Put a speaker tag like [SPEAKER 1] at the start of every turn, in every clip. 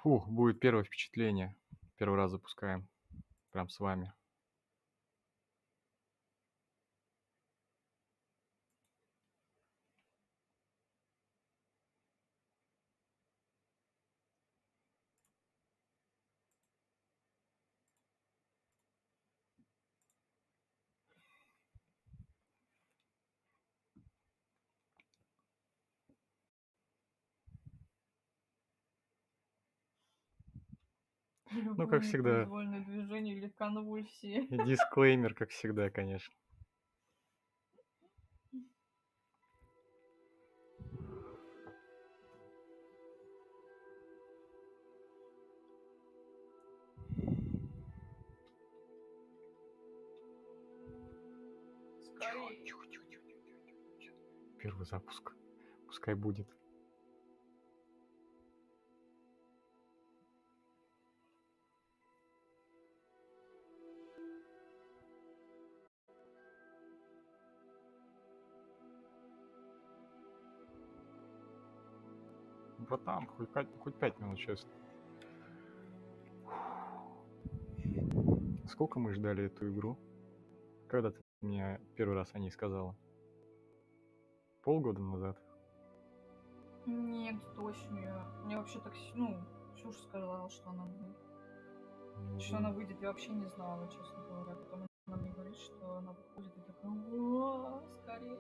[SPEAKER 1] Фух, будет первое впечатление. Первый раз запускаем. Прям с вами. Ну, как
[SPEAKER 2] Любое
[SPEAKER 1] всегда.
[SPEAKER 2] непроизвольное движение или конвульсии.
[SPEAKER 1] И дисклеймер, как всегда, конечно.
[SPEAKER 2] Скорее.
[SPEAKER 1] Тихо. Первый запуск. Пускай будет. Братан, хоть 5 минут, честно. Сколько мы ждали эту игру? Когда ты мне первый раз о ней сказала? Полгода назад?
[SPEAKER 2] Нет, точно. Мне вообще так, Ксюша сказала, что она будет. Что она выйдет, я вообще не знала, честно говоря. Потом она мне говорит, что она выходит, и такая, о, скорее.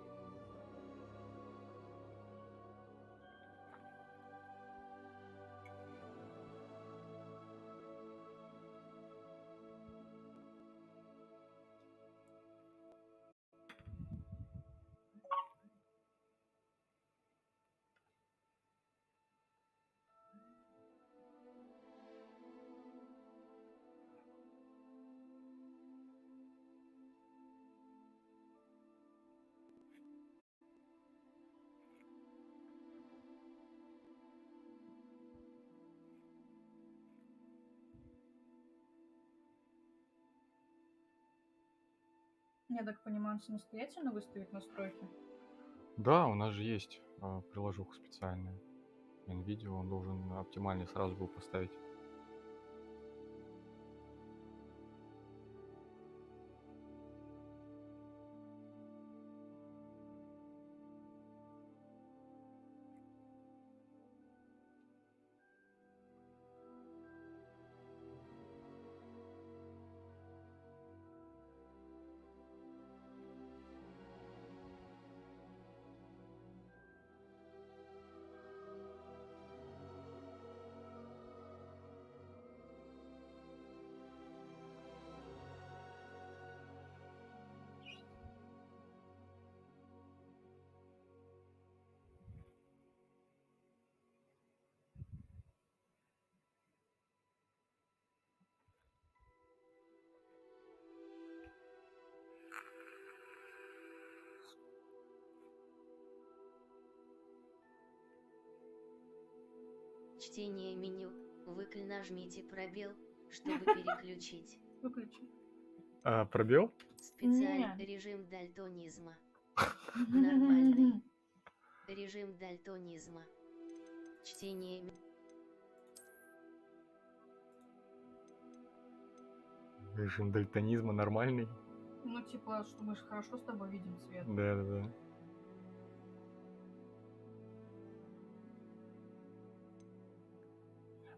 [SPEAKER 2] Я так понимаю, самостоятельно выставить настройки?
[SPEAKER 1] Да, у нас же есть приложуха специальная. NVIDIA, он должен оптимальный сразу был поставить.
[SPEAKER 3] Чтение меню. Нажмите пробел, чтобы переключить.
[SPEAKER 2] Выключи.
[SPEAKER 1] Пробел?
[SPEAKER 3] Специальный
[SPEAKER 2] Не.
[SPEAKER 3] режим дальтонизма. Нормальный. Режим дальтонизма. Чтение
[SPEAKER 1] Режим дальтонизма нормальный.
[SPEAKER 2] Ну, типа, что мы же хорошо с тобой видим цвет.
[SPEAKER 1] Да.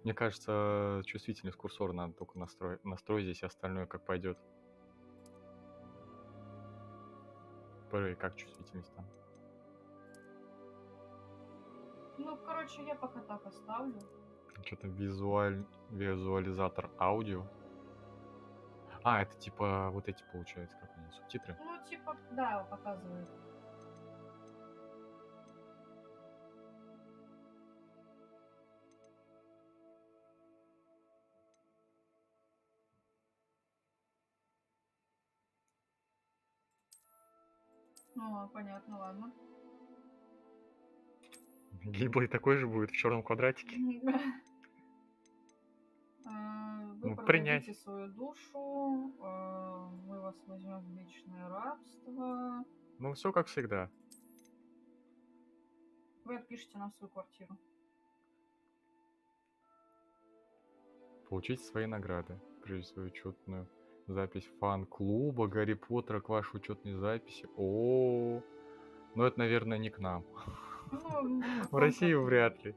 [SPEAKER 1] Мне кажется, чувствительность курсора надо только настроить здесь, остальное как пойдет. Как чувствительность там?
[SPEAKER 2] Ну, короче, я пока так оставлю.
[SPEAKER 1] Что-то визуализатор аудио. Это типа вот эти, получается, как они, субтитры?
[SPEAKER 2] Ну, типа, да, показывает. Ну, понятно, ладно.
[SPEAKER 1] Геймплей такой же будет в черном квадратике.
[SPEAKER 2] Вы
[SPEAKER 1] Принять.
[SPEAKER 2] продадите свою душу, мы вас возьмем в вечное рабство.
[SPEAKER 1] Ну, все как всегда.
[SPEAKER 2] Вы отпишите нам свою квартиру.
[SPEAKER 1] Получить свои награды. Прежде свою учетную запись фан-клуба Гарри Поттера к вашей учетной записи. О, ну это, наверное, не к нам.
[SPEAKER 2] Ну,
[SPEAKER 1] В России
[SPEAKER 2] как-нибудь
[SPEAKER 1] вряд ли.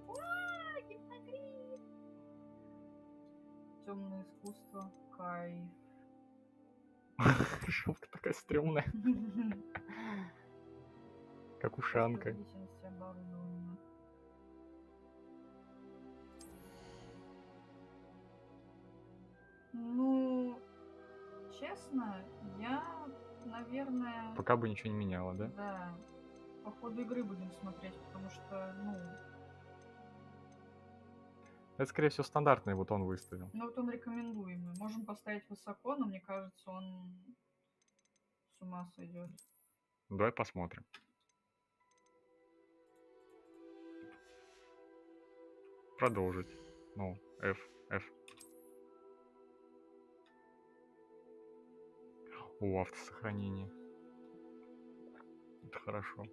[SPEAKER 2] онлайн. Темное искусство. Кайф.
[SPEAKER 1] Шапка такая стрёмная, как ушанка.
[SPEAKER 2] Производительность оборудования. Ну, честно, я, наверное,
[SPEAKER 1] Пока бы ничего не меняло, да?
[SPEAKER 2] да, по ходу игры будем смотреть, потому что,
[SPEAKER 1] Это, скорее всего, стандартный вот он выставил.
[SPEAKER 2] вот он рекомендуемый. Можем поставить высоко, но мне кажется, он с ума сойдет.
[SPEAKER 1] Давай посмотрим. Продолжить. Ну, F. О, автосохранение. Это хорошо.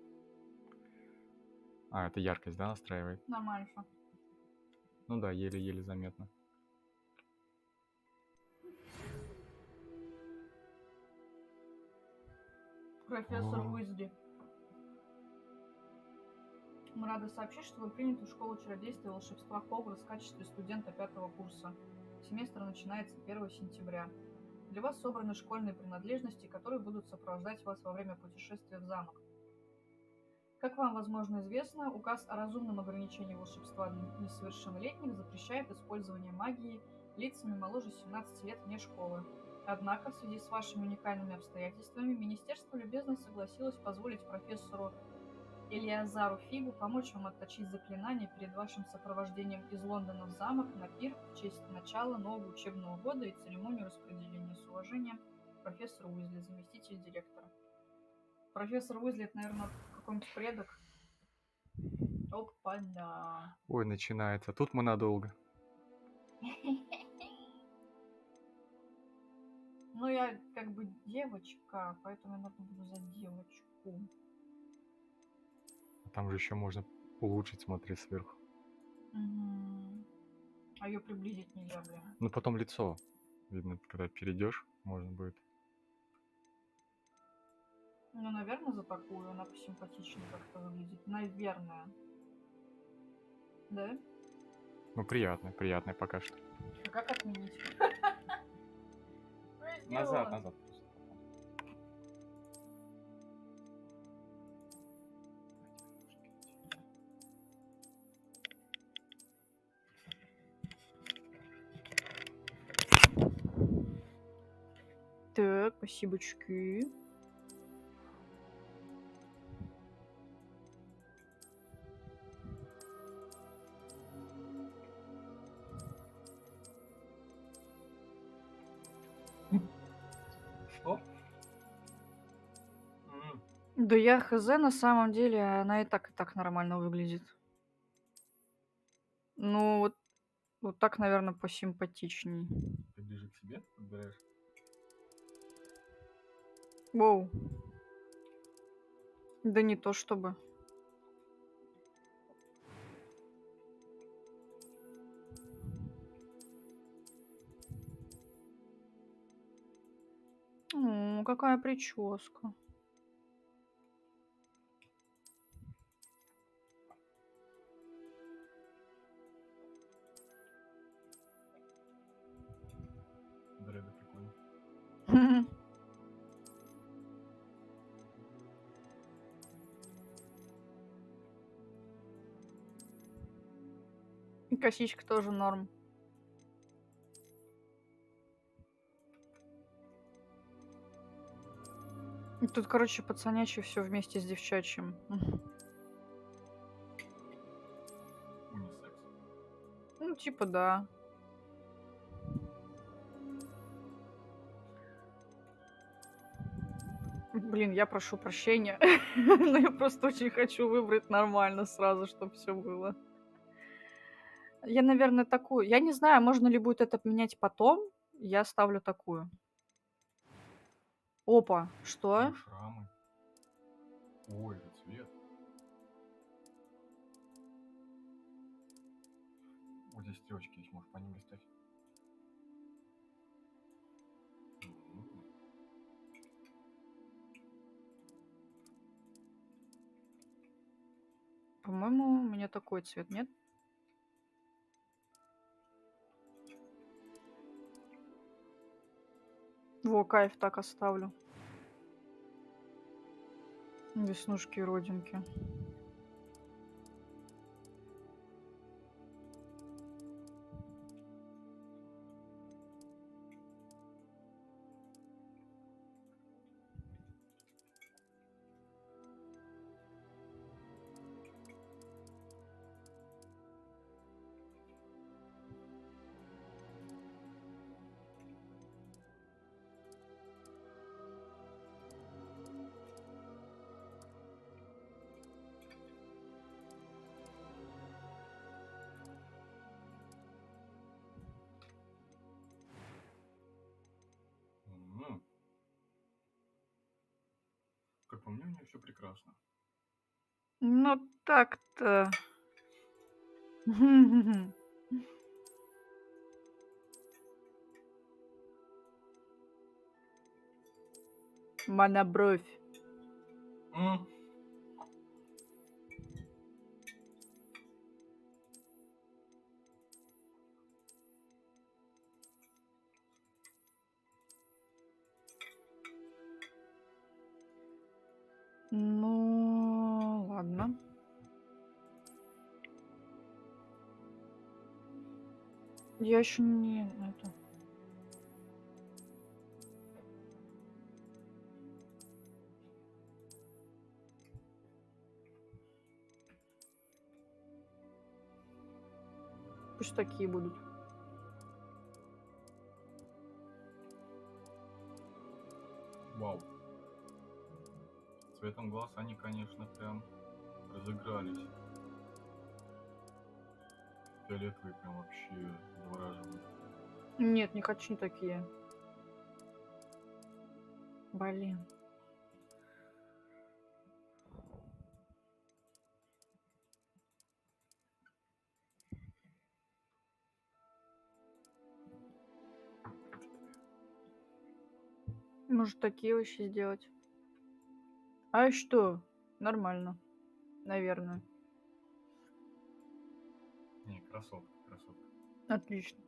[SPEAKER 1] А, это яркость, да, настраивает?
[SPEAKER 2] Нормально всё.
[SPEAKER 1] Ну да, еле-еле заметно.
[SPEAKER 2] Профессор
[SPEAKER 1] О.
[SPEAKER 2] Уизли. Мы рады сообщить, что вы приняты в школу чародейства и волшебства Хогвартс в качестве студента 5-го курса. Семестр начинается 1 сентября. Для вас собраны школьные принадлежности, которые будут сопровождать вас во время путешествия в замок. Как вам, возможно, известно, указ о разумном ограничении волшебства для несовершеннолетних запрещает использование магии лицами моложе 17 лет вне школы. Однако, в связи с вашими уникальными обстоятельствами, Министерство любезно согласилось позволить профессору Элиазару Фигу помочь вам отточить заклинания перед вашим сопровождением из Лондона в замок на пир в честь начала нового учебного года и церемонию распределения. С уважением, профессор Уизли, заместитель директора. Профессор Уизли, это, наверное, какой-нибудь предок. Опа-да.
[SPEAKER 1] Ой, начинается. Тут мы надолго.
[SPEAKER 2] Ну, я как бы девочка, поэтому я, наверное, буду за девочку.
[SPEAKER 1] Там же еще можно улучшить, смотри, сверху.
[SPEAKER 2] Мгм. А ее приблизить нельзя, блин.
[SPEAKER 1] Ну, потом лицо. Видно, когда перейдешь, можно будет.
[SPEAKER 2] Ну, наверное, за такую она посимпатичнее как-то выглядит. Наверное. Да?
[SPEAKER 1] Ну, приятное пока что.
[SPEAKER 2] А как отменить? Ну, я
[SPEAKER 1] Назад
[SPEAKER 2] сделала.
[SPEAKER 1] просто.
[SPEAKER 2] Так, спасибочки.
[SPEAKER 1] Что?
[SPEAKER 2] Да я хз, на самом деле, она и так нормально выглядит. Ну, вот так, наверное, посимпатичней.
[SPEAKER 1] Ты ближе к себе подбираешь?
[SPEAKER 2] Воу. Да не то чтобы. О, какая прическа.
[SPEAKER 1] Дреды прикольно.
[SPEAKER 2] И косичка тоже норм. И тут, короче, пацанячье все вместе с девчачьим.
[SPEAKER 1] Унисекс.
[SPEAKER 2] Ну, типа, да. Блин, я прошу прощения. Но я просто очень хочу выбрать нормально сразу, чтобы все было. Я, наверное, такую. Я не знаю, можно ли будет это поменять потом. Я ставлю такую. Опа, что?
[SPEAKER 1] Ой, шрамы. Ой, это цвет. Вот здесь стрелочки есть, можешь по ним листать.
[SPEAKER 2] По-моему, у меня такой цвет, нет? Во, кайф, так оставлю. Веснушки и родинки.
[SPEAKER 1] М. Как по мне, у нее все прекрасно.
[SPEAKER 2] Ну, так-то. Монобровь.
[SPEAKER 1] М.
[SPEAKER 2] Ну, ладно. Я еще не это. Пусть такие будут.
[SPEAKER 1] Вау. Цветом глаз они, конечно, прям разыгрались. Фиолетовые прям вообще завораживают.
[SPEAKER 2] Нет, не хочу такие. Блин. Может, такие вообще сделать? А что? Нормально. Наверное.
[SPEAKER 1] Не, красотка, красотка.
[SPEAKER 2] Отлично.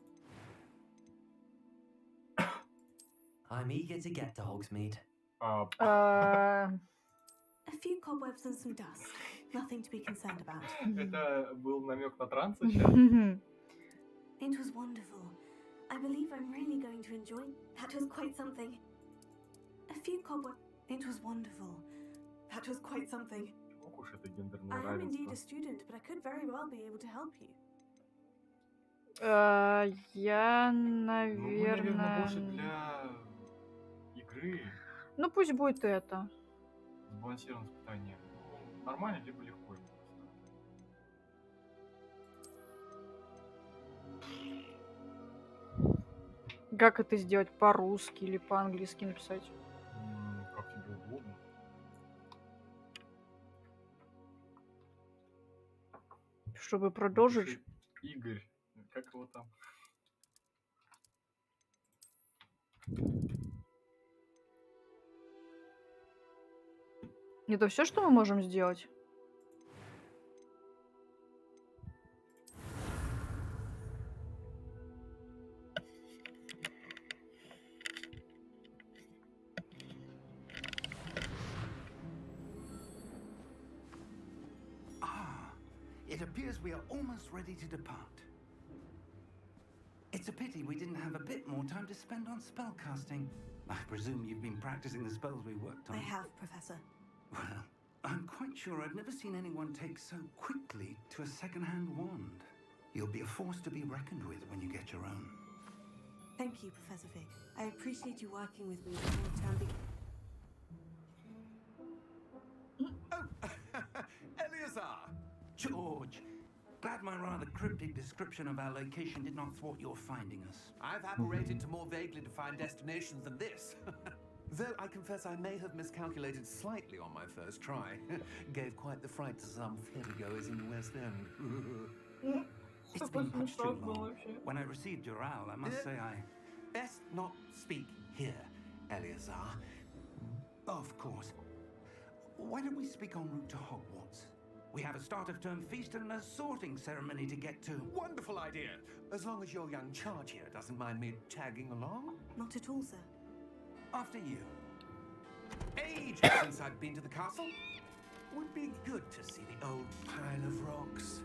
[SPEAKER 4] I'm eager to get to Hogsmeade.
[SPEAKER 1] А,
[SPEAKER 2] А,
[SPEAKER 5] A few cobwebs and some dust. Nothing to be concerned about.
[SPEAKER 1] это был намек на транс сейчас?
[SPEAKER 5] It was wonderful. I believe I'm really going to enjoy. That was quite something. A few cobwebs. It was wonderful. That was quite something.
[SPEAKER 1] Ох уж это гендерное
[SPEAKER 5] I am indeed
[SPEAKER 1] равенство.
[SPEAKER 5] a student, but I could very well be able to help you.
[SPEAKER 2] Я,
[SPEAKER 1] Ну, мы, наверное, больше
[SPEAKER 2] наверное...
[SPEAKER 1] для игры
[SPEAKER 2] Ну, пусть будет это.
[SPEAKER 1] сбалансированное испытание. Ну, нормально, либо легко ему поставить.
[SPEAKER 2] Как это сделать? По-русски или по-английски написать?
[SPEAKER 1] Как тебе удобно.
[SPEAKER 2] Чтобы продолжить.
[SPEAKER 1] Напиши Игорь. Как его там?
[SPEAKER 2] Это все, что мы можем сделать?
[SPEAKER 6] Ah, it appears we are almost ready to depart. It's a pity we didn't have a bit more time to spend on spellcasting. I presume you've been practicing the spells we worked on.
[SPEAKER 5] I have, Professor.
[SPEAKER 6] Well, I'm quite sure I've never seen anyone take so quickly to a second-hand wand. You'll be a force to be reckoned with when you get your own.
[SPEAKER 5] Thank you, Professor Fig. I appreciate you working with me before term
[SPEAKER 6] Eleazar! George! Glad my rather cryptic description of our location did not thwart your finding us.
[SPEAKER 7] I've apparated to more vaguely defined destinations than this. Though I confess I may have miscalculated slightly on my first try. Gave quite the fright to some theatregoers in the West End.
[SPEAKER 6] It's
[SPEAKER 2] такой
[SPEAKER 6] been much too
[SPEAKER 2] смешок был
[SPEAKER 6] long.
[SPEAKER 2] вообще.
[SPEAKER 6] When I received your owl, I must say I...
[SPEAKER 7] Best not speak here, Eleazar.
[SPEAKER 6] Of course. Why don't we speak en route to Hogwarts? We have a start-of-term feast and a sorting ceremony to get to.
[SPEAKER 7] Wonderful idea. As long as your young charge here doesn't mind me tagging along.
[SPEAKER 5] Not at all, sir.
[SPEAKER 6] After you.
[SPEAKER 7] Ages since I've been to the castle. Would be good to see the old pile of rocks.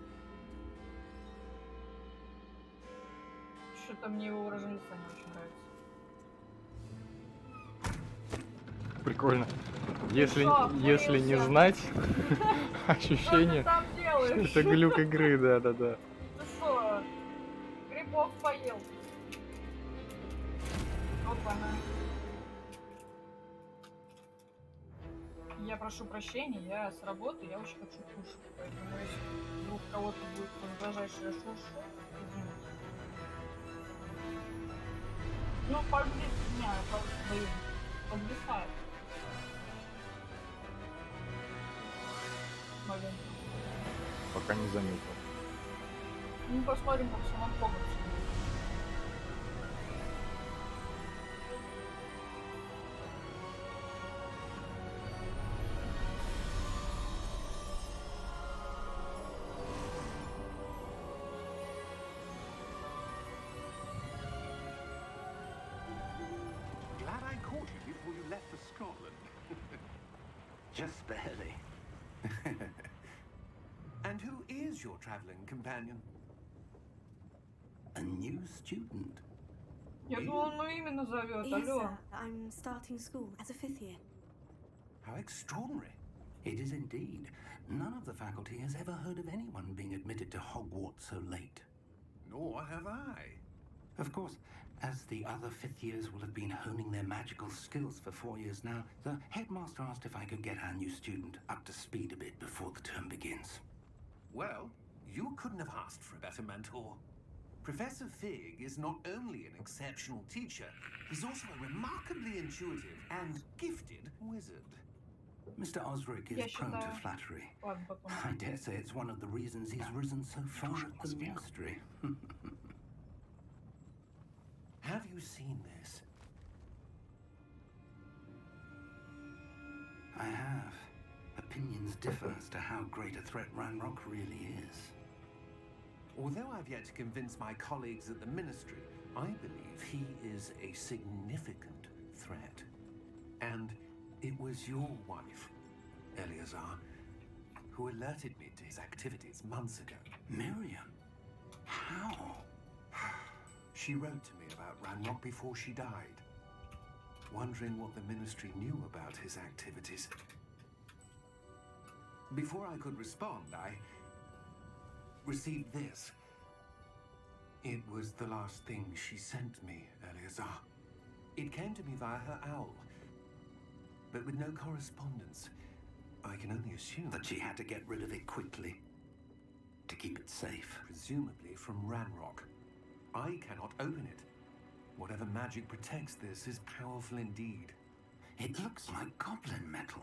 [SPEAKER 2] Что-то мне его выражение лица не очень нравится.
[SPEAKER 1] Прикольно. Если
[SPEAKER 2] Что,
[SPEAKER 1] не
[SPEAKER 2] обкурился?
[SPEAKER 1] знать
[SPEAKER 2] Что ты
[SPEAKER 1] ощущение,
[SPEAKER 2] там делаешь?
[SPEAKER 1] это глюк игры, да-да-да.
[SPEAKER 2] Ты что, грибов поел? Опа-на. Я прошу прощения, я с работы, я очень хочу кушать. Поэтому если вдруг кого-то будет раздражать, что я шушу, извините. Ну, подвисает. Блин.
[SPEAKER 1] Пока не заметил.
[SPEAKER 2] Ну, посмотрим, как в самом Хогвартсе.
[SPEAKER 6] Glad I caught you before you left for Scotland. Just barely.
[SPEAKER 7] And who is your traveling companion?
[SPEAKER 6] A new student.
[SPEAKER 2] Я думал, он мое имя назовет,
[SPEAKER 5] Yes,
[SPEAKER 2] алло.
[SPEAKER 5] sir. I'm starting school as a 5th year.
[SPEAKER 7] How extraordinary.
[SPEAKER 6] It is indeed. None of the faculty has ever heard of anyone being admitted to Hogwarts so late.
[SPEAKER 7] Nor have I.
[SPEAKER 6] Of course, as the other 5th years will have been honing their magical skills for 4 years now, the headmaster asked if I could get our new student up to speed a bit before the term begins.
[SPEAKER 7] Well, you couldn't have asked for a better mentor. Professor Fig is not only an exceptional teacher, he's also a remarkably intuitive and gifted wizard.
[SPEAKER 6] Mr. Osric
[SPEAKER 2] Я
[SPEAKER 6] is prone to
[SPEAKER 2] считаю-
[SPEAKER 6] flattery.
[SPEAKER 2] Ладно, потом.
[SPEAKER 6] I dare say it's one of the reasons he's risen so far at the ministry.
[SPEAKER 7] Have you seen this?
[SPEAKER 6] I have. Opinions differ as to how great a threat Ranrock really is.
[SPEAKER 7] Although I've yet to convince my colleagues at the Ministry, I believe he is a significant threat. And it was your wife, Eleazar, who alerted me to his activities months ago.
[SPEAKER 6] Miriam? How?
[SPEAKER 7] She wrote to me about Ranrock before she died, wondering what the Ministry knew about his activities. Before I could respond, I received this. It was the last thing she sent me, Eleazar. It came to me via her owl, but with no correspondence. I can only assume
[SPEAKER 6] That she had to get rid of it quickly to keep it safe.
[SPEAKER 7] presumably from Ranrock. I cannot open it. Whatever magic protects this is powerful indeed.
[SPEAKER 6] It looks like goblin metal.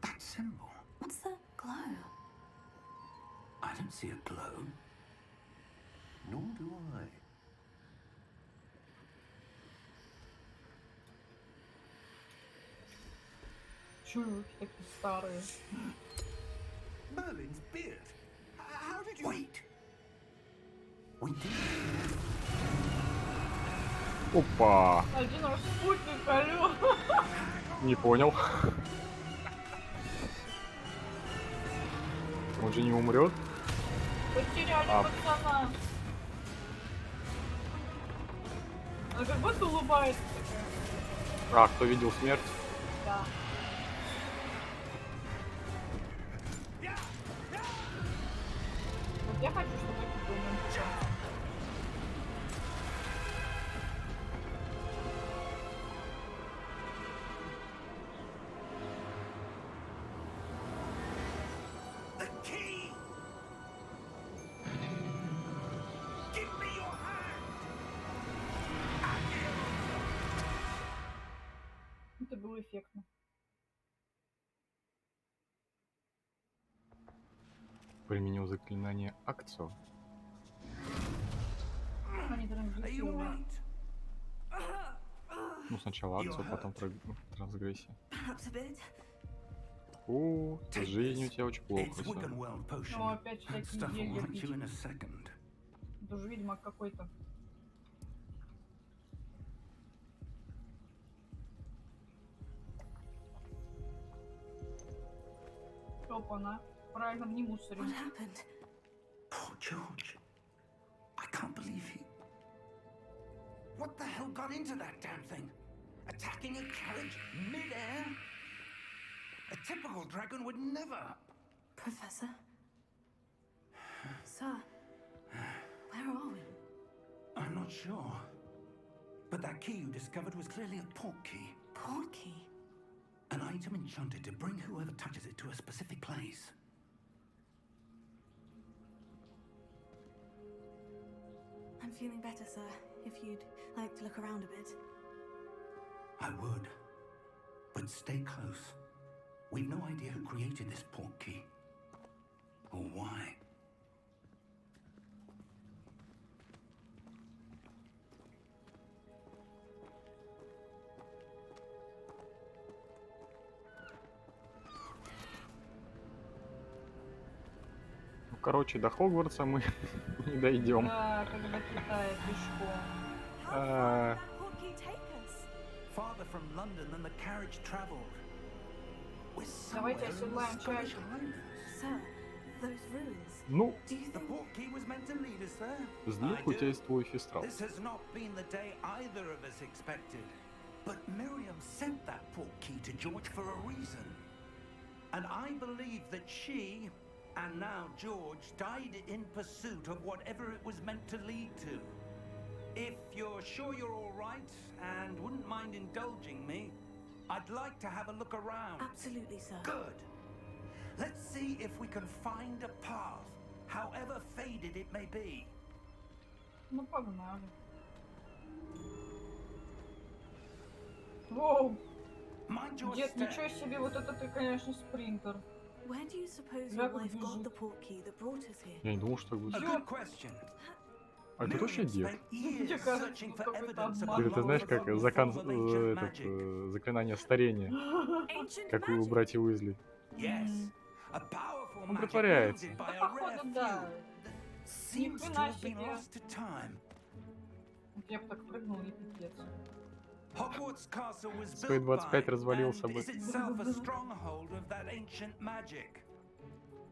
[SPEAKER 6] That symbol.
[SPEAKER 5] What's the glow?
[SPEAKER 6] I don't see a glow.
[SPEAKER 7] Nor do I.
[SPEAKER 2] Чё руки такие старые?
[SPEAKER 7] Merlin's beard. How did you...
[SPEAKER 6] Wait. We did.
[SPEAKER 1] Опа!
[SPEAKER 2] Один раз спутник, алло.
[SPEAKER 1] Не понял. Он же не умрет?
[SPEAKER 2] Потеряли
[SPEAKER 1] А.
[SPEAKER 2] пацана. Она как будто улыбается такая.
[SPEAKER 1] А, кто видел смерть?
[SPEAKER 2] Да. Вот я хочу, чтобы это был мой печаль.
[SPEAKER 6] The key! Give me your hand!
[SPEAKER 2] Это было эффектно.
[SPEAKER 1] Применил заклинание акцию.
[SPEAKER 2] Они
[SPEAKER 7] Are you
[SPEAKER 2] транзитируют.
[SPEAKER 7] alright?
[SPEAKER 1] Ну, сначала
[SPEAKER 7] You
[SPEAKER 1] акцию, потом
[SPEAKER 7] hurt?
[SPEAKER 1] трансгрессия.
[SPEAKER 5] Perhaps a bit.
[SPEAKER 1] О, с
[SPEAKER 6] Take
[SPEAKER 1] жизнью у
[SPEAKER 6] this.
[SPEAKER 1] тебя очень плохо
[SPEAKER 6] It's
[SPEAKER 1] все.
[SPEAKER 6] Wiccan potion.
[SPEAKER 2] Ну, опять
[SPEAKER 6] That
[SPEAKER 2] всякие
[SPEAKER 6] stuff will
[SPEAKER 2] зелья
[SPEAKER 6] right
[SPEAKER 2] пить.
[SPEAKER 6] you in a second.
[SPEAKER 2] Это же ведьмак какой-то. Опа-на. Правильно, не
[SPEAKER 5] What
[SPEAKER 2] мусорим.
[SPEAKER 5] happened?
[SPEAKER 6] Poor George. I can't believe he... What the hell got into that damn thing? Attacking a carriage mid-air? A typical dragon would never.
[SPEAKER 5] Professor? Sir? Where are we?
[SPEAKER 6] I'm not sure. But that key you discovered was clearly a portkey.
[SPEAKER 5] Portkey?
[SPEAKER 6] An item enchanted to bring whoever touches it to a specific place.
[SPEAKER 5] I'm feeling better, sir. If you'd like to look around a bit.
[SPEAKER 6] I would. But stay close. We've no idea who created this portkey. Or why.
[SPEAKER 1] Ну, короче, до Хогвартса мы не дойдем.
[SPEAKER 2] Да, когда Китая пешком.
[SPEAKER 5] How far did that portkey take us?
[SPEAKER 6] Farther from London than the carriage traveled. We're
[SPEAKER 2] Давайте
[SPEAKER 6] somewhere in the
[SPEAKER 2] оседлаем
[SPEAKER 6] Scottish
[SPEAKER 2] чайку.
[SPEAKER 6] Highlands.
[SPEAKER 5] Sir, those ruins.
[SPEAKER 1] Ну,
[SPEAKER 5] Do you
[SPEAKER 6] The
[SPEAKER 5] think...
[SPEAKER 6] portkey was meant to lead us there.
[SPEAKER 1] сдвиг у тебя есть твой фистрал.
[SPEAKER 6] This has not been the day either of us expected. But Miriam sent that portkey to George for a reason. And I believe that she, and now George, died in pursuit of whatever it was meant to lead to. If you're sure you're all right and wouldn't mind indulging me, I'd like to have a look around.
[SPEAKER 5] Absolutely, sir.
[SPEAKER 6] Good. Let's see if we can find a path, however faded it may be.
[SPEAKER 2] Ну, погнали. Воу,
[SPEAKER 6] Mind your
[SPEAKER 2] дед,
[SPEAKER 6] step.
[SPEAKER 2] ничего себе, вот это ты, конечно, спринтер.
[SPEAKER 5] Where do you suppose
[SPEAKER 2] Да,
[SPEAKER 5] your
[SPEAKER 2] как
[SPEAKER 5] wife got
[SPEAKER 2] бежит.
[SPEAKER 5] the portkey that brought us here?
[SPEAKER 1] Я не думал, что так
[SPEAKER 6] A
[SPEAKER 1] будет.
[SPEAKER 6] good question.
[SPEAKER 1] А это точно
[SPEAKER 6] Miriam
[SPEAKER 1] дед?
[SPEAKER 6] spent years
[SPEAKER 2] Мне кажется,
[SPEAKER 6] searching
[SPEAKER 2] тут
[SPEAKER 6] for
[SPEAKER 2] какой-то
[SPEAKER 6] evidence
[SPEAKER 2] обман.
[SPEAKER 1] Или
[SPEAKER 6] about
[SPEAKER 1] ты знаешь,
[SPEAKER 6] London's
[SPEAKER 1] как
[SPEAKER 6] own form of ancient magic.
[SPEAKER 1] заклинание старения,
[SPEAKER 5] Ancient
[SPEAKER 1] как у
[SPEAKER 5] magic.
[SPEAKER 1] братьев Уизли.
[SPEAKER 6] Yes, a powerful
[SPEAKER 1] Он
[SPEAKER 6] magic
[SPEAKER 1] притворяется.
[SPEAKER 6] wielded
[SPEAKER 2] Да,
[SPEAKER 6] by a
[SPEAKER 2] походу,
[SPEAKER 6] rare
[SPEAKER 2] да.
[SPEAKER 6] few that seems to
[SPEAKER 2] Нихрена
[SPEAKER 6] have been
[SPEAKER 2] себе.
[SPEAKER 6] lost to time.
[SPEAKER 2] Вот я бы так прыгнул и пипец.
[SPEAKER 6] Hogwarts Castle was
[SPEAKER 1] Свои
[SPEAKER 6] built
[SPEAKER 1] 25
[SPEAKER 6] by
[SPEAKER 1] развалился
[SPEAKER 6] and
[SPEAKER 1] бы.
[SPEAKER 6] is itself a stronghold of that ancient magic.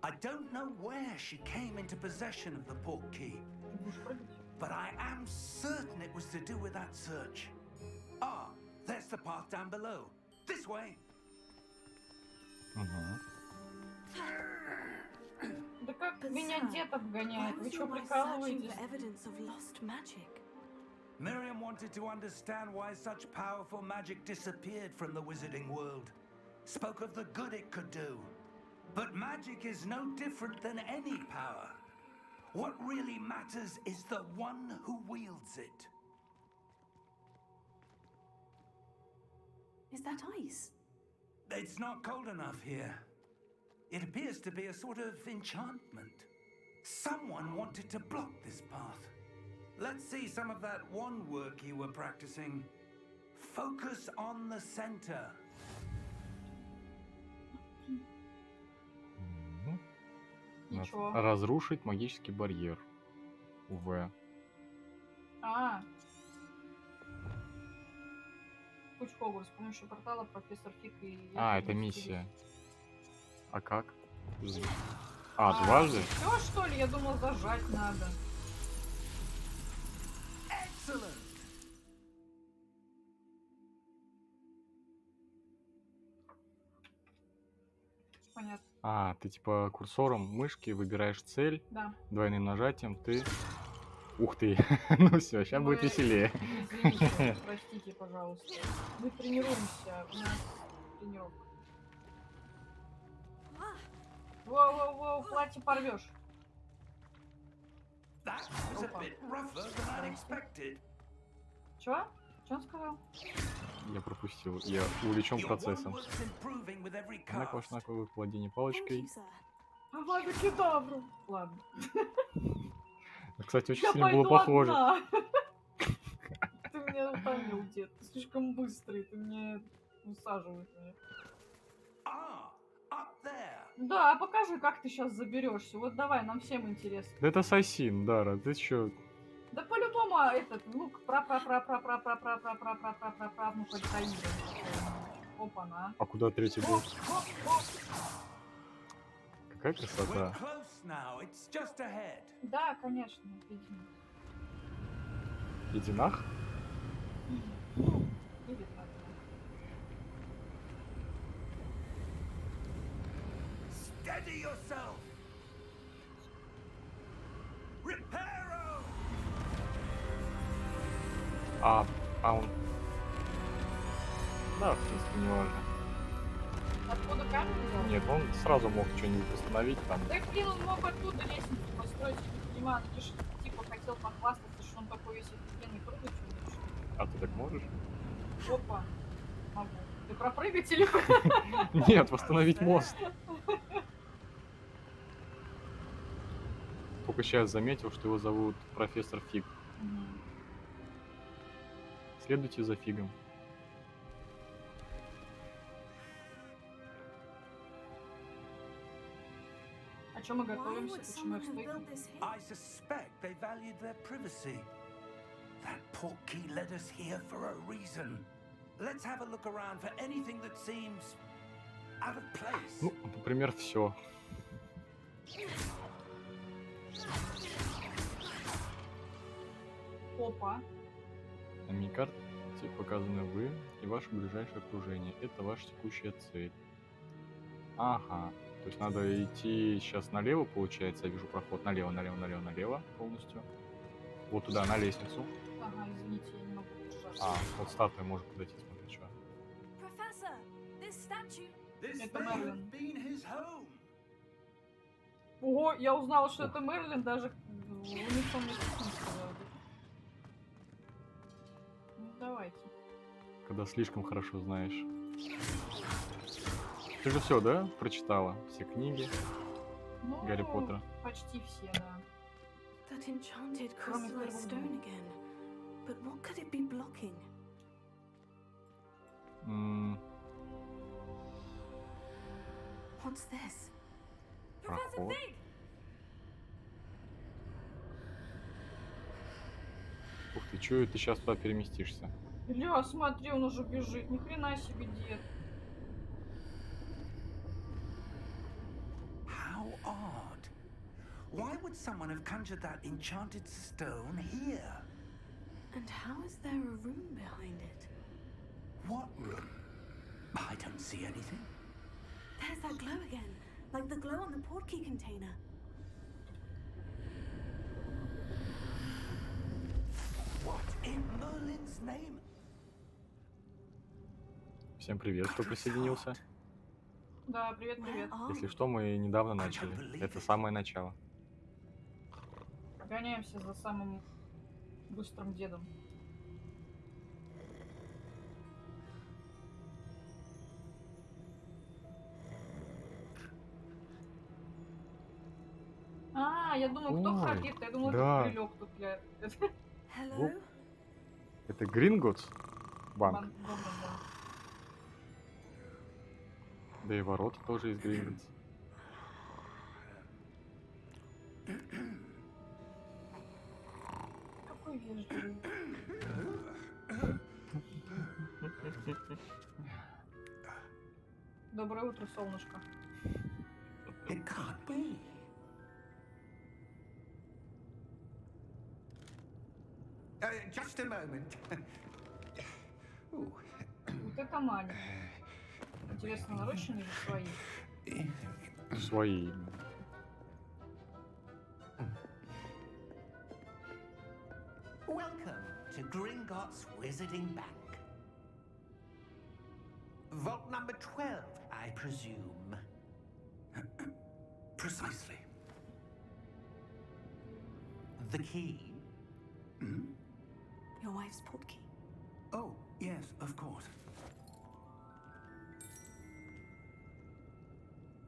[SPEAKER 6] I don't know where she came into possession of the portkey,
[SPEAKER 2] Ты будешь прыгать?
[SPEAKER 6] but I am certain it was to do with that search. Ah, there's the path down below. This way.
[SPEAKER 1] Угу.
[SPEAKER 2] Да как
[SPEAKER 5] But,
[SPEAKER 2] меня
[SPEAKER 5] sir,
[SPEAKER 2] дед
[SPEAKER 5] Why
[SPEAKER 2] обгоняет? Вы
[SPEAKER 5] was
[SPEAKER 2] что,
[SPEAKER 5] your wife searching
[SPEAKER 2] прикалываетесь?
[SPEAKER 5] for evidence of lost magic?
[SPEAKER 6] Miriam wanted to understand why such powerful magic disappeared from the wizarding world. Spoke of the good it could do. But magic is no different than any power. What really matters is the one who wields it.
[SPEAKER 5] Is that ice?
[SPEAKER 6] It's not cold enough here. It appears to be a sort of enchantment. Someone wanted to block this path. Let's see some of that wand work you were practicing. Focus on the center.
[SPEAKER 2] Ничего.
[SPEAKER 1] Разрушить магический барьер. В.
[SPEAKER 2] А. Путь в Хогвартс. С помощью портала профессор Фиг и...
[SPEAKER 1] А, это миссия. А как? А, дважды?
[SPEAKER 2] Все, что ли? Я думал, зажать надо.
[SPEAKER 6] Excellent.
[SPEAKER 2] Понятно.
[SPEAKER 1] А, ты типа курсором мышки выбираешь цель,
[SPEAKER 2] Да.
[SPEAKER 1] двойным нажатием ты... Ух ты, ну все, сейчас будет
[SPEAKER 2] Вы-
[SPEAKER 1] веселее.
[SPEAKER 2] Извините, простите, пожалуйста. Мы тренируемся. У нас тренировка. Воу-воу-воу, платье порвешь.
[SPEAKER 6] That was a bit rougher than I'd expected.
[SPEAKER 2] Чё? Чё он сказал?
[SPEAKER 1] Я пропустил, я увлечен
[SPEAKER 6] Your
[SPEAKER 1] процессом.
[SPEAKER 6] wand work's improving with every
[SPEAKER 1] Однако ваш
[SPEAKER 6] cast.
[SPEAKER 1] знаковый владение
[SPEAKER 5] Thank
[SPEAKER 1] палочкой.
[SPEAKER 5] you, sir.
[SPEAKER 2] Авада кедавра. Ладно.
[SPEAKER 1] Кстати, очень
[SPEAKER 2] Я
[SPEAKER 1] сильно было
[SPEAKER 2] пойду
[SPEAKER 1] похоже.
[SPEAKER 2] одна. Ты меня утомил, дед. Ты слишком быстрый, ты мне усаживаешь меня.
[SPEAKER 6] Up there.
[SPEAKER 2] Да, покажи, как ты сейчас заберешься. Вот давай, нам всем интересно.
[SPEAKER 1] Да это ассасин, Дара, ты чё?
[SPEAKER 2] Да по-любому этот внук пра-пра-пра-пра-пра-пра-пра-пра-пра-пра-пра-пра-внука Таира. Опа-на.
[SPEAKER 1] А куда третий был? Какая
[SPEAKER 6] We're
[SPEAKER 1] красота.
[SPEAKER 6] close now. It's just ahead.
[SPEAKER 2] Да, конечно, иди.
[SPEAKER 1] Единах?
[SPEAKER 2] Или так.
[SPEAKER 6] Steady yourself. Reparo.
[SPEAKER 1] А он... Да, в принципе, не важно.
[SPEAKER 2] Откуда камень взял?
[SPEAKER 1] Нет, он сразу мог что-нибудь установить там.
[SPEAKER 2] Да блин, он мог оттуда лестницу построить, я не понимаю, ты же типа хотел похвастаться, что он такой весь офигенный круглый чудо.
[SPEAKER 1] А ты так можешь?
[SPEAKER 2] Опа. Могу. Ты пропрыгать или...
[SPEAKER 1] Нет, восстановить мост. Только сейчас заметил, что его зовут профессор Фиг. Следуйте за Фигом.
[SPEAKER 2] А чё мы
[SPEAKER 5] Why
[SPEAKER 2] готовимся?
[SPEAKER 5] would
[SPEAKER 2] Почему
[SPEAKER 5] someone
[SPEAKER 2] их
[SPEAKER 5] have
[SPEAKER 2] стойки?
[SPEAKER 5] built this here?
[SPEAKER 6] I suspect they valued their privacy. That portkey led us here for a reason. Let's have a look around for anything that seems out of place.
[SPEAKER 1] Ну, например, все.
[SPEAKER 2] Опа.
[SPEAKER 1] На миникарте показаны вы и ваше ближайшее окружение. Это ваша текущая цель. Ага. То есть надо идти сейчас налево, получается. Я вижу проход налево, налево, налево, налево полностью. Вот туда, на лестницу.
[SPEAKER 2] Ага, извините, я не могу держаться.
[SPEAKER 1] А, вот статуя может подойти, смотри, что.
[SPEAKER 5] Professor, this statue.
[SPEAKER 6] This
[SPEAKER 2] Это
[SPEAKER 6] may
[SPEAKER 2] Мерлин.
[SPEAKER 6] have been his home.
[SPEAKER 2] Ого, я узнала, что это Мерлин, даже в унисон не сказала. Ну, давайте.
[SPEAKER 1] Когда слишком хорошо знаешь. Ты же все, да, прочитала? Все книги
[SPEAKER 2] Ну,
[SPEAKER 1] Гарри Поттера.
[SPEAKER 2] почти все, да.
[SPEAKER 5] That enchanted
[SPEAKER 2] Кроме
[SPEAKER 5] crystallized
[SPEAKER 2] первого
[SPEAKER 5] stone
[SPEAKER 2] двух.
[SPEAKER 5] again. But what could it be blocking? What's this?
[SPEAKER 1] Проход. Ух ты, чую, ты сейчас туда переместишься.
[SPEAKER 2] Бля, смотри, он уже бежит. Ни хрена себе, дед.
[SPEAKER 6] How odd. Why would someone have conjured that enchanted stone here?
[SPEAKER 5] And how is there a room behind it?
[SPEAKER 6] What room? I don't see anything.
[SPEAKER 5] There's that glow again, like the glow on the portkey container.
[SPEAKER 6] What in Merlin's name?
[SPEAKER 1] Всем привет, кто присоединился.
[SPEAKER 2] Да, привет-привет.
[SPEAKER 5] Where are
[SPEAKER 1] Если
[SPEAKER 5] we?
[SPEAKER 1] что, мы недавно начали. Это самое начало.
[SPEAKER 2] Гоняемся за самым быстрым дедом. А, я думаю, кто
[SPEAKER 1] Ой,
[SPEAKER 2] храпит? Я думала,
[SPEAKER 1] да.
[SPEAKER 2] это крылёк тут для...
[SPEAKER 5] Hello?
[SPEAKER 1] Это Гринготс банк.
[SPEAKER 2] Да.
[SPEAKER 1] Да и ворота тоже из Гринготс.
[SPEAKER 2] Какой вежливый. Доброе утро, солнышко.
[SPEAKER 6] It can't be. Just a moment. Ooh.
[SPEAKER 2] Вот это маленький. Интересно, нарощенный или свои?
[SPEAKER 1] Свои именно.
[SPEAKER 6] Welcome to Gringotts Wizarding Bank. Vault number 12, I presume. Precisely. The key?
[SPEAKER 5] Your wife's portkey.
[SPEAKER 6] Oh, yes, of course.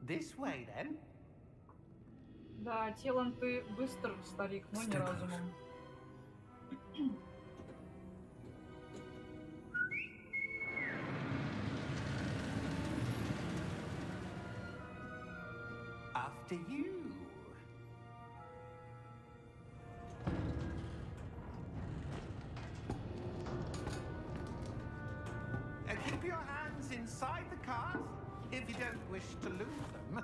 [SPEAKER 6] This way, then.
[SPEAKER 2] Да, телом ты быстр, старик, но не
[SPEAKER 6] Step
[SPEAKER 2] разумом.
[SPEAKER 6] After you. Keep your hands inside the cart if you don't wish to lose them.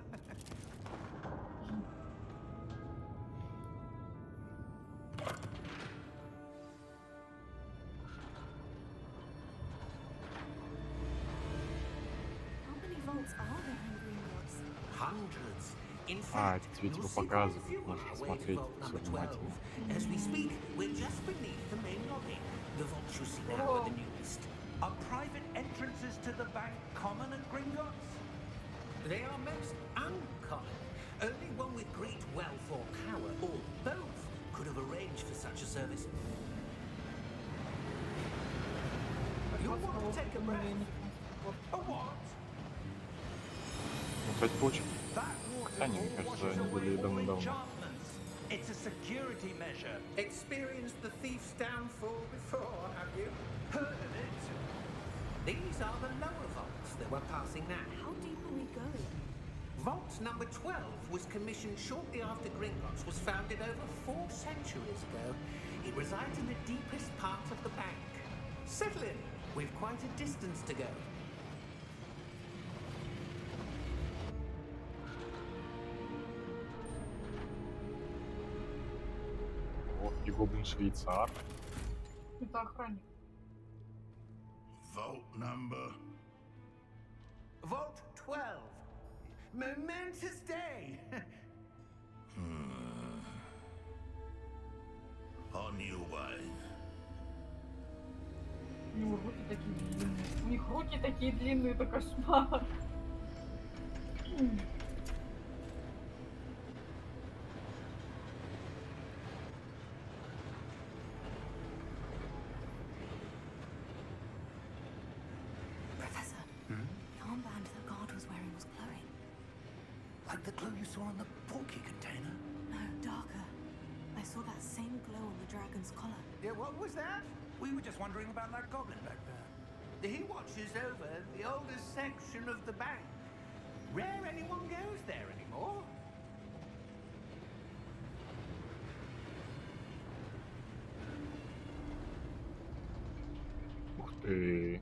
[SPEAKER 5] How many vaults are there in Greenwoods?
[SPEAKER 6] Hundreds. In
[SPEAKER 1] А,
[SPEAKER 6] fact,
[SPEAKER 1] тебе
[SPEAKER 6] you'll
[SPEAKER 1] типа
[SPEAKER 6] see quite a
[SPEAKER 1] показывают,
[SPEAKER 6] few on
[SPEAKER 1] можешь
[SPEAKER 6] our way to
[SPEAKER 1] смотреть
[SPEAKER 6] vault
[SPEAKER 1] все
[SPEAKER 6] number 12.
[SPEAKER 1] внимательно.
[SPEAKER 6] As we speak, we're just beneath the main lobby. The vaults you see now are the newest. Are private entrances to the bank common at Gringotts? They are most uncommon. Only one with great wealth or power, or both, could have arranged for such a service. You'll want to take a breath. A what?
[SPEAKER 1] Ну, кстати, получил.
[SPEAKER 6] That
[SPEAKER 1] Да не, мне
[SPEAKER 6] waterfall
[SPEAKER 1] кажется,
[SPEAKER 6] washes
[SPEAKER 1] они
[SPEAKER 6] away
[SPEAKER 1] были
[SPEAKER 6] all
[SPEAKER 1] давно-давно.
[SPEAKER 6] enchantments. It's a security measure. Experienced the thief's downfall before, have you? Heard of it? These are the lower vaults that we're passing now.
[SPEAKER 5] How deep are we going?
[SPEAKER 6] Vault number 12 was commissioned shortly after Gringotts was founded over 4 centuries ago. It resides in the deepest part of the bank. Settle in. We've quite a distance to go.
[SPEAKER 1] О, и гоблин-швейцар.
[SPEAKER 2] Это охранник.
[SPEAKER 8] Vault number.
[SPEAKER 6] Vault 12. Momentous day.
[SPEAKER 8] On your way.
[SPEAKER 2] У него руки такие длинные. У них руки такие длинные, это кошмар.
[SPEAKER 5] Professor, the armband the guard was wearing was glowing.
[SPEAKER 6] Like the glow you saw on the porky container?
[SPEAKER 5] No, darker. I saw that same glow on the dragon's collar.
[SPEAKER 6] Yeah, what was that? We were just wondering about that goblin back there. He watches over the oldest section of the bank. Rare anyone goes there anymore.
[SPEAKER 1] Ух ты.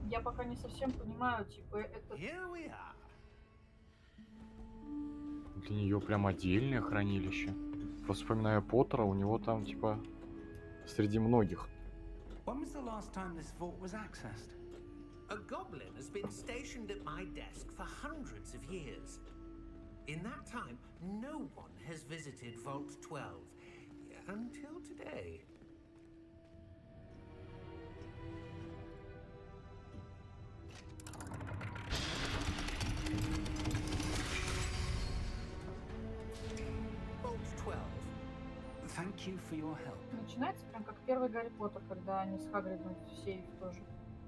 [SPEAKER 2] Я пока не совсем понимаю, типа, это...
[SPEAKER 6] Here we are.
[SPEAKER 1] Для нее прям отдельное хранилище. Просто вспоминая Поттера, у него там типа среди многих.
[SPEAKER 6] When was the last time this vault was accessed? A goblin has been stationed at my desk for hundreds of years. In that time, no one has visited Vault 12 until today. Vault 12. Thank you for your help.
[SPEAKER 2] Начинается прям как первый Гарри Поттер, когда они с Хагридом в сейф тоже.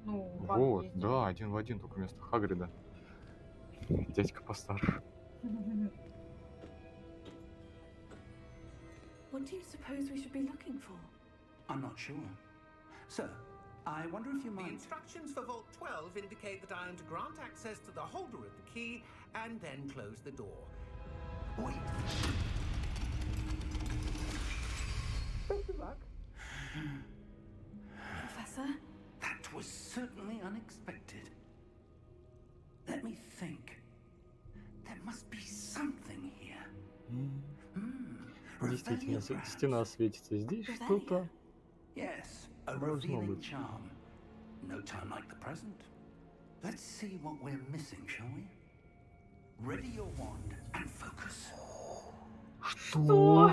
[SPEAKER 2] Ну, в банк
[SPEAKER 1] Вот,
[SPEAKER 2] ездили.
[SPEAKER 1] да, один в один, только вместо Хагрида. Дядька постарше.
[SPEAKER 5] What do you suppose we should be looking for?
[SPEAKER 6] I'm not sure. Sir, I wonder if you might... The instructions for Vault 12 indicate that I am to grant access to the holder of the key and then close the door. Wait. Best of luck.
[SPEAKER 5] Professor?
[SPEAKER 6] That was certainly unexpected. Let me think. There must be something here.
[SPEAKER 1] Действительно,
[SPEAKER 6] Revelio,
[SPEAKER 1] стена светится. Здесь
[SPEAKER 5] Revelio.
[SPEAKER 1] что-то.
[SPEAKER 6] Yes, a
[SPEAKER 1] Должно
[SPEAKER 6] revealing
[SPEAKER 1] быть.
[SPEAKER 6] charm. No time like the present. Let's see what we're missing, shall we? Ready your wand and focus.
[SPEAKER 1] Что?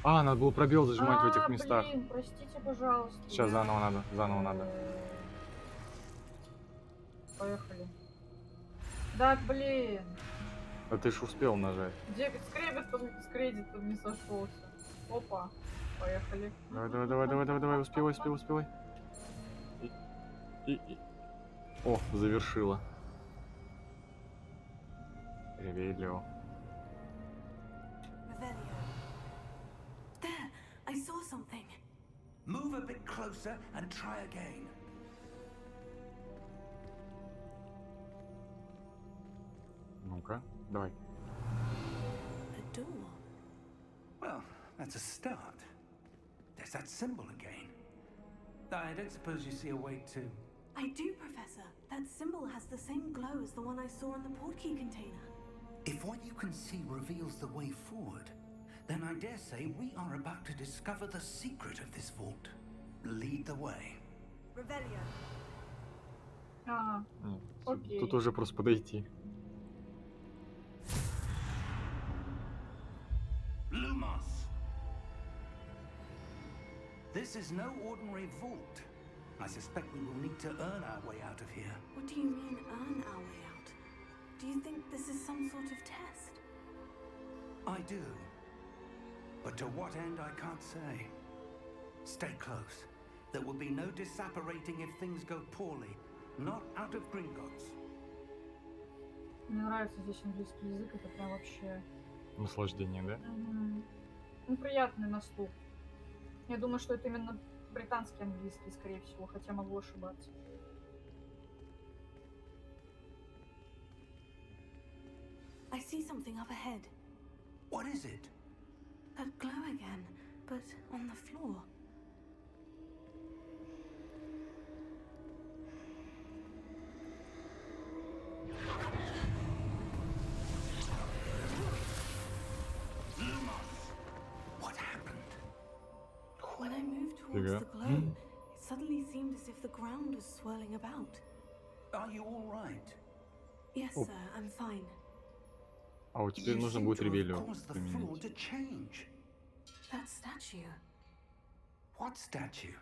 [SPEAKER 1] А, надо было пробел зажимать в этих местах.
[SPEAKER 2] Блин, простите, пожалуйста.
[SPEAKER 1] Сейчас заново надо.
[SPEAKER 2] Поехали. Да, блин.
[SPEAKER 1] А ты ж успел нажать.
[SPEAKER 2] Дебет с кредитом не сошелся. Опа. Поехали.
[SPEAKER 1] Давай, успевай. И. О, завершила. Ревелио.
[SPEAKER 5] Revelio. There, I saw something.
[SPEAKER 6] Move a bit closer and try again.
[SPEAKER 1] Ну-ка, давай.
[SPEAKER 5] A door.
[SPEAKER 6] Well, that's a start. There's that symbol again. I don't suppose you see a way to...
[SPEAKER 5] I do, Professor. That symbol has the same glow as the one I saw in the portkey container.
[SPEAKER 6] If what you can see reveals the way forward, then I dare say we are about to discover the secret of this vault. Lead the way.
[SPEAKER 5] Revelio.
[SPEAKER 2] Ага.
[SPEAKER 1] Нет,
[SPEAKER 2] Окей.
[SPEAKER 1] тут уже просто подойти.
[SPEAKER 6] Lumos! This is no ordinary vault. I suspect we will need to earn our way out of here.
[SPEAKER 5] What do you mean, earn our way out? Do you think this is some sort of test?
[SPEAKER 6] I do. But to what end, I can't say. Stay close. There will be no disapparating if things go poorly. Not out of Gringotts.
[SPEAKER 2] Мне нравится здесь английский язык, это прям вообще...
[SPEAKER 1] Наслаждение, да?
[SPEAKER 2] Мгм. Ну, приятный на слух. Я думаю, что это именно британский английский, скорее всего, хотя могу ошибаться.
[SPEAKER 5] I see something up ahead.
[SPEAKER 6] What is it?
[SPEAKER 5] That glow again, but on the floor.
[SPEAKER 6] What happened?
[SPEAKER 5] When I moved towards
[SPEAKER 1] Figure.
[SPEAKER 5] the glow, it suddenly seemed as if the ground was swirling about.
[SPEAKER 6] Are you all right?
[SPEAKER 5] Yes,
[SPEAKER 1] Oh.
[SPEAKER 5] sir, I'm fine.
[SPEAKER 1] А вот теперь
[SPEAKER 6] You
[SPEAKER 1] нужно
[SPEAKER 6] seem
[SPEAKER 1] будет
[SPEAKER 6] to have
[SPEAKER 1] Ревелио
[SPEAKER 6] caused the floor
[SPEAKER 1] применить.
[SPEAKER 6] to change.
[SPEAKER 5] That statue.
[SPEAKER 6] What statue?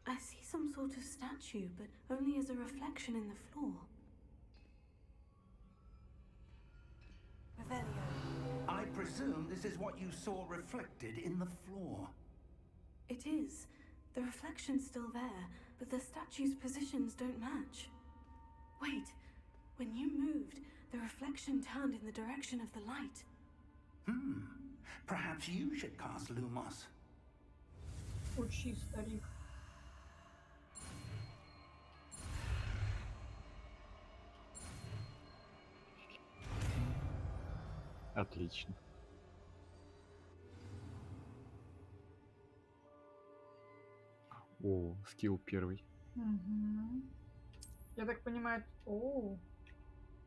[SPEAKER 5] I see some sort of statue, but only as a reflection in the floor. Revelio.
[SPEAKER 6] I presume this is what you saw reflected in the floor.
[SPEAKER 5] It is. The reflection's still there, but the statue's positions don't match. Wait. When you moved, the reflection turned in the direction of the light.
[SPEAKER 6] Perhaps you should cast Lumos.
[SPEAKER 2] Учи, старик.
[SPEAKER 1] Отлично. О, скилл первый.
[SPEAKER 2] Мгм. Я так понимаю... О,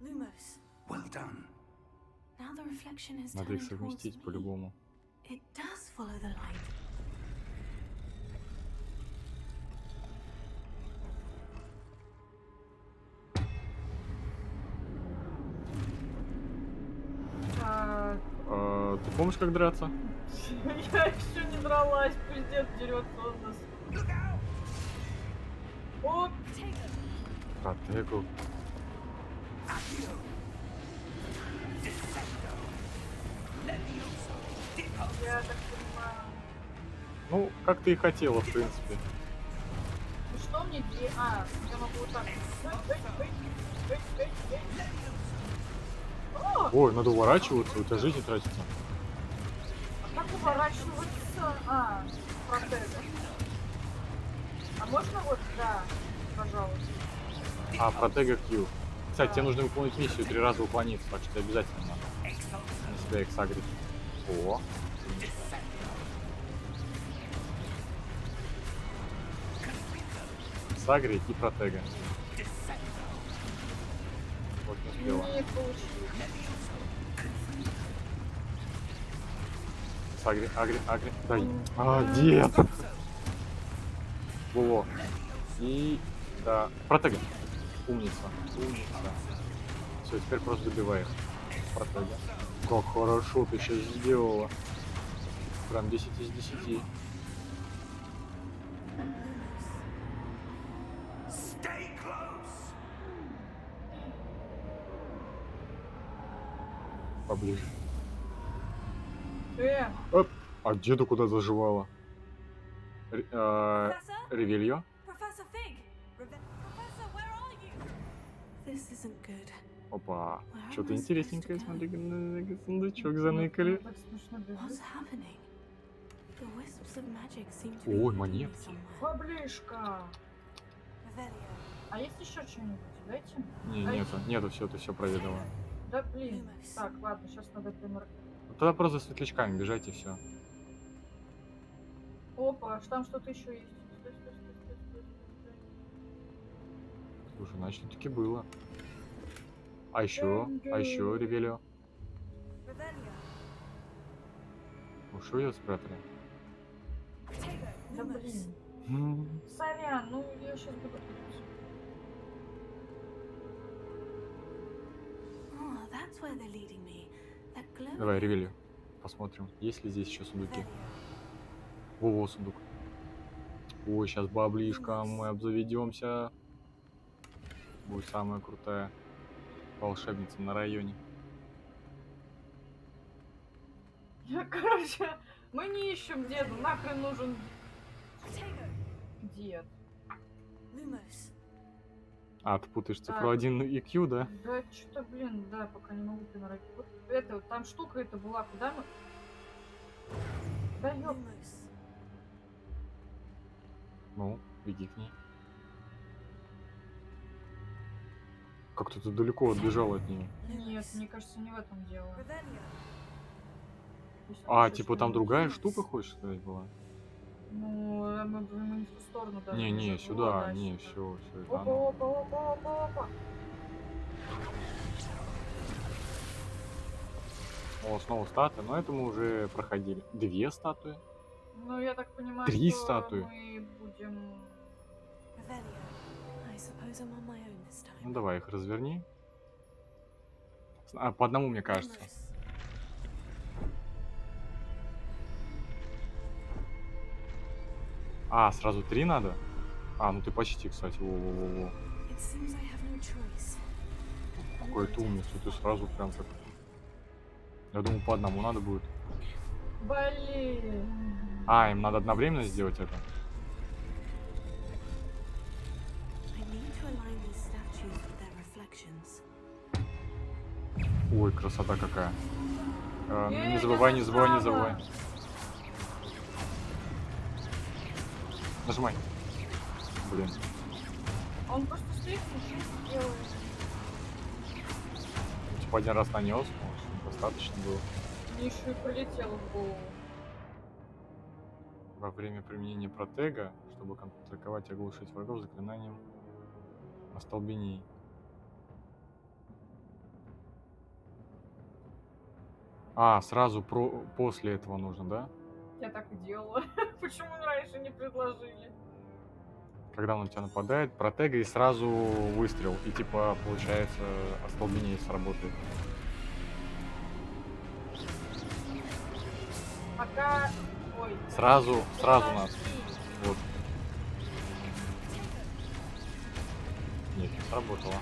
[SPEAKER 5] Lumos.
[SPEAKER 6] Well done.
[SPEAKER 5] Now the reflection is
[SPEAKER 1] Надо их
[SPEAKER 5] turning towards
[SPEAKER 1] совместить
[SPEAKER 5] me.
[SPEAKER 1] по-любому.
[SPEAKER 5] It does follow the light.
[SPEAKER 1] Ты помнишь, как драться?
[SPEAKER 2] я еще не дралась, пиздец, дерется он нас. О,
[SPEAKER 1] Протегу.
[SPEAKER 2] я так понимаю.
[SPEAKER 1] Ну, как ты и хотела, в принципе.
[SPEAKER 2] Ну что мне делать? А, я могу вот так. О,
[SPEAKER 1] Ой, надо уворачиваться, у тебя жизнь тратится.
[SPEAKER 2] а как уворачиваться? А, протега. А можно вот, да, пожалуйста.
[SPEAKER 1] А, протега Q. Кстати, тебе нужно выполнить миссию 3 раза уклониться, так что обязательно надо на себя их сагрить. О. Сагрить и протега. Вот не успела.
[SPEAKER 2] Не получилось.
[SPEAKER 1] Сагри, агри, дай. А, дед! Во. И... Да. Протега. Умница. Умница. Все, теперь просто добиваем. Протега. Как хорошо ты сейчас сделала. Прям 10 из 10.
[SPEAKER 6] Stay close.
[SPEAKER 1] Поближе.
[SPEAKER 2] Оп.
[SPEAKER 1] А деду куда заживала?
[SPEAKER 5] Professor?
[SPEAKER 1] Ревельё?
[SPEAKER 5] Professor Fig! Professor, where are you? This isn't good.
[SPEAKER 1] Опа.
[SPEAKER 5] Where am
[SPEAKER 1] Что-то
[SPEAKER 5] I supposed to
[SPEAKER 1] интересненькое,
[SPEAKER 5] go?
[SPEAKER 1] смотри, сундучок
[SPEAKER 2] Ну,
[SPEAKER 1] заныкали.
[SPEAKER 2] так смешно
[SPEAKER 5] What's
[SPEAKER 2] бежит.
[SPEAKER 5] happening? The wisps of magic seem to be
[SPEAKER 1] Ой,
[SPEAKER 5] leading me
[SPEAKER 1] монетки.
[SPEAKER 5] somewhere.
[SPEAKER 2] Баблишка!
[SPEAKER 5] Revelio.
[SPEAKER 2] А есть еще что-нибудь? Дайте.
[SPEAKER 1] Не,
[SPEAKER 2] А
[SPEAKER 1] нету,
[SPEAKER 2] есть?
[SPEAKER 1] нету, все, ты все проведала.
[SPEAKER 2] Да блин.
[SPEAKER 5] Lumos.
[SPEAKER 2] Так, ладно, сейчас надо пример.
[SPEAKER 1] Ну, тогда просто за светлячками бежать и все.
[SPEAKER 2] Опа, аж там что-то еще есть. Стой, стой, стой, стой, стой, стой, стой.
[SPEAKER 1] Слушай, значит, таки было. А еще Ревелио.
[SPEAKER 5] Revelio.
[SPEAKER 1] Ну, что ее спрятали?
[SPEAKER 5] Tego.
[SPEAKER 2] Да
[SPEAKER 5] Lumos.
[SPEAKER 2] блин. Сорян, ну я сейчас буду путать.
[SPEAKER 5] Oh, that's where they're leading me. That glow.
[SPEAKER 1] Давай, Ревелио. Посмотрим, есть ли здесь еще сундуки.
[SPEAKER 5] Revelio.
[SPEAKER 1] Во-во, сундук. Ой, сейчас баблишка, мы обзаведемся. Будет самая крутая волшебница на районе.
[SPEAKER 2] Короче, мы не ищем деда, нахрен нужен
[SPEAKER 5] Tego.
[SPEAKER 2] дед.
[SPEAKER 5] Lumos.
[SPEAKER 1] А, ты путаешь цифру
[SPEAKER 2] Так.
[SPEAKER 1] 1 и Q, да?
[SPEAKER 2] Да что-то, блин, да, пока не могу принарать. Вот это, там штука это была, куда мы... Да ёп.
[SPEAKER 5] Lumos.
[SPEAKER 1] Ну, иди к ней. Как-то ты далеко отбежал от нее.
[SPEAKER 2] Нет, мне кажется, не в этом дело.
[SPEAKER 5] Revelio.
[SPEAKER 2] Есть
[SPEAKER 1] А,
[SPEAKER 2] еще
[SPEAKER 1] типа там
[SPEAKER 2] что-нибудь?
[SPEAKER 1] другая штука, хочешь сказать, была?
[SPEAKER 2] Ну, мы не в ту сторону даже.
[SPEAKER 1] Не,
[SPEAKER 2] бежим.
[SPEAKER 1] сюда,
[SPEAKER 2] О, да,
[SPEAKER 1] не,
[SPEAKER 2] сюда.
[SPEAKER 1] все, это
[SPEAKER 2] Опа,
[SPEAKER 1] оно.
[SPEAKER 2] опа, опа, опа, опа.
[SPEAKER 1] О, снова статуя, но это мы уже проходили. 2 статуи.
[SPEAKER 2] Ну, я так понимаю,
[SPEAKER 1] 3
[SPEAKER 2] что
[SPEAKER 1] статуи.
[SPEAKER 2] мы будем...
[SPEAKER 5] Revelio. I suppose I'm on my own this
[SPEAKER 1] Ну
[SPEAKER 5] time.
[SPEAKER 1] давай их разверни. А, по одному, мне кажется.
[SPEAKER 5] Lumos.
[SPEAKER 1] А, сразу 3 надо? А, ну ты почти, кстати. Во-во-во-во.
[SPEAKER 5] It seems I have no choice.
[SPEAKER 1] Какой ты умница, ты сразу прям так. Я думал, по одному надо будет.
[SPEAKER 2] Блин.
[SPEAKER 1] А, им надо одновременно сделать это?
[SPEAKER 5] I need to align these statues with their reflections.
[SPEAKER 1] Ой, красота какая.
[SPEAKER 2] Не,
[SPEAKER 1] Не забывай,
[SPEAKER 2] я
[SPEAKER 1] не забывай, не
[SPEAKER 2] нажала.
[SPEAKER 1] забывай. Нажимай. Блин.
[SPEAKER 2] Он просто стоит, ничего не делает.
[SPEAKER 1] Типа один раз нанес, может, достаточно было.
[SPEAKER 2] Мне еще и полетело в голову.
[SPEAKER 1] Во время применения протега, чтобы контратаковать и оглушить врагов заклинанием остолбенений. А, сразу после этого нужно, да?
[SPEAKER 2] Я так и делала. Почему раньше не предложили?
[SPEAKER 1] Когда он на тебя нападает, протега и сразу выстрел. И типа, получается, остолбенение сработает.
[SPEAKER 2] Пока... Ой.
[SPEAKER 1] Сразу нас.
[SPEAKER 2] Подожди.
[SPEAKER 1] Вот. Нет, не сработало.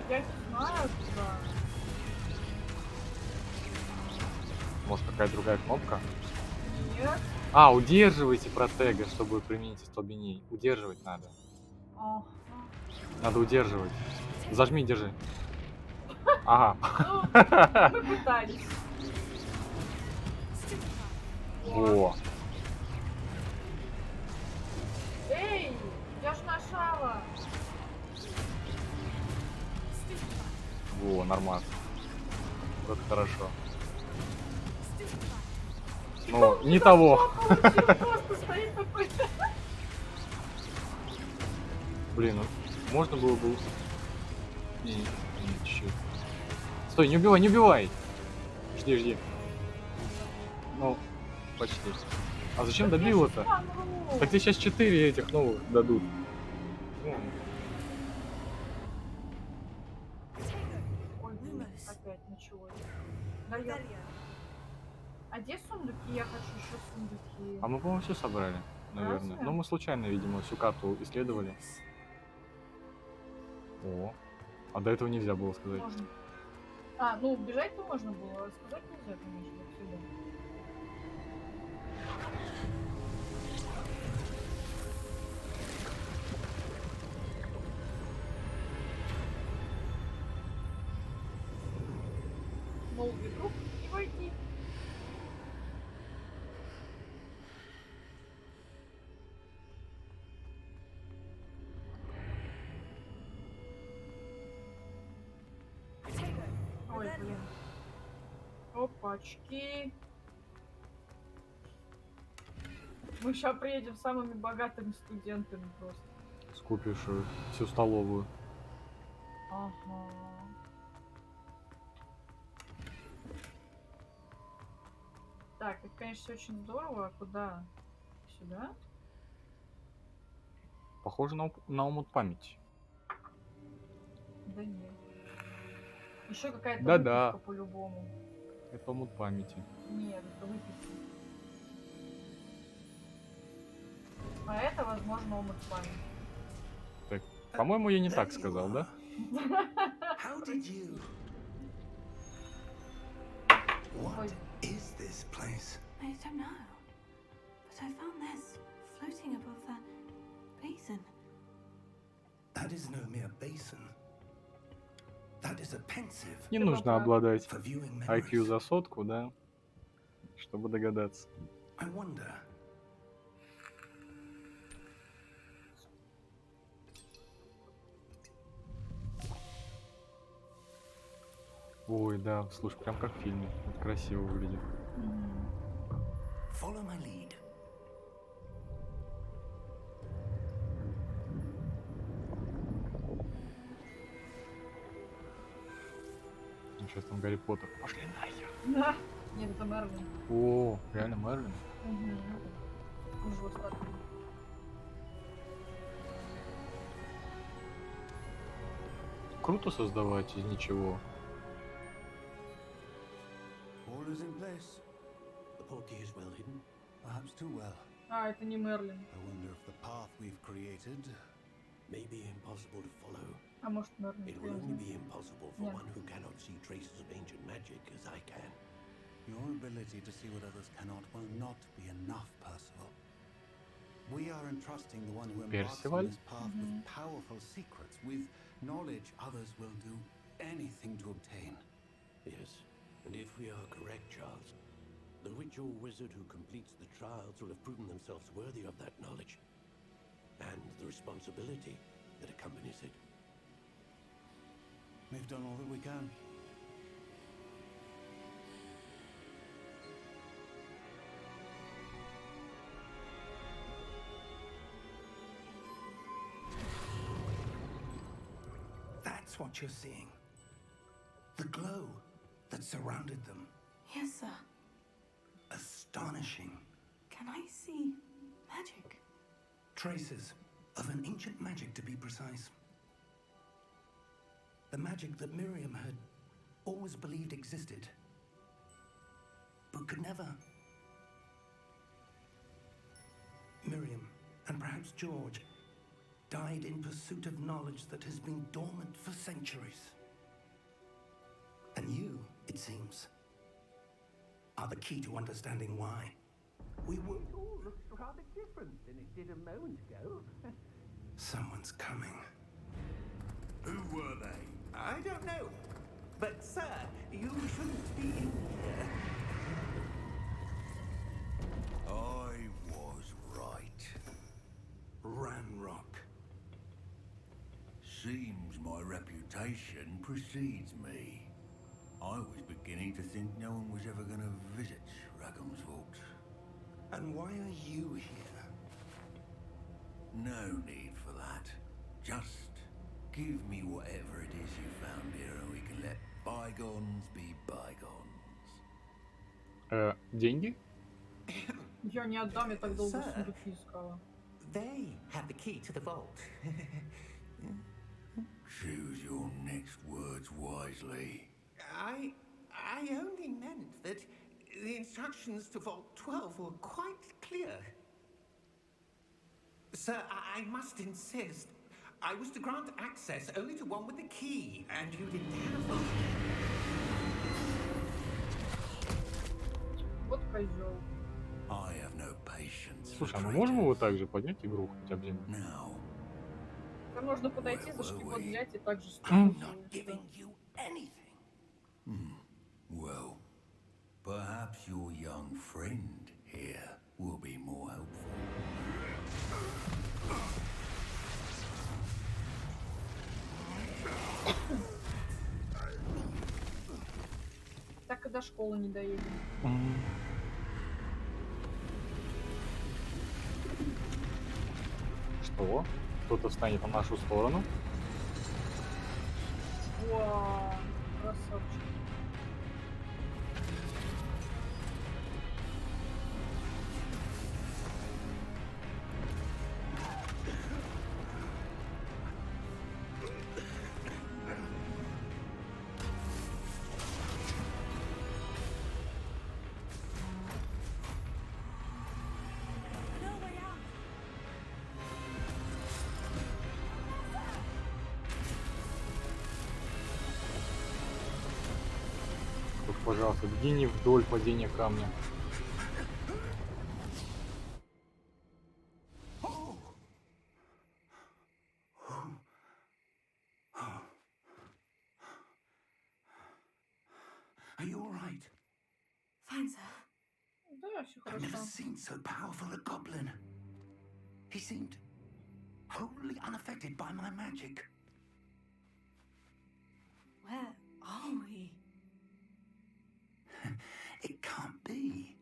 [SPEAKER 2] Я не знаю, куда.
[SPEAKER 1] Может, какая другая кнопка?
[SPEAKER 2] Нет.
[SPEAKER 1] А, удерживайте протега, чтобы применить остолбенение. Удерживать надо.
[SPEAKER 2] Ага.
[SPEAKER 1] Надо удерживать. Зажми, держи. Ага.
[SPEAKER 2] Ну, мы пытались.
[SPEAKER 1] Во.
[SPEAKER 2] Эй, я ж нажала.
[SPEAKER 1] Во, нормально. Вот это хорошо. Ну, не того.
[SPEAKER 2] Просто стоит такой.
[SPEAKER 1] Блин, ну, можно было бы... Не, чуть-чуть. Стой, не убивай, не убивай! Жди. Ну, почти. А зачем добил-то? Так тебе сейчас 4 этих новых дадут. Ну,
[SPEAKER 2] Ой, блин, опять началось. Даёт.
[SPEAKER 5] Revelio.
[SPEAKER 2] А где сундуки? Я хочу еще сундуки.
[SPEAKER 1] а мы, по-моему, все собрали, наверное.
[SPEAKER 2] Разве?
[SPEAKER 1] Ну, мы случайно, видимо, всю карту исследовали.
[SPEAKER 5] Lumos.
[SPEAKER 1] О. А до этого нельзя было сказать.
[SPEAKER 2] Можно. А, ну бежать-то можно было, а сказать нельзя, конечно, отсюда. Новый друг и войти. Ой, блин. Опачки. Мы сейчас приедем самыми богатыми студентами просто.
[SPEAKER 1] Скупишь всю столовую.
[SPEAKER 2] Ага. Так, это, конечно, всё очень здорово. А куда? Сюда?
[SPEAKER 1] Похоже на омут памяти.
[SPEAKER 2] Да нет. Еще какая-то
[SPEAKER 1] Да-да.
[SPEAKER 2] выпивка по-любому.
[SPEAKER 1] Это омут памяти.
[SPEAKER 2] Нет, это выпивка. А это, возможно, омут памяти.
[SPEAKER 1] Так, по-моему, я не так сказал, да?
[SPEAKER 6] How did you? What is this place?
[SPEAKER 5] I don't know. But I found this floating above that basin.
[SPEAKER 6] That is no mere basin. That is a pensive
[SPEAKER 1] Не нужно обладать
[SPEAKER 6] for viewing
[SPEAKER 1] IQ
[SPEAKER 6] memories.
[SPEAKER 1] за сотку, да? Чтобы догадаться.
[SPEAKER 6] I wonder.
[SPEAKER 1] Ой, да, слушай, прям как в фильме. Это красиво выглядит.
[SPEAKER 6] Follow my lead.
[SPEAKER 1] Сейчас там Гарри Поттер. Пошли нахер.
[SPEAKER 2] Да. Нет, это Мерлин.
[SPEAKER 1] О, реально Мерлин?
[SPEAKER 2] Ужас такой.
[SPEAKER 1] Круто создавать из ничего.
[SPEAKER 9] All is in place. The portkey is well hidden. Perhaps too well.
[SPEAKER 2] А, это не Мерлин.
[SPEAKER 9] I wonder if the path we've created may be impossible to follow.
[SPEAKER 2] А может Мерлин.
[SPEAKER 9] It will only be impossible for
[SPEAKER 2] Yeah.
[SPEAKER 9] one who cannot see traces of ancient magic as I can.
[SPEAKER 10] Your ability to see what others cannot will not be enough, Percival. We are entrusting the one who embarks
[SPEAKER 1] Percival?
[SPEAKER 10] on this path with powerful secrets, with knowledge others will do anything to obtain.
[SPEAKER 9] Yes, and if we are correct, Charles, the witch or wizard who completes the trials will have proven themselves worthy of that knowledge and the responsibility that accompanies it.
[SPEAKER 10] We've done all that we can.
[SPEAKER 6] That's what you're seeing. The glow that surrounded them.
[SPEAKER 5] Yes, sir.
[SPEAKER 6] Astonishing.
[SPEAKER 5] Can I see magic?
[SPEAKER 6] Traces of an ancient magic, to be precise. The magic that Miriam had always believed existed, but could never. Miriam, and perhaps George, died in pursuit of knowledge that has been dormant for centuries. And you, it seems, are the key to understanding why. We were...
[SPEAKER 11] It all looks rather different than it did a moment ago.
[SPEAKER 6] Someone's coming.
[SPEAKER 8] Who were they?
[SPEAKER 11] I don't know. But, sir, you shouldn't be in here.
[SPEAKER 8] I was right.
[SPEAKER 6] Ranrock.
[SPEAKER 8] Seems my reputation precedes me. I was beginning to think no one was ever going to visit Raggum's vault.
[SPEAKER 6] And why are you here?
[SPEAKER 8] No need for that. Just give me whatever it is you found here and we can let bygones be bygones.
[SPEAKER 1] Деньги?
[SPEAKER 2] Я не отдам, я так долго
[SPEAKER 11] Sir.
[SPEAKER 2] сундуки искала.
[SPEAKER 11] They have the key to the vault.
[SPEAKER 8] Choose your next words wisely.
[SPEAKER 11] I only meant that the instructions to Vault 12 were quite clear. Sir, I must insist. I was to grant access only to one with the key, and you didn't have one.
[SPEAKER 2] Вот козел.
[SPEAKER 8] I have no patience.
[SPEAKER 1] Слушай, а
[SPEAKER 8] for
[SPEAKER 1] мы можем его
[SPEAKER 8] traitors.
[SPEAKER 1] также поднять и грохнуть об землю?
[SPEAKER 8] Now,
[SPEAKER 2] Там можно подойти, за шкивот взять и также
[SPEAKER 6] I'm
[SPEAKER 2] стукнуть.
[SPEAKER 6] not giving you anything.
[SPEAKER 8] well,
[SPEAKER 2] и до школы не доедем.
[SPEAKER 1] Что? Кто-то встанет на нашу сторону?
[SPEAKER 2] Вау, красавчик.
[SPEAKER 1] Только, пожалуйста, беги не вдоль падения камня.
[SPEAKER 6] Are you all right?
[SPEAKER 5] Fine, sir.
[SPEAKER 2] Да, все
[SPEAKER 6] I've never
[SPEAKER 2] хорошо.
[SPEAKER 6] seen so powerful a goblin. He seemed wholly unaffected by my magic.
[SPEAKER 5] Where are we?
[SPEAKER 6] It can't be.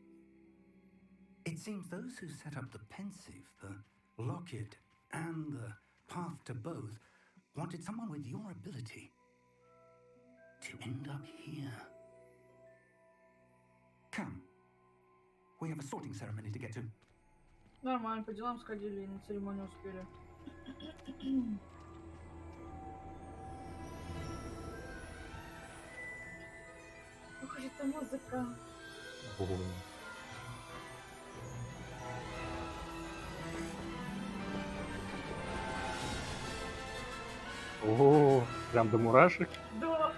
[SPEAKER 10] It seems those who set up the pensive, the locket, and the path to both wanted someone with your ability to end up here. Come. We have a sorting ceremony to get to.
[SPEAKER 2] Нормально, по делам сходили и на церемонию успели. Ох, это музыка.
[SPEAKER 1] О, прям до мурашек.
[SPEAKER 2] Да.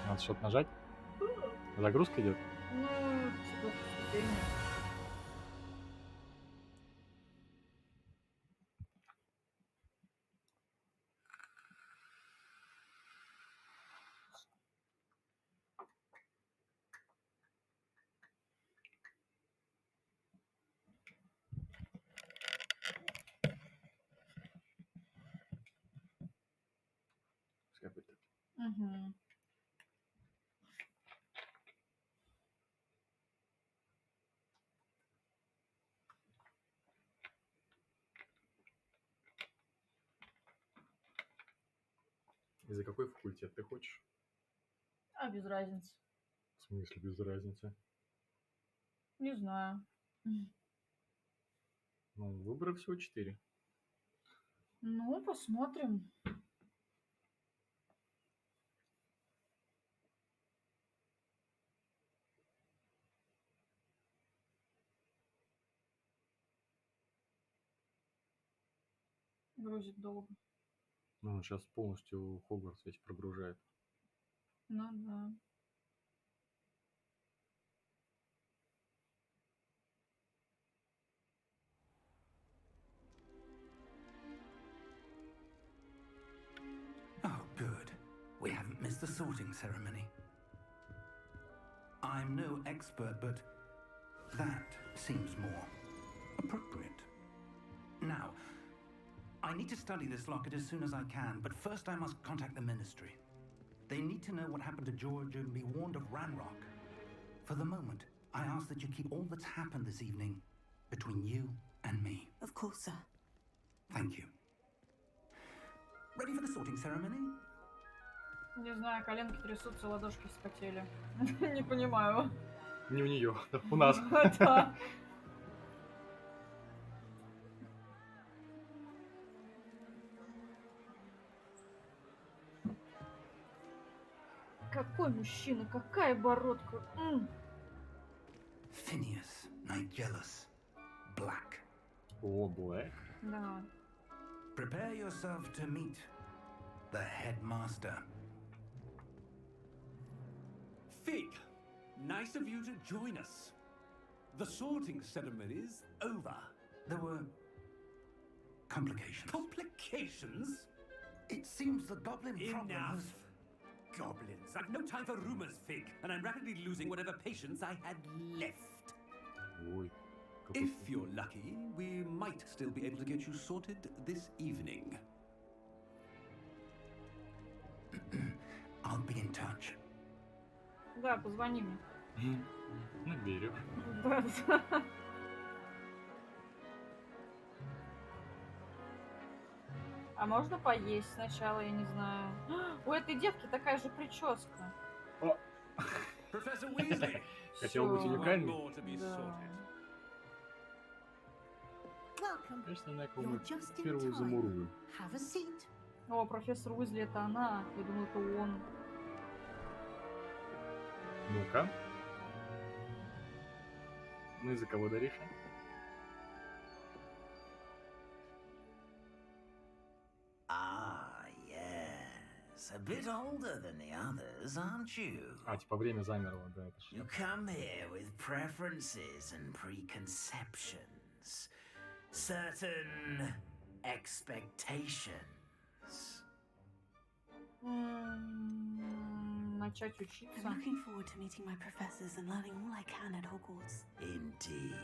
[SPEAKER 1] Надо что-то нажать. Загрузка идет.
[SPEAKER 2] Ну, типа вступление.
[SPEAKER 1] Пускай будет так.
[SPEAKER 2] Угу.
[SPEAKER 1] И за какой факультет ты хочешь?
[SPEAKER 2] А без разницы.
[SPEAKER 1] В смысле без разницы?
[SPEAKER 2] Не знаю.
[SPEAKER 1] Ну, выборов всего 4.
[SPEAKER 2] Ну, посмотрим. Грузит долго.
[SPEAKER 1] Ну, он сейчас полностью Хогвартс весь прогружает.
[SPEAKER 2] Ну да.
[SPEAKER 10] Oh, good. We haven't missed the sorting ceremony. I'm no expert, but that seems more appropriate. Now, I need to study this locket as soon as I can, but first I must contact the Ministry. They need to know what happened to George and be warned of Ranrock. For the moment, I ask that you keep all that's happened this evening between you and me.
[SPEAKER 5] Of course, sir.
[SPEAKER 10] Thank you. Ready for the sorting ceremony?
[SPEAKER 2] Не знаю, коленки трясутся, ладошки вспотели. Не понимаю.
[SPEAKER 1] Не у нее, у нас.
[SPEAKER 2] Да. Какой мужчина, какая бородка.
[SPEAKER 10] Phineas, Nigellus, Black.
[SPEAKER 1] О, Блэк.
[SPEAKER 2] Да.
[SPEAKER 10] Prepare yourself to meet the headmaster.
[SPEAKER 12] Fig, nice of you to join us.
[SPEAKER 6] The sorting ceremony's over.
[SPEAKER 10] There were complications.
[SPEAKER 6] Complications?
[SPEAKER 10] It seems the goblin problem
[SPEAKER 6] Enough.
[SPEAKER 10] was...
[SPEAKER 6] Goblins. I've no time for rumors, Fig, and I'm rapidly losing whatever patience I had left.
[SPEAKER 1] Ой,
[SPEAKER 6] If you're lucky, we might still be able to get you sorted this evening.
[SPEAKER 10] I'll be in touch.
[SPEAKER 2] Да, позвони мне.
[SPEAKER 1] Наберешь.
[SPEAKER 2] Да. А можно поесть сначала, я не знаю. У этой девки такая же прическа.
[SPEAKER 1] О!
[SPEAKER 6] Professor Weasley!
[SPEAKER 1] Хотел быть
[SPEAKER 2] Всё.
[SPEAKER 6] One
[SPEAKER 1] уникальным.
[SPEAKER 6] more to be
[SPEAKER 2] Да.
[SPEAKER 6] sorted.
[SPEAKER 12] Welcome.
[SPEAKER 1] Конечно, на кого
[SPEAKER 12] You're
[SPEAKER 1] мы
[SPEAKER 12] just in
[SPEAKER 1] первую
[SPEAKER 12] time.
[SPEAKER 1] замуруем.
[SPEAKER 12] Have a seat.
[SPEAKER 2] О, профессор Уизли, это она. Я думала, это он.
[SPEAKER 1] Ну-ка. Ну и за кого даришь?
[SPEAKER 13] Ah, yes. A bit older than the others, aren't you?
[SPEAKER 1] А, типа время замерло, да, это
[SPEAKER 13] You
[SPEAKER 1] ж.
[SPEAKER 13] come here with preferences and preconceptions, certain expectations.
[SPEAKER 2] Начать
[SPEAKER 5] I'm
[SPEAKER 2] учиться.
[SPEAKER 5] looking forward to meeting my professors and learning all I can at Hogwarts.
[SPEAKER 13] Indeed.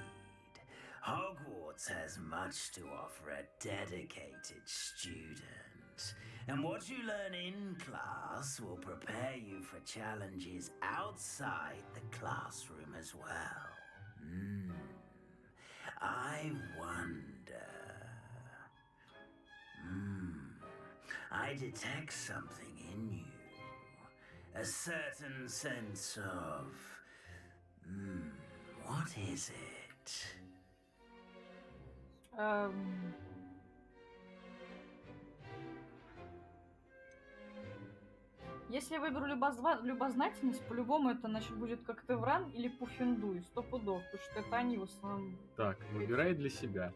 [SPEAKER 13] Hogwarts has much to offer a dedicated student. And what you learn in class will prepare you for challenges outside the classroom as well. I wonder. I detect something in you. A certain sense of. What is it?
[SPEAKER 2] Если я выберу любознательность, по-любому это, значит, будет как Тевран или Пуффендуй, 100 пудов, потому что это они в основном.
[SPEAKER 1] Так, выбирай для себя.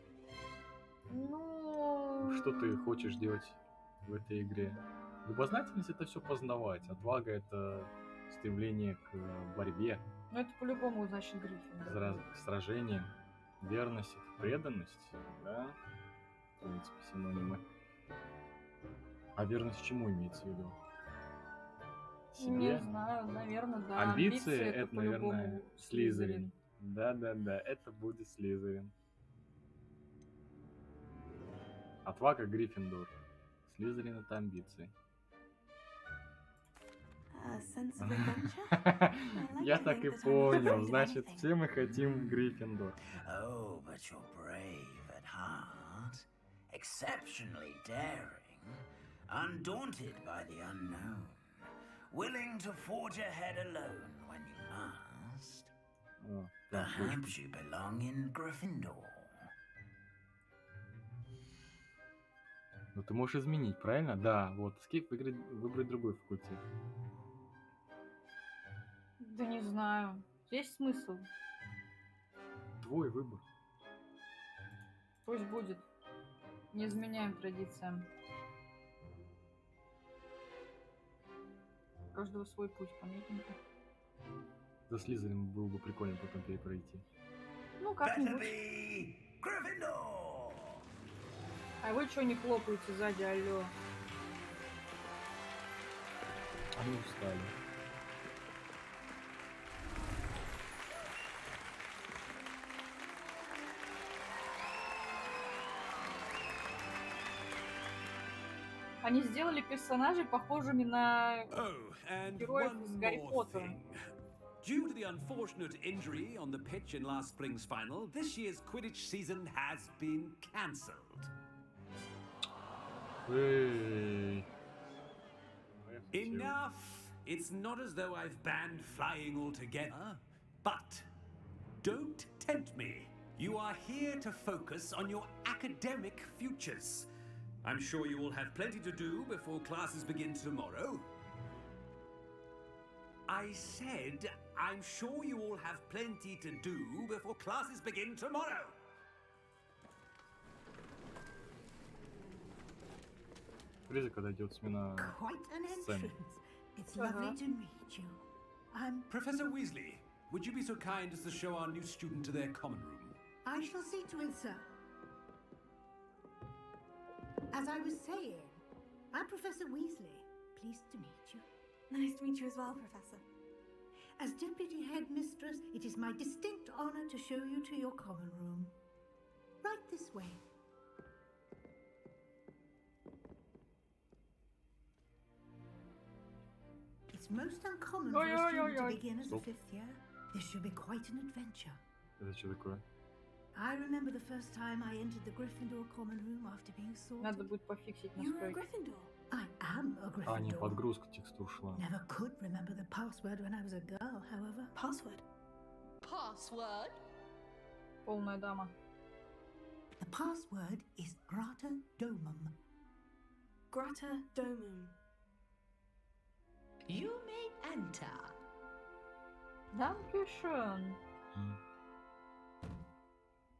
[SPEAKER 2] Ну...
[SPEAKER 1] Что ты хочешь делать в этой игре? Любознательность — это все познавать. Отвага — это стремление к борьбе,
[SPEAKER 2] Ну это по-любому, значит, Гриффиндор.
[SPEAKER 1] к сражениям. Верность — это преданность, да? В принципе, синонимы. А верность к чему имеется в виду?
[SPEAKER 2] Не знаю, наверное, да.
[SPEAKER 1] Амбиции — это,
[SPEAKER 2] по-любому
[SPEAKER 1] наверное, Слизерин. Да-да-да, это будет Слизерин. Отвага — Гриффиндор. Слизерин — это амбиции.
[SPEAKER 5] A sense of adventure? I like
[SPEAKER 1] Я
[SPEAKER 5] to
[SPEAKER 1] так
[SPEAKER 5] think
[SPEAKER 1] и
[SPEAKER 5] that I'm
[SPEAKER 1] понял.
[SPEAKER 5] afraid of
[SPEAKER 1] Значит,
[SPEAKER 5] anything.
[SPEAKER 1] все мы хотим в Гриффиндор.
[SPEAKER 13] Oh, but you're brave at heart, exceptionally daring, undaunted by the unknown, willing to forge ahead alone when you must.
[SPEAKER 1] О, так, слушай.
[SPEAKER 13] Perhaps you belong in Gryffindor.
[SPEAKER 1] Ну ты можешь изменить, правильно? Да, вот. Escape выбрать другой факультет.
[SPEAKER 2] Да не знаю. Есть смысл.
[SPEAKER 1] Твой выбор.
[SPEAKER 2] Пусть будет. Не изменяем традициям. У каждого свой путь, понятненько.
[SPEAKER 1] За Слизерин было бы прикольно потом перепройти.
[SPEAKER 2] Ну,
[SPEAKER 13] Better
[SPEAKER 2] как-нибудь.
[SPEAKER 13] be Gryffindor!
[SPEAKER 2] А вы чё не хлопаете сзади, алло?
[SPEAKER 1] Они устали.
[SPEAKER 2] Они сделали персонажей похожими на
[SPEAKER 6] Oh, and
[SPEAKER 2] героев
[SPEAKER 6] one
[SPEAKER 2] из Гарри
[SPEAKER 6] more
[SPEAKER 2] Поттера.
[SPEAKER 6] thing. Due to the unfortunate injury on the pitch in last spring's final, this year's Quidditch season has been cancelled.
[SPEAKER 1] Эй.
[SPEAKER 6] Enough! It's not as though I've banned flying altogether, but don't tempt me. You are here to focus on your academic futures. I'm sure you will have plenty to do before classes begin tomorrow. I said, I'm sure you all have plenty to do before classes begin tomorrow.
[SPEAKER 1] Прежде, когда идет смена
[SPEAKER 12] Quite an
[SPEAKER 1] сцены.
[SPEAKER 12] entrance. It's lovely to meet you. I'm
[SPEAKER 6] Professor Weasley,
[SPEAKER 7] would you be so kind as to show our new student to their common room?
[SPEAKER 12] I shall see to it, sir. As I was saying, I'm Professor Weasley. Pleased to meet you.
[SPEAKER 5] Nice to meet you as well, Professor.
[SPEAKER 12] As Deputy Headmistress, it is my distinct honor to show you to your common room. Right this way. It's most uncommon for a student to begin as a fifth year. This should be quite an adventure.
[SPEAKER 1] Это что такое?
[SPEAKER 12] I remember the first time I entered the Gryffindor common room after being sorted.
[SPEAKER 2] Надо будет пофиксить
[SPEAKER 5] You were a
[SPEAKER 2] настройки.
[SPEAKER 5] Gryffindor.
[SPEAKER 12] I am a
[SPEAKER 1] А, не,
[SPEAKER 12] Gryffindor.
[SPEAKER 1] подгрузка текстур шла.
[SPEAKER 12] Never could remember the password when I was a girl, however.
[SPEAKER 5] Password.
[SPEAKER 14] Password?
[SPEAKER 2] Полная дама.
[SPEAKER 12] The password is Grata Domum.
[SPEAKER 5] Grata Domum.
[SPEAKER 14] You may enter.
[SPEAKER 2] Dankeschön.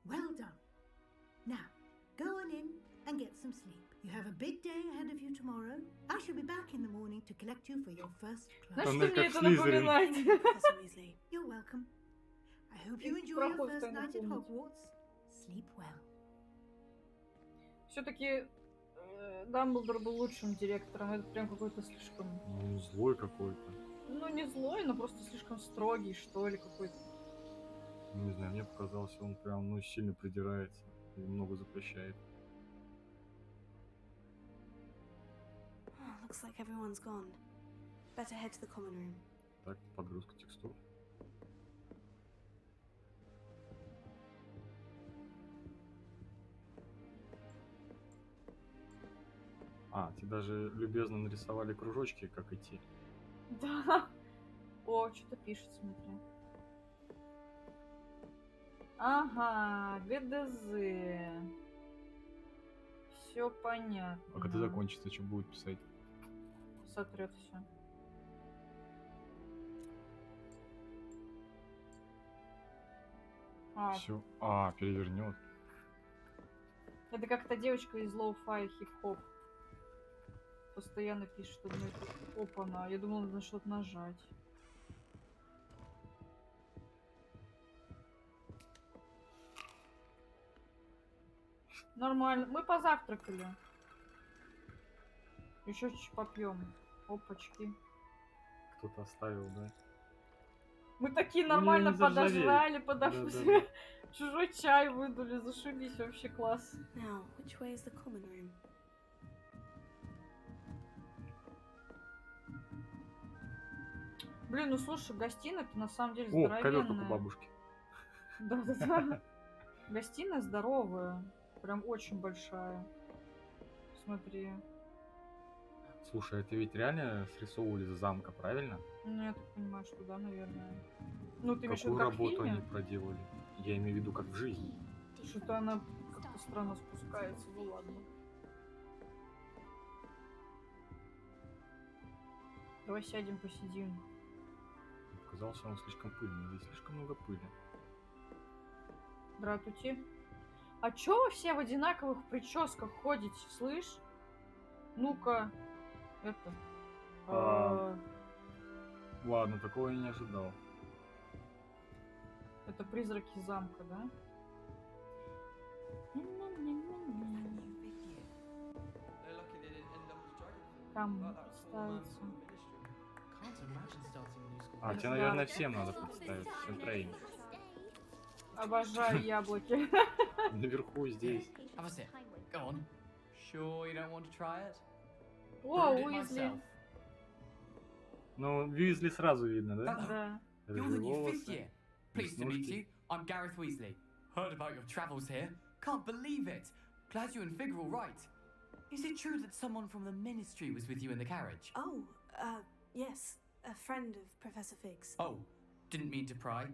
[SPEAKER 12] Well done. Now, go on in and get some sleep. You have a big day ahead of you tomorrow. I shall be back in the morning to collect you for your first class.
[SPEAKER 2] Знаешь, что мне это напоминает?
[SPEAKER 5] Professor Weasley.
[SPEAKER 12] You're welcome. I hope you enjoy your first night at Hogwarts. Sleep well.
[SPEAKER 2] Все-таки Дамблдор был лучшим директором. Это прям какой-то слишком...
[SPEAKER 1] Ну, злой какой-то.
[SPEAKER 2] Ну, не злой, но просто слишком строгий, что ли, какой-то.
[SPEAKER 1] Не знаю, мне показалось, он прям, ну, сильно придирается и много запрещает.
[SPEAKER 5] Oh, looks like everyone's gone. Better head to the common room.
[SPEAKER 1] Так, подгрузка текстур. А, тебе даже любезно нарисовали кружочки, как идти.
[SPEAKER 2] Да. О, что-то пишет, смотри. Ага, ГДЗ. Все понятно.
[SPEAKER 1] А когда закончится, что будет писать?
[SPEAKER 2] Сотрет все.
[SPEAKER 1] Все. А, перевернет.
[SPEAKER 2] Это как та девочка из лоу-фай хип-хоп. Постоянно пишет одно и то же. Опа-на, я думала, надо что-то нажать. Нормально. Мы позавтракали. Еще чуть попьем. Опачки.
[SPEAKER 1] Кто-то оставил, да?
[SPEAKER 2] Мы такие
[SPEAKER 1] Ну,
[SPEAKER 2] нормально
[SPEAKER 1] не заржавеет.
[SPEAKER 2] подожрали, чужой чай выдули, зашибись, вообще класс.
[SPEAKER 5] Now, which way is the common room?
[SPEAKER 2] Блин, ну слушай, гостиная-то на самом деле
[SPEAKER 1] О, ковер как у
[SPEAKER 2] здоровенная.
[SPEAKER 1] бабушки.
[SPEAKER 2] Да-да-да. Гостиная здоровая. Прям очень большая. Смотри.
[SPEAKER 1] Слушай, это ведь реально срисовывали из замка, правильно?
[SPEAKER 2] Ну, я так понимаю, что да, наверное. Ну, ты имеешь в виду,
[SPEAKER 1] Какую
[SPEAKER 2] как в
[SPEAKER 1] работу
[SPEAKER 2] фильме?
[SPEAKER 1] они проделали? Я имею в виду, как в жизни.
[SPEAKER 2] Что-то она как-то странно спускается, ну ладно. Давай сядем, посидим.
[SPEAKER 1] Казался он слишком пыльный. Здесь слишком много пыли.
[SPEAKER 2] Здравствуйте. А чё вы все в одинаковых прическах ходите, слышь? Ну-ка, это...
[SPEAKER 1] Ладно, такого я не ожидал.
[SPEAKER 2] Это призраки замка, да? Там представиться.
[SPEAKER 1] А, тебе, наверное, всем надо представить. Всем троим.
[SPEAKER 2] Обожаю яблоки.
[SPEAKER 1] Наверху, здесь.
[SPEAKER 15] Have a sip. Go on. Sure you don't want to try it?
[SPEAKER 2] О,
[SPEAKER 15] Brewed it
[SPEAKER 2] Уизли.
[SPEAKER 15] myself.
[SPEAKER 1] Ну, Уизли сразу видно, да?
[SPEAKER 2] Да.
[SPEAKER 15] You're the new fifth
[SPEAKER 1] Волосы,
[SPEAKER 15] year. Pleased to meet
[SPEAKER 1] веснушки.
[SPEAKER 15] you. I'm Gareth Weasley. Heard about your travels here. Can't believe it. Glad you and Fig are all right. Is it true that someone from the Ministry was with you in the carriage?
[SPEAKER 5] Oh, yes. A friend of Professor Fig's.
[SPEAKER 15] Oh, didn't mean to pry.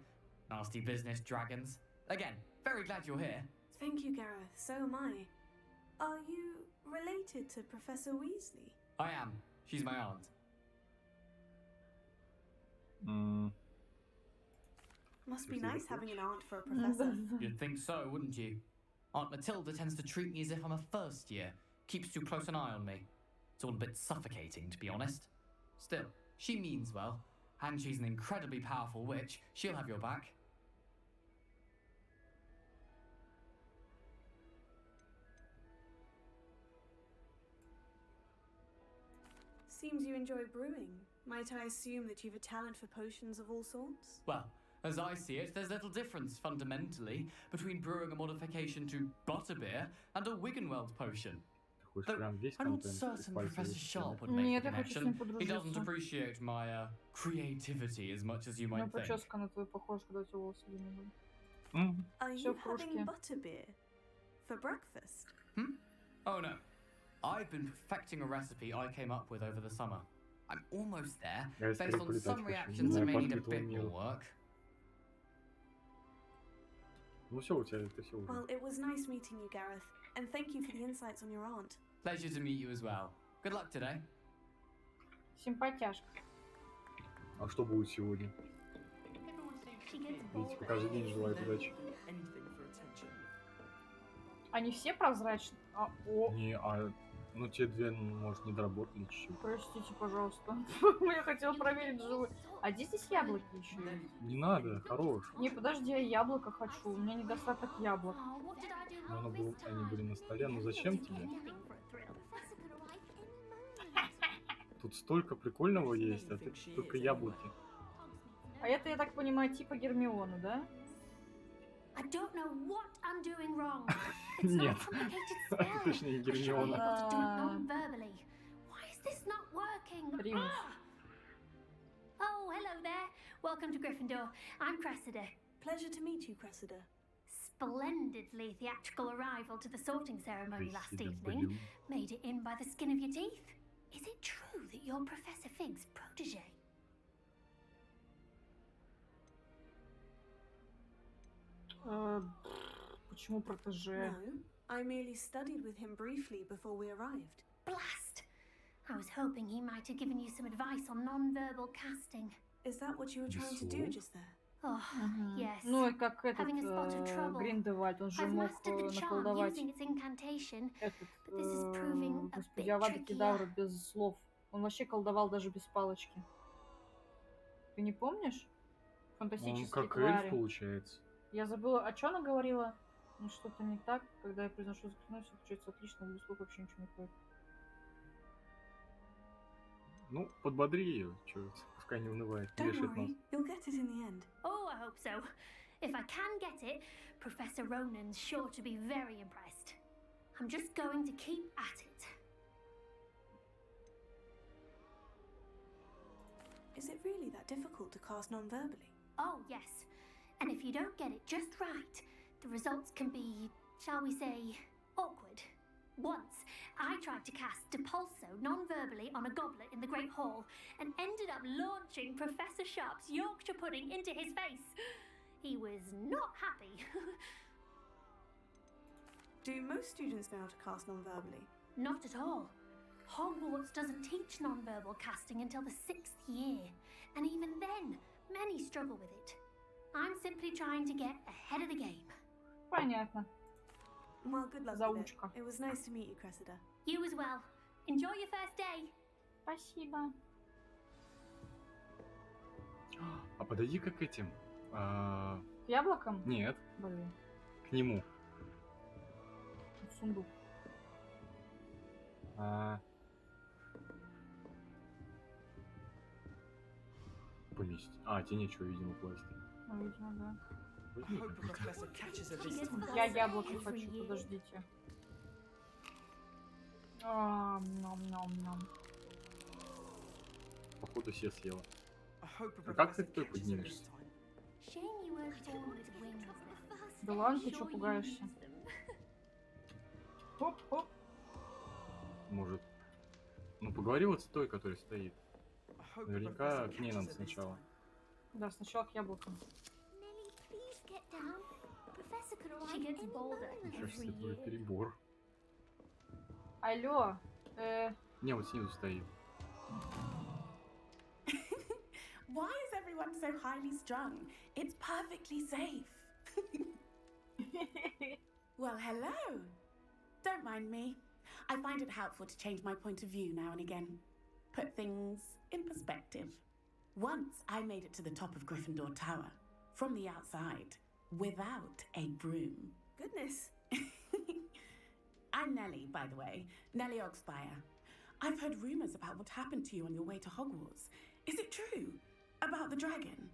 [SPEAKER 15] Nasty business, dragons. Again, very glad you're here.
[SPEAKER 5] Thank you, Gareth. So am I. Are you related to Professor Weasley?
[SPEAKER 15] I am. She's my aunt.
[SPEAKER 5] Must be nice having an aunt for a professor.
[SPEAKER 15] You'd think so, wouldn't you? Aunt Matilda tends to treat me as if I'm a first year. Keeps too close an eye on me. It's all a bit suffocating, to be honest. Still, she means well. And she's an incredibly powerful witch. She'll have your back.
[SPEAKER 5] Seems you enjoy brewing. Might I assume that you've a talent for potions of all sorts?
[SPEAKER 15] Well, as I see it, there's little difference, fundamentally, between brewing a modification to butterbeer and a Wiggenweld potion. Though I'm not certain Professor Sharp would make the connection. He doesn't appreciate my creativity as much as you might think.
[SPEAKER 2] Прическа на твою похожа, когда у тебя волосы длинные были.
[SPEAKER 5] Are
[SPEAKER 2] Всё
[SPEAKER 5] you
[SPEAKER 2] в кружке.
[SPEAKER 5] having butterbeer for breakfast?
[SPEAKER 15] Oh no. I've been perfecting a recipe I came up with over the summer. I'm almost there, based on some reactions that may need a bit more work.
[SPEAKER 1] Ну все, у тебя это все уже.
[SPEAKER 5] Well, it was nice meeting you, Gareth, and thank you for the insights on your aunt.
[SPEAKER 15] Pleasure to meet you as well. Good luck today.
[SPEAKER 2] Симпатяшка.
[SPEAKER 1] А что будет сегодня? Видите, каждый день желает удачи.
[SPEAKER 2] Они все прозрачные?
[SPEAKER 1] Не, ну те две, может, не доработали чуть-чуть.
[SPEAKER 2] Простите, пожалуйста. Я хотела проверить живые. А где здесь яблоки еще?
[SPEAKER 1] Не надо, хорош.
[SPEAKER 2] Не, подожди, я яблоко хочу. У меня недостаток яблок.
[SPEAKER 1] Они были на столе, ну зачем тебе? Тут столько прикольного есть, а ты только яблоки.
[SPEAKER 2] А это, я так понимаю, типа Гермиона, да?
[SPEAKER 16] I don't know what I'm doing wrong. It's
[SPEAKER 1] Нет,
[SPEAKER 16] not a complicated spell.
[SPEAKER 1] точнее
[SPEAKER 16] I should be
[SPEAKER 1] Гермиона.
[SPEAKER 16] able to do it non-verbally. Why is this not working?
[SPEAKER 2] Римус.
[SPEAKER 16] Oh, hello there. Welcome to Gryffindor. I'm Cressida.
[SPEAKER 5] Pleasure to meet you, Cressida.
[SPEAKER 16] Splendidly theatrical arrival to the sorting ceremony last
[SPEAKER 1] Cressida,
[SPEAKER 16] evening.
[SPEAKER 1] блин.
[SPEAKER 16] Made it in by the skin of your teeth. Is it true that you're Professor Fig's protege?
[SPEAKER 2] Почему протеже?
[SPEAKER 5] No, I merely studied with him briefly before we arrived.
[SPEAKER 16] Blast! I was hoping he might have given you some advice on non-verbal casting.
[SPEAKER 5] Is that what you were trying to do just there?
[SPEAKER 16] Oh, yes.
[SPEAKER 2] Ну и как этот
[SPEAKER 16] Having a spot of trouble.
[SPEAKER 2] Гриндевальд, он же
[SPEAKER 16] I've
[SPEAKER 2] мог
[SPEAKER 16] mastered the charm
[SPEAKER 2] наколдовать
[SPEAKER 16] using its incantation,
[SPEAKER 2] этот,
[SPEAKER 16] but this is proving a
[SPEAKER 2] господи,
[SPEAKER 16] bit
[SPEAKER 2] Авада
[SPEAKER 16] trickier.
[SPEAKER 2] Кедавра без слов. Он вообще колдовал даже без палочки. Ты не помнишь?
[SPEAKER 1] Он
[SPEAKER 2] Фантастический
[SPEAKER 1] как
[SPEAKER 2] твари.
[SPEAKER 1] эльф получается.
[SPEAKER 2] Я забыла, о чем она говорила. Ну что-то не так. Когда я произношу заклинание, все получается отлично, в слух вообще ничего не ходит.
[SPEAKER 1] Ну, подбодри ее, чё, пускай не унывает, не
[SPEAKER 5] Don't
[SPEAKER 1] вешает нос.
[SPEAKER 5] worry, you'll get it in the end.
[SPEAKER 16] Oh, I hope so. If I can get it, Professor Ronan's sure to be very impressed. I'm just going to keep at it.
[SPEAKER 5] Is it really that difficult to cast non-verbally?
[SPEAKER 16] Oh, yes. And if you don't get it just right, the results can be, shall we say, awkward. Once, I tried to cast Depulso non-verbally on a goblet in the Great Hall and ended up launching Professor Sharp's Yorkshire pudding into his face. He was not happy.
[SPEAKER 5] Do most students know how to cast non-verbally?
[SPEAKER 16] Not at all. Hogwarts doesn't teach non-verbal casting until the 6th year, and even then, many struggle with it. I'm simply trying to get ahead of the game.
[SPEAKER 2] Понятно.
[SPEAKER 5] Well, good luck with it. It was nice to meet you, Cressida.
[SPEAKER 16] You as well. Enjoy your first day.
[SPEAKER 2] Спасибо.
[SPEAKER 1] А подойди-ка к этим.
[SPEAKER 2] К яблокам?
[SPEAKER 1] Нет,
[SPEAKER 2] Блин,
[SPEAKER 1] к нему.
[SPEAKER 2] сундук.
[SPEAKER 1] Поместить. Тебе нечего, видимо, класть.
[SPEAKER 2] Ну, видимо, да.
[SPEAKER 1] Возьми.
[SPEAKER 2] Я яблоко хочу, подождите. Ном-ном-ном.
[SPEAKER 1] Походу все съела. А как ты той поднимешься?
[SPEAKER 16] Shame you weren't born with wings.
[SPEAKER 2] Да ладно, ты чё пугаешься? Хоп-хоп.
[SPEAKER 1] Может. Ну поговори вот с той, которая стоит. Наверняка к ней надо сначала.
[SPEAKER 2] Да, сначала к яблокам.
[SPEAKER 16] Please get down. Professor could arrive. She gets bolder
[SPEAKER 1] Ничего
[SPEAKER 16] every
[SPEAKER 1] себе,
[SPEAKER 16] year.
[SPEAKER 1] перебор.
[SPEAKER 2] Алло,
[SPEAKER 1] Не, вот снизу стоит.
[SPEAKER 5] Why is everyone so highly strung? It's perfectly safe. Well, hello. Don't mind me. I find it helpful to change my point of view now and again. Put things in perspective.
[SPEAKER 17] Once I made it to the top of Gryffindor Tower, from the outside, without a broom.
[SPEAKER 5] Goodness.
[SPEAKER 17] I'm Nellie, by the way. Nellie Ogspire. I've heard rumors about what happened to you on your way to Hogwarts. Is it true? About the dragon?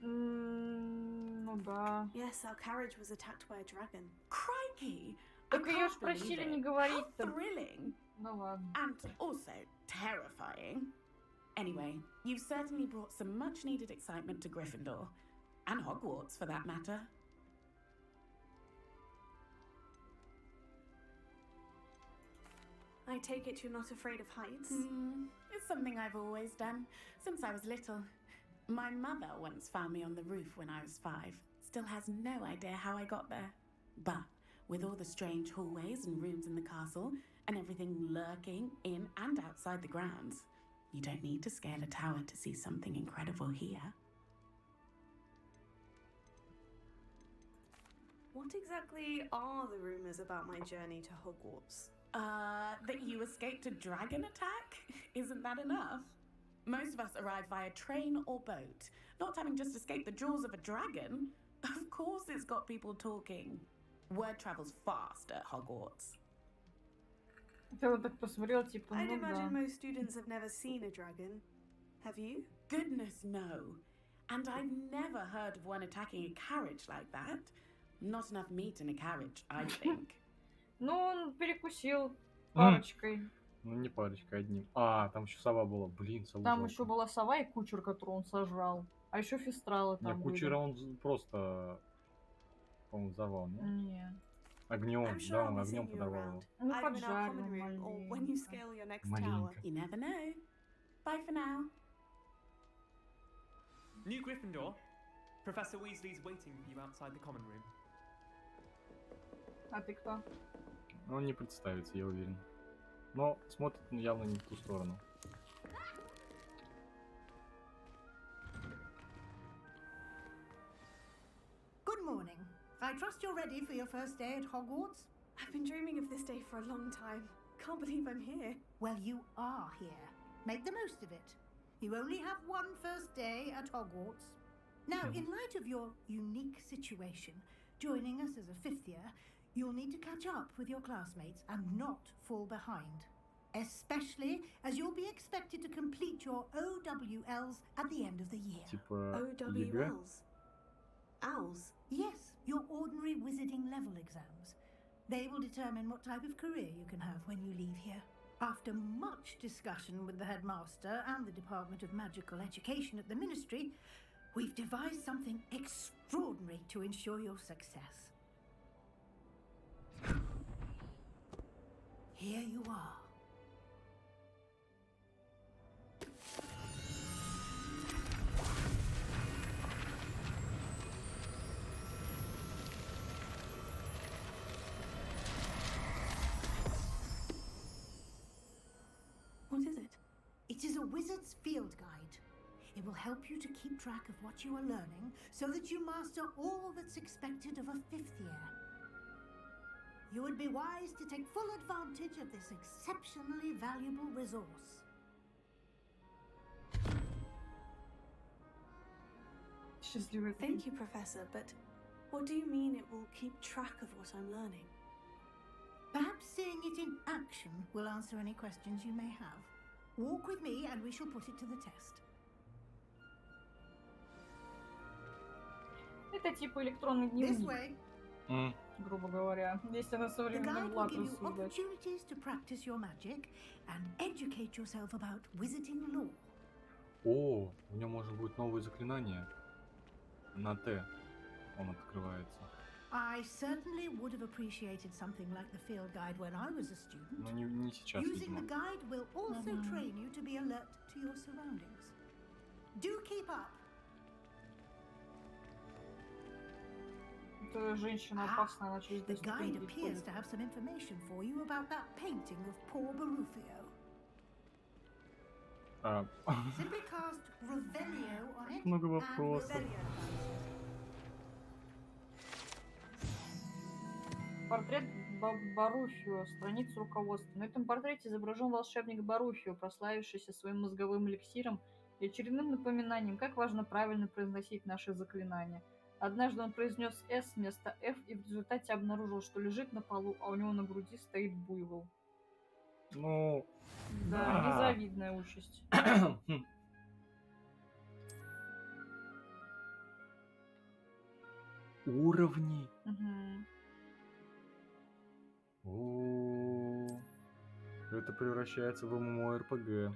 [SPEAKER 2] Ну да.
[SPEAKER 5] Yes, our carriage was attacked by a dragon.
[SPEAKER 17] Crikey!
[SPEAKER 2] Так ее ж просили не говорить-то.
[SPEAKER 17] Thrilling.
[SPEAKER 2] Ну ладно.
[SPEAKER 17] And also terrifying. Anyway, you've certainly brought some much-needed excitement to Gryffindor. And Hogwarts, for that matter.
[SPEAKER 5] I take it you're not afraid of heights?
[SPEAKER 17] It's something I've always done, since I was little. My mother once found me on the roof when I was 5. Still has no idea how I got there. But with all the strange hallways and rooms in the castle, and everything lurking in and outside the grounds, you don't need to scale a tower to see something incredible here.
[SPEAKER 5] What exactly are the rumors about my journey to Hogwarts?
[SPEAKER 17] That you escaped a dragon attack? Isn't that enough? Most of us arrive via train or boat, not having just escaped the jaws of a dragon. Of course it's got people talking. Word travels fast at Hogwarts.
[SPEAKER 2] Я вот так посмотрела, типа,
[SPEAKER 5] I'd
[SPEAKER 2] ну да.
[SPEAKER 5] imagine most students have never seen a dragon. Have you?
[SPEAKER 17] Goodness, no. And I've never heard of one attacking a carriage like that. Not enough meat in a carriage, I think.
[SPEAKER 2] Ну, он перекусил парочкой.
[SPEAKER 1] Ну, не парочкой, одним. А, там еще сова была. Блин, сову
[SPEAKER 2] Там
[SPEAKER 1] жалко.
[SPEAKER 2] еще была сова и кучер, которую он сожрал. А еще фистралы
[SPEAKER 1] Не,
[SPEAKER 2] там
[SPEAKER 1] кучера
[SPEAKER 2] были.
[SPEAKER 1] он просто, по-моему, взорвал, не?
[SPEAKER 2] Не.
[SPEAKER 1] Огнем,
[SPEAKER 5] I'm sure
[SPEAKER 1] да,
[SPEAKER 5] I'll
[SPEAKER 1] он
[SPEAKER 5] be
[SPEAKER 1] огнем
[SPEAKER 5] seeing you
[SPEAKER 1] подорвал
[SPEAKER 5] around.
[SPEAKER 1] его.
[SPEAKER 2] Ну,
[SPEAKER 5] Either in our
[SPEAKER 2] поджарил
[SPEAKER 5] common room or when you scale your next tower.
[SPEAKER 1] Маленько.
[SPEAKER 17] You never know. Bye for now.
[SPEAKER 18] New Gryffindor. Professor Weasley's waiting for you outside the common room.
[SPEAKER 2] А ты кто?
[SPEAKER 1] Он не представится, я уверен. Но смотрит явно не в ту сторону.
[SPEAKER 12] Good morning. I trust you're ready for your first day at Hogwarts?
[SPEAKER 5] I've been dreaming of this day for a long time. Can't believe I'm here.
[SPEAKER 12] Well, you are here. Make the most of it. You only have one first day at Hogwarts. Now, in light of your unique situation, joining us as a 5th year, you'll need to catch up with your classmates and not fall behind. Especially as you'll be expected to complete your OWLs at the end of the year.
[SPEAKER 1] Типа ЕГЭ?
[SPEAKER 5] OWLs? Owls?
[SPEAKER 12] Yes, your ordinary wizarding level exams. They will determine what type of career you can have when you leave here. After much discussion with the headmaster and the Department of Magical Education at the Ministry, we've devised something extraordinary to ensure your success. Here you are.
[SPEAKER 5] What is it?
[SPEAKER 12] It is a wizard's field guide. It will help you to keep track of what you are learning so that you master all that's expected of a 5th year. You would be wise to take full advantage of this exceptionally valuable resource.
[SPEAKER 5] Thank you, Professor, but what do you mean it will keep track of what I'm learning?
[SPEAKER 12] Perhaps seeing it in action will answer any questions you may have. Walk with me and we shall put it to the test.
[SPEAKER 2] Это типа электронный
[SPEAKER 12] This
[SPEAKER 2] дневник,
[SPEAKER 12] way.
[SPEAKER 2] грубо говоря, если на
[SPEAKER 12] The
[SPEAKER 2] современном
[SPEAKER 12] guide will give you
[SPEAKER 2] Латрусу взять.
[SPEAKER 12] opportunities to practice your magic and educate yourself about wizarding lore.
[SPEAKER 1] О, в нем может быть новые заклинания. На Т он открывается.
[SPEAKER 12] I certainly would have appreciated something like the field guide when I was a student.
[SPEAKER 1] Но не сейчас,
[SPEAKER 12] Using
[SPEAKER 1] видимо.
[SPEAKER 12] the guide will also train you to be alert to your surroundings. Do keep up.
[SPEAKER 2] Эта женщина опасная, она через
[SPEAKER 12] The
[SPEAKER 2] 10
[SPEAKER 12] guide
[SPEAKER 2] секунд
[SPEAKER 12] appears
[SPEAKER 2] ходит.
[SPEAKER 12] to have some information for you about that painting of poor Barufio. Simply cast Revelio on it
[SPEAKER 1] Много
[SPEAKER 12] and
[SPEAKER 1] вопросов.
[SPEAKER 12] Revelio.
[SPEAKER 2] Портрет Барухио, страница руководства. На этом портрете изображен волшебник Барухио, прославившийся своим мозговым эликсиром и очередным напоминанием, как важно правильно произносить наши заклинания. Однажды он произнес «С» вместо «Ф» и в результате обнаружил, что лежит на полу, а у него на груди стоит буйвол.
[SPEAKER 1] Ну...
[SPEAKER 2] Да, незавидная участь.
[SPEAKER 1] Уровни.
[SPEAKER 2] Угу.
[SPEAKER 1] О, это превращается в ММО-РПГ.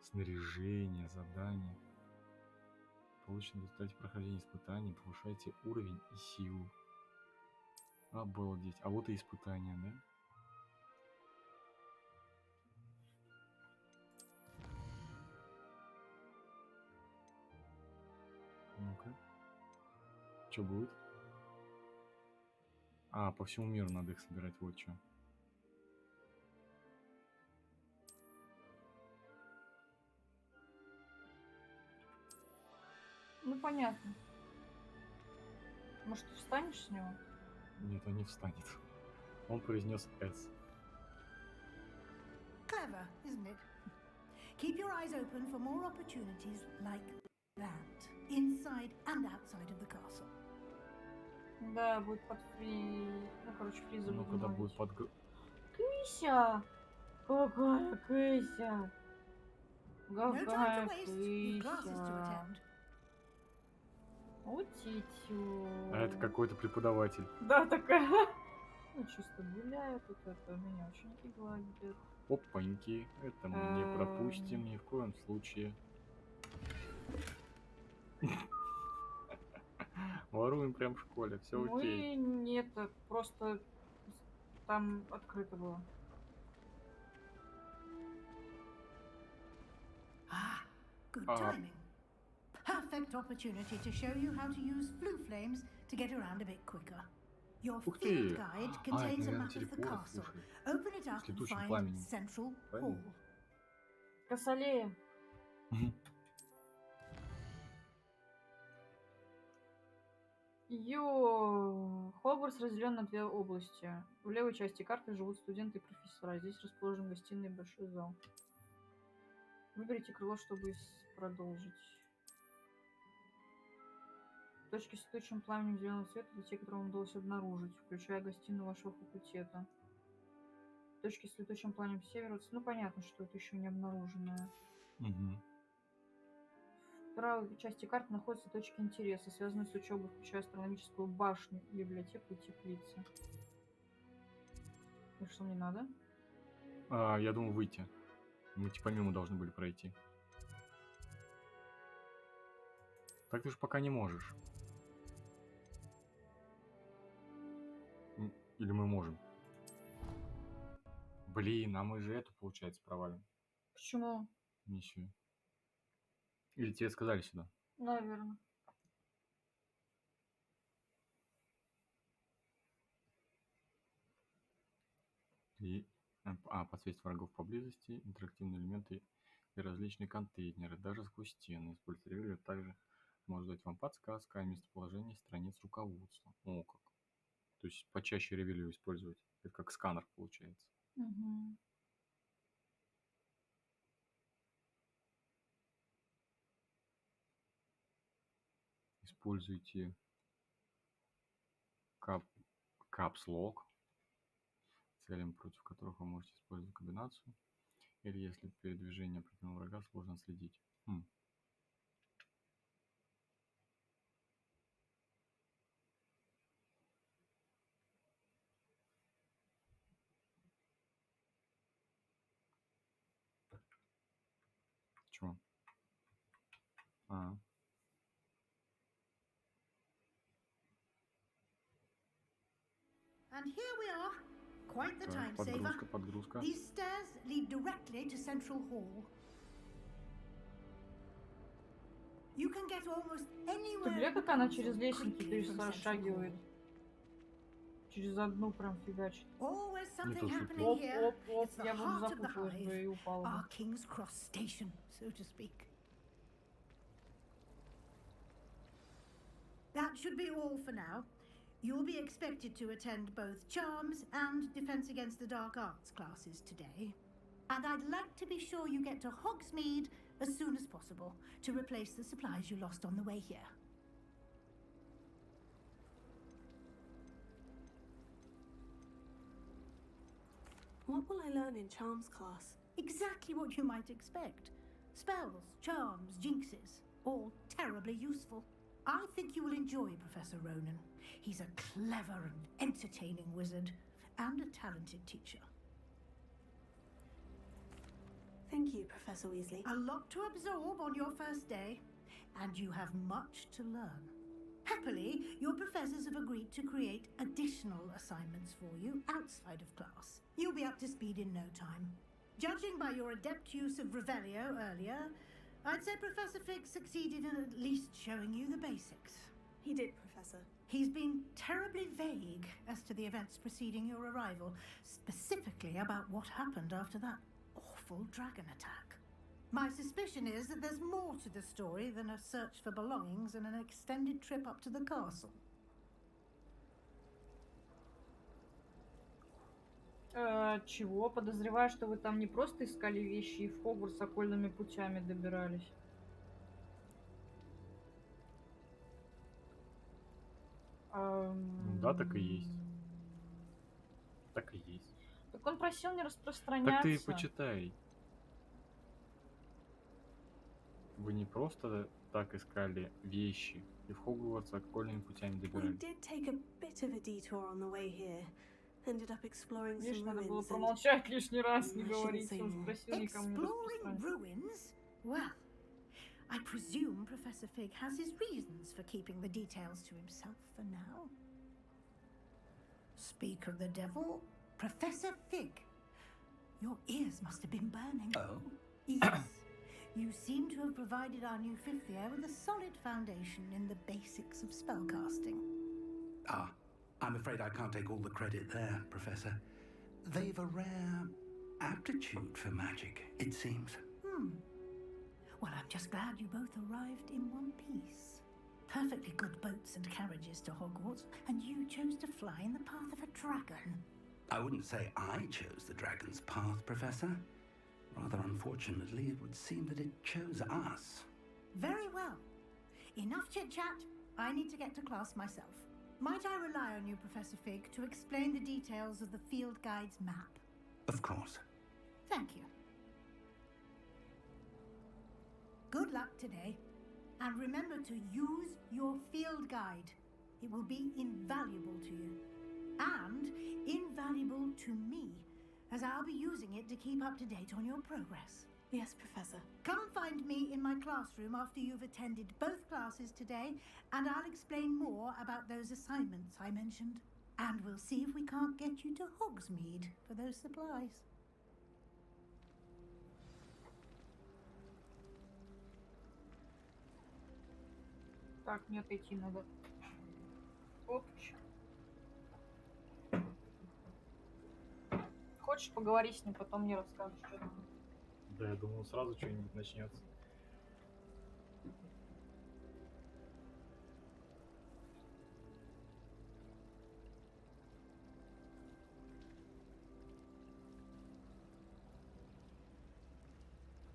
[SPEAKER 1] Снаряжение, задание. Получено в результате прохождения испытаний. Повышайте уровень и силу. Обалдеть. А вот и испытания, да? Ну-ка. Что будет? А, по всему миру надо их собирать, вот что.
[SPEAKER 2] Ну, понятно. Может, ты встанешь с него?
[SPEAKER 1] Нет, он не встанет. Он произнес «С».
[SPEAKER 12] Clever, isn't it? Keep your eyes open for more opportunities like that, inside and outside of the castle.
[SPEAKER 2] Да, будет под фри... Ну, короче, фриза
[SPEAKER 1] Ну,
[SPEAKER 2] будем
[SPEAKER 1] когда
[SPEAKER 2] ловить.
[SPEAKER 1] будет под...
[SPEAKER 2] Кыся! Какая кыся!
[SPEAKER 12] No time to
[SPEAKER 2] Какая
[SPEAKER 12] waste. You've classes to
[SPEAKER 2] кыся!
[SPEAKER 12] attend.
[SPEAKER 2] Утитю.
[SPEAKER 1] А это какой-то преподаватель.
[SPEAKER 2] Да, такая. Ну, чисто гуляю тут, это меня ученики гладят.
[SPEAKER 1] Опаньки. Это мы не пропустим ни в коем случае. Воруем прям в школе, все окей.
[SPEAKER 2] Ну и нет, просто там открыто было.
[SPEAKER 12] Good timing. Perfect opportunity to show you how to use flue flames to get around a bit quicker. Your
[SPEAKER 1] Ух
[SPEAKER 12] field
[SPEAKER 1] ты!
[SPEAKER 12] guide
[SPEAKER 1] А, это,
[SPEAKER 12] contains a
[SPEAKER 1] наверное,
[SPEAKER 12] map of the
[SPEAKER 1] телепорт,
[SPEAKER 12] castle.
[SPEAKER 1] слушай.
[SPEAKER 12] Open it
[SPEAKER 1] С
[SPEAKER 12] up and
[SPEAKER 1] летучим
[SPEAKER 12] find
[SPEAKER 1] пламенем.
[SPEAKER 12] Central
[SPEAKER 1] Правильно?
[SPEAKER 12] Hall.
[SPEAKER 2] Косолея. Хогвартс разделен на две области. В левой части карты живут студенты и профессора. Здесь расположен гостиный и большой зал. Выберите крыло, чтобы продолжить. Точки с летучим пламенем зеленого цвета — это те, которые вам удалось обнаружить, включая гостиную вашего факультета. Точки с летучим пламенем севера. Ну, понятно, что это еще не обнаруженное.
[SPEAKER 1] Угу.
[SPEAKER 2] В правой части карты находятся точки интереса, связанные с учебой, включая астрономическую башню, библиотеку и теплицы. И что мне надо?
[SPEAKER 1] Я думаю, выйти. Мы типа мимо должны были пройти. Так ты же пока не можешь. Или мы можем? Блин, а мы же эту, получается, провалим.
[SPEAKER 2] Почему?
[SPEAKER 1] Миссию. Или тебе сказали сюда?
[SPEAKER 2] Наверное.
[SPEAKER 1] И... подсветить врагов поблизости, интерактивные элементы и различные контейнеры, даже сквозь стены. Использовать ревелер также может дать вам подсказка о местоположении страниц руководства. О, как. То есть почаще ревелер использовать. Это как сканер получается.
[SPEAKER 2] Угу.
[SPEAKER 1] Используйте капслок, целям, против которых вы можете использовать комбинацию, или если передвижение определенного врага сложно следить. Чего?
[SPEAKER 12] And here we are. Quite the time saver.
[SPEAKER 1] Подгрузка.
[SPEAKER 12] These stairs lead directly to Central Hall. You can get almost anywhere.
[SPEAKER 2] Ты где, как она через лестницы перешагивает? Через одну прям фигачит.
[SPEAKER 12] Always something
[SPEAKER 1] тут
[SPEAKER 12] happening
[SPEAKER 2] Оп,
[SPEAKER 12] here.
[SPEAKER 2] оп, оп.
[SPEAKER 12] It's the
[SPEAKER 2] Я бы
[SPEAKER 12] heart of the
[SPEAKER 2] запуталась бы и
[SPEAKER 12] hive,
[SPEAKER 2] упала бы.
[SPEAKER 12] our King's Cross station, so to speak. That should be all for now. You'll be expected to attend both Charms and Defense Against the Dark Arts classes today. And I'd like to be sure you get to Hogsmeade as soon as possible to replace the supplies you lost on the way here.
[SPEAKER 5] What will I learn in Charms class?
[SPEAKER 12] Exactly what you might expect. Spells, charms, jinxes, all terribly useful. I think you will enjoy Professor Ronan. He's a clever and entertaining wizard, and a talented teacher.
[SPEAKER 5] Thank you, Professor Weasley.
[SPEAKER 12] A lot to absorb on your first day, and you have much to learn. Happily, your professors have agreed to create additional assignments for you outside of class. You'll be up to speed in no time. Judging by your adept use of Revelio earlier, I'd say Professor Fig succeeded in at least showing you the basics.
[SPEAKER 5] He did, Professor.
[SPEAKER 12] He's been terribly vague as to the events preceding your arrival, specifically about what happened after that awful dragon attack. My suspicion is that there's more to the story than a search for belongings and an extended trip up to the castle.
[SPEAKER 2] Чего? Подозреваю, что вы там не просто искали вещи и в Хогвартс окольными путями добирались.
[SPEAKER 1] Да, так и есть. Так и есть.
[SPEAKER 2] Так он просил не распространяться.
[SPEAKER 1] Так ты почитай. Вы не просто так искали вещи и в Хогвартс окольными путями
[SPEAKER 5] We
[SPEAKER 1] добирались.
[SPEAKER 5] did take a bit of a detour on the way here. Ended up exploring
[SPEAKER 2] Видишь,
[SPEAKER 5] some
[SPEAKER 2] надо было
[SPEAKER 5] ruins and...
[SPEAKER 2] промолчать лишний раз, не
[SPEAKER 5] I shouldn't
[SPEAKER 2] говорить.
[SPEAKER 5] say
[SPEAKER 2] Он
[SPEAKER 5] more.
[SPEAKER 2] спросил никому не
[SPEAKER 12] Exploring
[SPEAKER 2] распространяться.
[SPEAKER 12] ruins? Well, I presume Professor Fig has his reasons for keeping the details to himself for now. Speak of the devil, Professor Fig. Your ears must have been burning.
[SPEAKER 10] Oh?
[SPEAKER 12] Yes. You seem to have provided our new fifth year with a solid foundation in the basics of spellcasting.
[SPEAKER 10] Ah, I'm afraid I can't take all the credit there, Professor. They've a rare aptitude for magic, it seems.
[SPEAKER 12] Well, I'm just glad you both arrived in one piece. Perfectly good boats and carriages to Hogwarts, and you chose to fly in the path of a dragon.
[SPEAKER 10] I wouldn't say I chose the dragon's path, Professor. Rather unfortunately, it would seem that it chose us.
[SPEAKER 12] Very well. Enough chit-chat. I need to get to class myself. Might I rely on you, Professor Fig, to explain the details of the field guide's map?
[SPEAKER 10] Of course.
[SPEAKER 12] Thank you. Good luck today. And remember to use your field guide. It will be invaluable to you. And invaluable to me, as I'll be using it to keep up to date on your progress.
[SPEAKER 5] Yes, Professor.
[SPEAKER 12] Come and find me in my classroom after you've attended both classes today, and I'll explain more about those assignments I mentioned. And we'll see if we can't get you to Hogsmeade for those supplies.
[SPEAKER 2] Так, мне отойти надо. Опч. Хочешь, поговори с ним, потом мне расскажешь, что там.
[SPEAKER 1] Да, я думал, сразу что-нибудь начнется.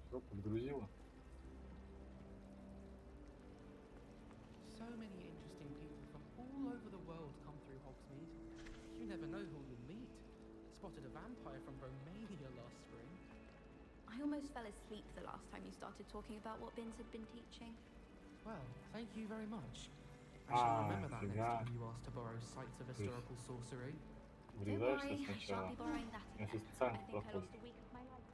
[SPEAKER 1] Все, подгрузила.
[SPEAKER 18] So many interesting people from all over the world come through Hogsmeade. You never know who you'll meet. Spotted a vampire from Romania last spring.
[SPEAKER 19] I almost fell asleep the last time you started talking about what Binns had been teaching.
[SPEAKER 18] Well, thank you very much. I shall remember that next
[SPEAKER 1] фига.
[SPEAKER 18] time you ask to borrow sites of historical sorcery.
[SPEAKER 1] Врезаешься
[SPEAKER 19] I shall
[SPEAKER 1] сначала.
[SPEAKER 19] be borrowing that
[SPEAKER 1] Если
[SPEAKER 19] again.
[SPEAKER 1] специально
[SPEAKER 19] I think I
[SPEAKER 1] проходит.
[SPEAKER 19] lost a week of my life.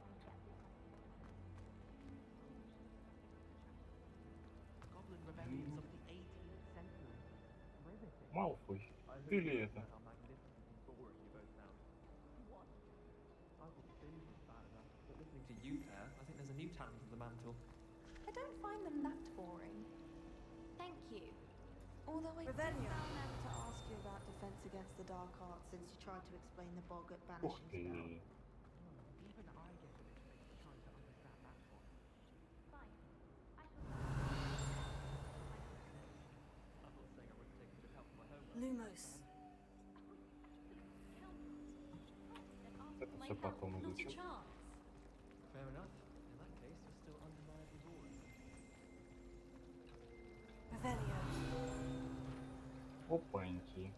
[SPEAKER 18] Goblin rebellions of the 18th century. Riveting.
[SPEAKER 1] Малфой, ты ли это?
[SPEAKER 18] To you, Claire, I think there's a new talent of the mantle.
[SPEAKER 19] I don't find them that boring. Thank you. Although I
[SPEAKER 5] Revelio.
[SPEAKER 19] think I'll never to ask you
[SPEAKER 20] you about defense against the dark arts since you tried to explain the bog at
[SPEAKER 1] Ух
[SPEAKER 20] Banishing
[SPEAKER 1] ты.
[SPEAKER 20] Spell?
[SPEAKER 18] Even I get a little bit trying to understand that one.
[SPEAKER 16] Fine.
[SPEAKER 18] I thought saying I wouldn't take a bit help from my homework.
[SPEAKER 5] Lumos.
[SPEAKER 1] Это все потом
[SPEAKER 14] Not a
[SPEAKER 1] изучим.
[SPEAKER 14] chance.
[SPEAKER 18] Fair enough. In that case, you're still undeniably boring.
[SPEAKER 5] Revelio.
[SPEAKER 1] Опаньки.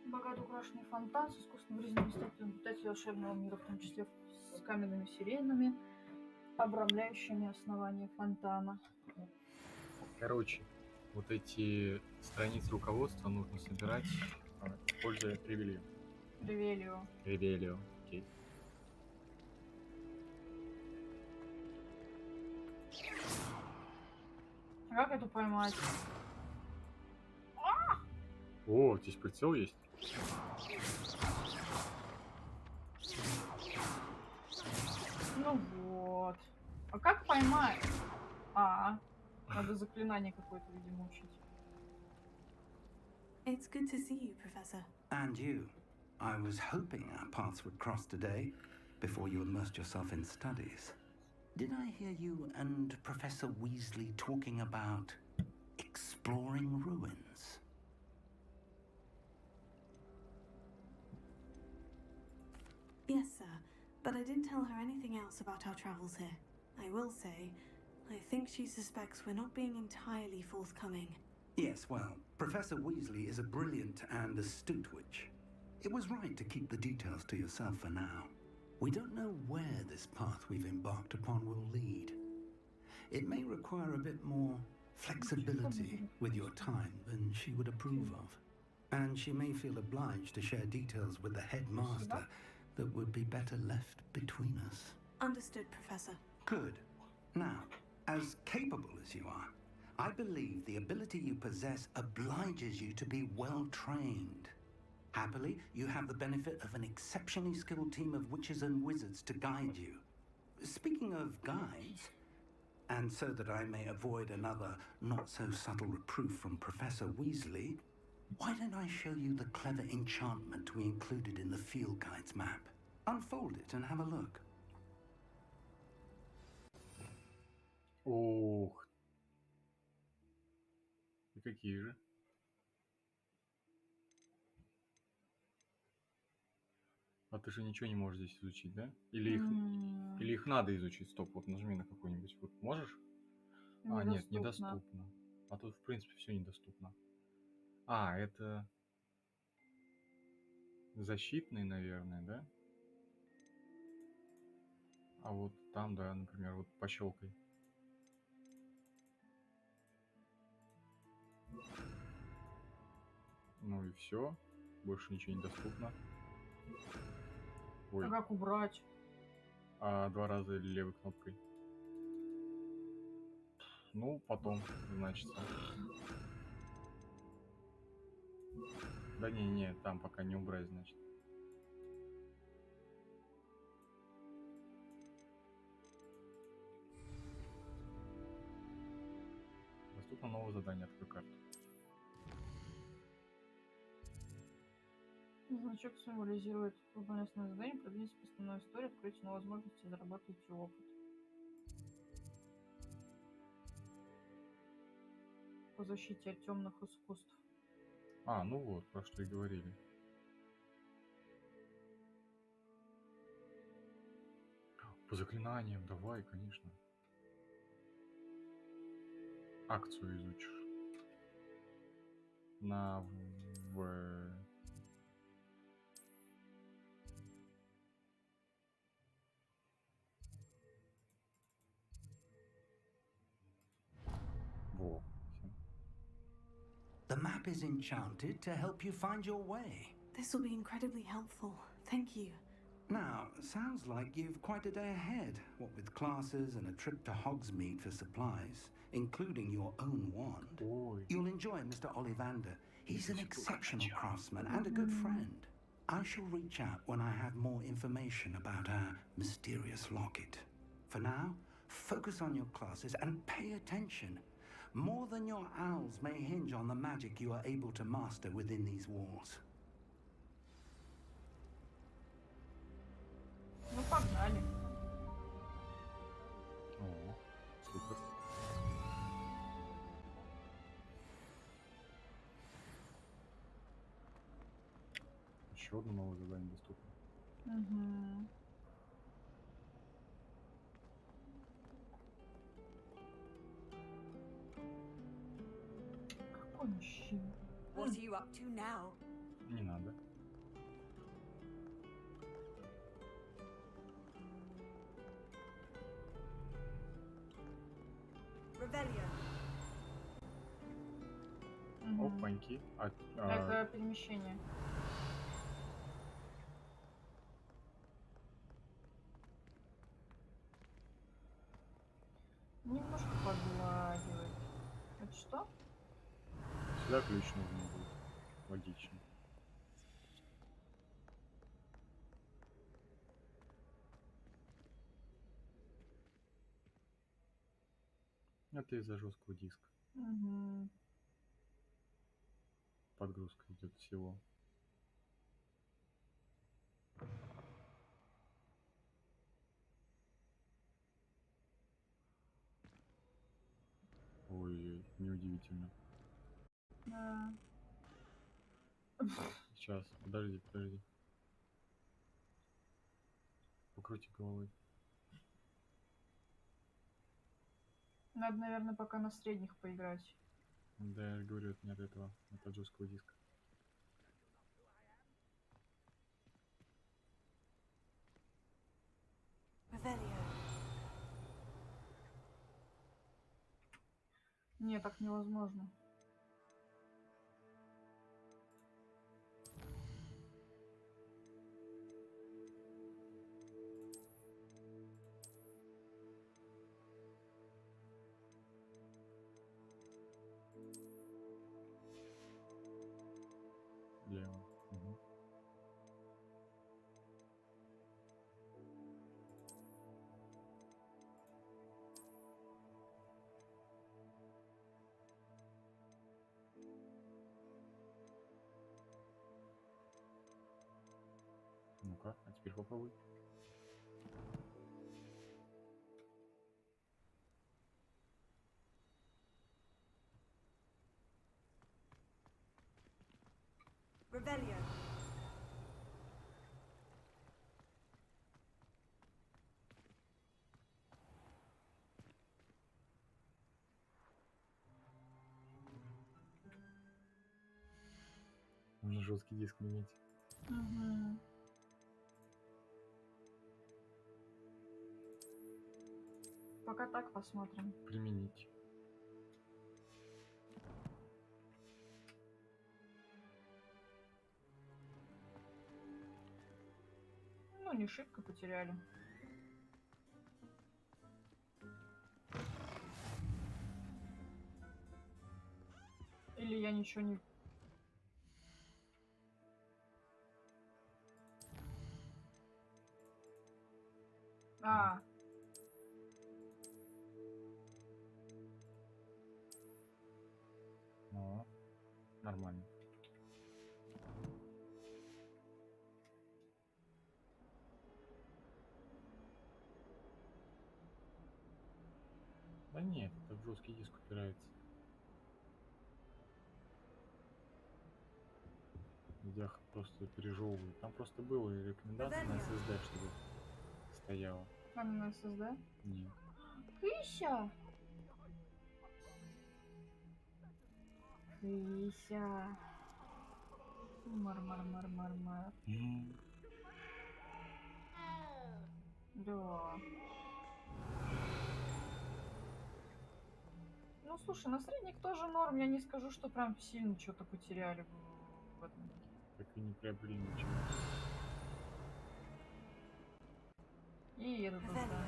[SPEAKER 2] Богато украшенный фонтан с искусственными резными статуями обитателей волшебного мира, в том числе с каменными сиренами, обрамляющими основание фонтана.
[SPEAKER 1] Короче, вот эти страницы руководства нужно собирать, используя Ревелио.
[SPEAKER 2] Ревелио.
[SPEAKER 1] Ревелио, окей.
[SPEAKER 2] А как эту поймать?
[SPEAKER 1] О, здесь прицел есть.
[SPEAKER 2] Ну вот. А как поймать? Надо заклинание какое-то, видимо, учить.
[SPEAKER 5] It's good to see you, Professor.
[SPEAKER 10] And you. I was hoping our paths would cross today before you immersed yourself in studies. Did I hear you and Professor Weasley talking about exploring ruins?
[SPEAKER 5] Yes, sir, but I didn't tell her anything else about our travels here. I will say, I think she suspects we're not being entirely forthcoming.
[SPEAKER 10] Yes, well, Professor Weasley is a brilliant and astute witch. It was right to keep the details to yourself for now. We don't know where this path we've embarked upon will lead. It may require a bit more flexibility with your time than she would approve of. And she may feel obliged to share details with the headmaster that would be better left between us.
[SPEAKER 5] Understood, Professor.
[SPEAKER 10] Good. Now, as capable as you are, I believe the ability you possess obliges you to be well trained. Happily, you have the benefit of an exceptionally skilled team of witches and wizards to guide you. Speaking of guides, and so that I may avoid another not-so-subtle reproof from Professor Weasley, why don't I show you the clever enchantment we included in the field guide's map? Unfold it and have a look.
[SPEAKER 1] Ух. И какие же? А ты же ничего не можешь здесь изучить, да? Или их надо изучить? Стоп, вот нажми на какой-нибудь. Вот можешь? Нет, недоступно. А тут, в принципе, все недоступно. Это защитный, наверное, да? А вот там, да, например, вот пощелкай. Ну и все. Больше ничего не доступно. Ой.
[SPEAKER 2] А как убрать?
[SPEAKER 1] 2 раза левой кнопкой. Ну, потом, значит. Да не, там пока не убрать, значит. Доступно новое задание, открой карту.
[SPEAKER 2] Значок символизирует выполненное задание, продвиньтесь по основной истории, откройте новые возможности, заработайте опыт. По защите от темных искусств.
[SPEAKER 1] Ну вот, про что и говорили. По заклинаниям, давай, конечно. акцию изучишь. На Во.
[SPEAKER 10] The map is enchanted to help you find your way.
[SPEAKER 5] This will be incredibly helpful. Thank you.
[SPEAKER 10] Now, sounds like you've quite a day ahead, what with classes and a trip to Hogsmeade for supplies, including your own wand. You'll enjoy Mr. Ollivander. He's an exceptional craftsman and a good friend. I shall reach out when I have more information about our mysterious locket. For now, focus on your classes and pay attention. More than your owls may hinge on the magic you are able to master within these walls.
[SPEAKER 2] Ну, погнали.
[SPEAKER 1] О, супер. Еще одно новое задание доступно.
[SPEAKER 2] Угу. Какой мужчина?
[SPEAKER 21] What are you up to now?
[SPEAKER 1] Не надо.
[SPEAKER 21] Revelio.
[SPEAKER 1] Опаньки.
[SPEAKER 2] Это перемещение. Немножко погладивает. Это что?
[SPEAKER 1] Сюда ключ нужно будет. Логично. Это из-за жесткого диска.
[SPEAKER 2] Угу.
[SPEAKER 1] Подгрузка идет всего. Ой, неудивительно.
[SPEAKER 2] Да.
[SPEAKER 1] Сейчас, подожди. Покрути головой.
[SPEAKER 2] Надо, наверное, пока на средних поиграть.
[SPEAKER 1] Да, я же говорю, это не от этого, это от жесткого диска.
[SPEAKER 21] Revelio.
[SPEAKER 2] Не, так невозможно.
[SPEAKER 1] Лево. Угу. Ну-ка, а теперь попробуй.
[SPEAKER 21] Revelio.
[SPEAKER 1] Нужно жесткий диск менять.
[SPEAKER 2] Угу. Пока так посмотрим.
[SPEAKER 1] Применить.
[SPEAKER 2] Ну, не шибко потеряли. Или я ничего не... А.
[SPEAKER 1] О, нормально. Да нет, это в жесткий диск упирается. Я просто пережевываю. Там просто была рекомендация на SSD, чтобы стояло.
[SPEAKER 2] Там на SSD?
[SPEAKER 1] Нет.
[SPEAKER 2] Кыся! Вися. Мар. Да. Ну, слушай, наследник тоже норм. Я не скажу, что прям сильно что-то потеряли в этом.
[SPEAKER 1] Так и не приобрели ничего.
[SPEAKER 2] И это тоже, да.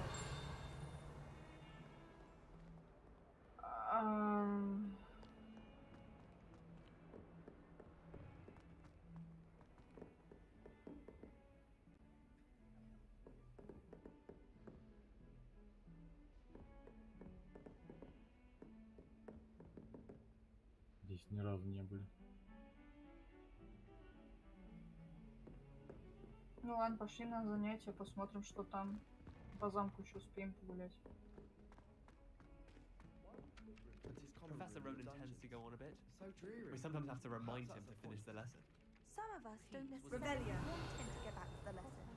[SPEAKER 1] Здесь ни разу не были.
[SPEAKER 2] Ну ладно, пошли на занятия, посмотрим, что там. По замку еще успеем погулять.
[SPEAKER 3] Professor Ronan tends to go on a bit. We sometimes have to remind him to finish the lesson.
[SPEAKER 21] Some of us don't necessarily want him to get back to the lesson.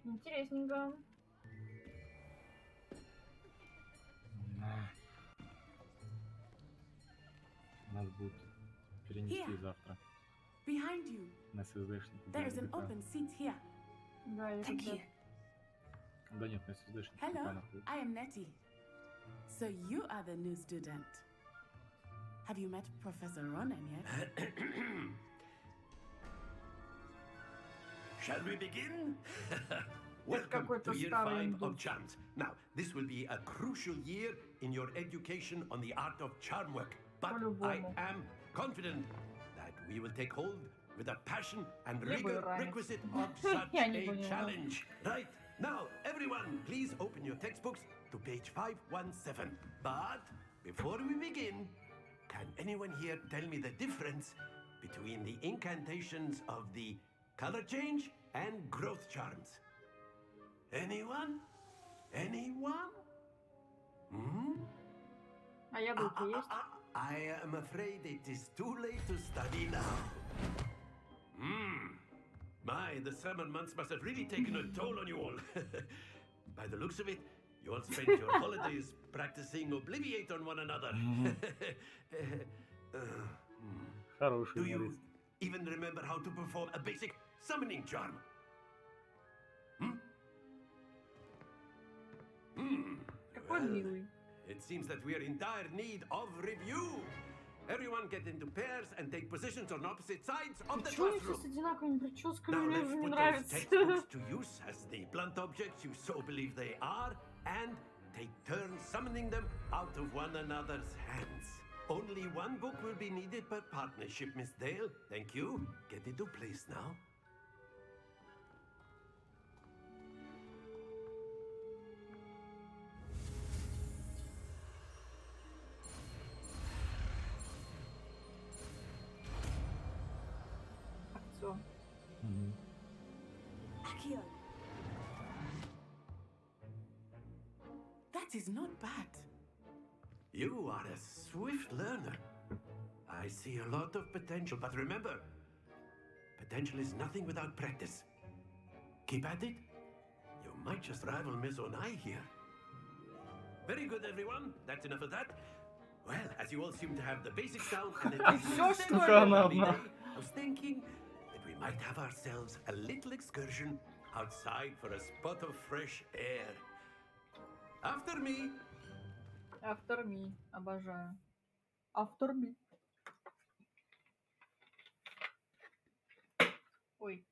[SPEAKER 2] Интересненько.
[SPEAKER 1] Нас будут перенести завтра.
[SPEAKER 17] Behind you.
[SPEAKER 1] На ССДшнику.
[SPEAKER 17] There is an open seat here.
[SPEAKER 2] Да, я
[SPEAKER 17] Thank you.
[SPEAKER 1] Да нет, на ССДшнику.
[SPEAKER 17] Hello, I am Nettie. So you are the new student. Have you met Professor Ronan yet?
[SPEAKER 9] Shall we begin? Welcome to year 5 of charms. Now, this will be a crucial year in your education on the art of charm work. But I am confident that we will take hold with the passion and rigor requisite of such a challenge. Right, now, everyone, please open your textbooks to page 517. But before we begin, can anyone here tell me the difference between the incantations of the color change and growth charms? Anyone? Anyone? Hmm?
[SPEAKER 2] А яблоко есть?
[SPEAKER 9] I am afraid it is too late to study now. My, the summer months must have really taken a toll on you all. By the looks of it, you all spent your holidays practicing Obliviate on one another. Do you even remember how to perform a basic summoning charm? Well, it seems that we are in dire need of review. Everyone get into pairs and take positions on opposite sides of the
[SPEAKER 2] Почему
[SPEAKER 9] classroom.
[SPEAKER 2] с одинаковыми прическами?
[SPEAKER 9] Now
[SPEAKER 2] Мне
[SPEAKER 9] let's
[SPEAKER 2] уже не
[SPEAKER 9] put those
[SPEAKER 2] нравится.
[SPEAKER 9] textbooks to use as the blunt objects you so believe they are, and take turns summoning them out of one another's hands. Only one book will be needed per partnership, Miss Dale. Thank you. Get into place now.
[SPEAKER 2] Все.
[SPEAKER 21] Accio.
[SPEAKER 17] That is not bad.
[SPEAKER 9] You are a swift learner. I see a lot of potential, but remember, potential is nothing without practice. Keep at it. You might just rival Miss Onai here. Very good, everyone. That's enough of that. Well, as you all seem to have the basics down, and it is
[SPEAKER 2] Всё,
[SPEAKER 9] such
[SPEAKER 2] что
[SPEAKER 9] a
[SPEAKER 2] ли?
[SPEAKER 9] lovely day, I was thinking that we might have ourselves a little excursion outside for a spot of fresh air. After me.
[SPEAKER 2] After me. Обожаю. After me. Ой.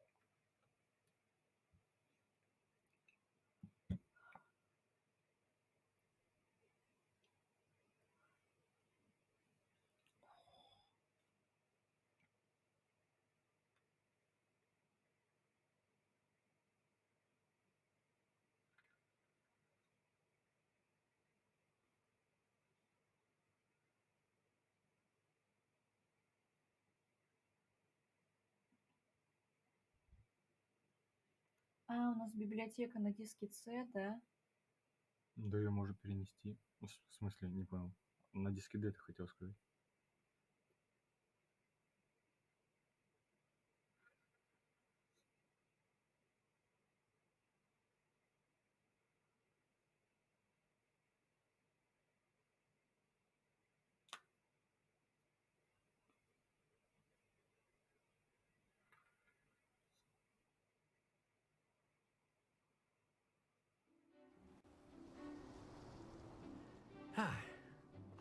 [SPEAKER 2] А, у нас библиотека на диске C, да?
[SPEAKER 1] Да ее можно перенести. В смысле, не понял. На диске D ты хотел сказать.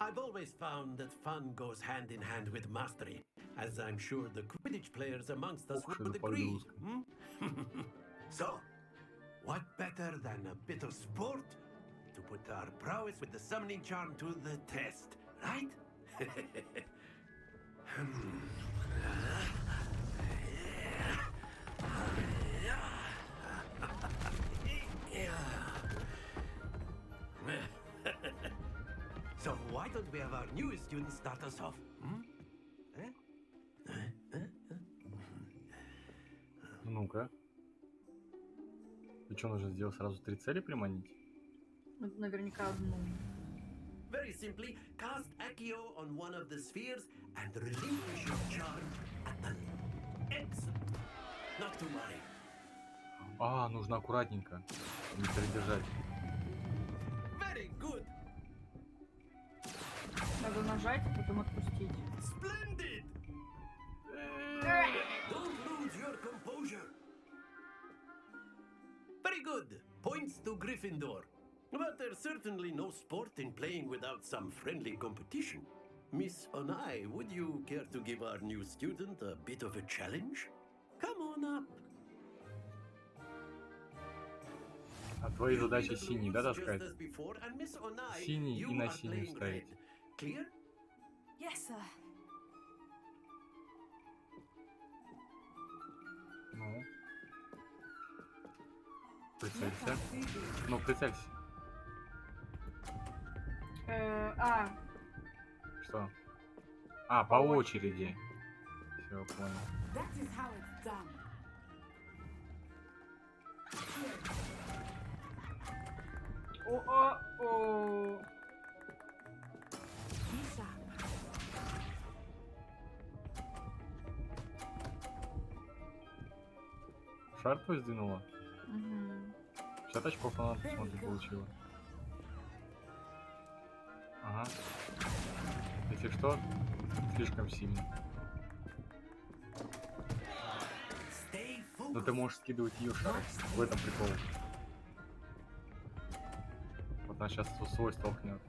[SPEAKER 9] I've always found that fun goes hand in hand with mastery, as I'm sure the Quidditch players amongst us would agree. So, what better than a bit of sport to put our prowess with the summoning charm to the test, right? So why don't we have our newest student start us off?
[SPEAKER 1] Ну-ка. И что нужно сделать? Сразу 3 цели приманить?
[SPEAKER 2] Наверняка одну.
[SPEAKER 9] Very simply, cast Accio on one of the spheres and relinquish your charm at the... Excellent. Not to worry.
[SPEAKER 1] А, нужно аккуратненько. Не передержать.
[SPEAKER 9] Very good.
[SPEAKER 2] Надо нажать, а потом отпустить.
[SPEAKER 9] Splendid. Don't lose your composure. Very good. Points to Gryffindor. But there's certainly no sport in playing without some friendly competition. Miss Onai, would you care to give our new student a bit of a challenge? Come on up.
[SPEAKER 1] А твои задачи синий, да, таскать? Синий и на синий ставить.
[SPEAKER 9] Clear?
[SPEAKER 5] Yes, sir.
[SPEAKER 1] Ну. Прицелься. Ну, прицелься. Что? А, по очереди. Все, понял.
[SPEAKER 17] That is how it's done.
[SPEAKER 2] О-о-о.
[SPEAKER 1] Шар твой сдвинула?
[SPEAKER 2] Угу.
[SPEAKER 1] 50 очков она, посмотри, получила. Ага. Если что, слишком сильно. Но ты можешь скидывать ее шар. В этом прикол. Вот она сейчас свой столкнет.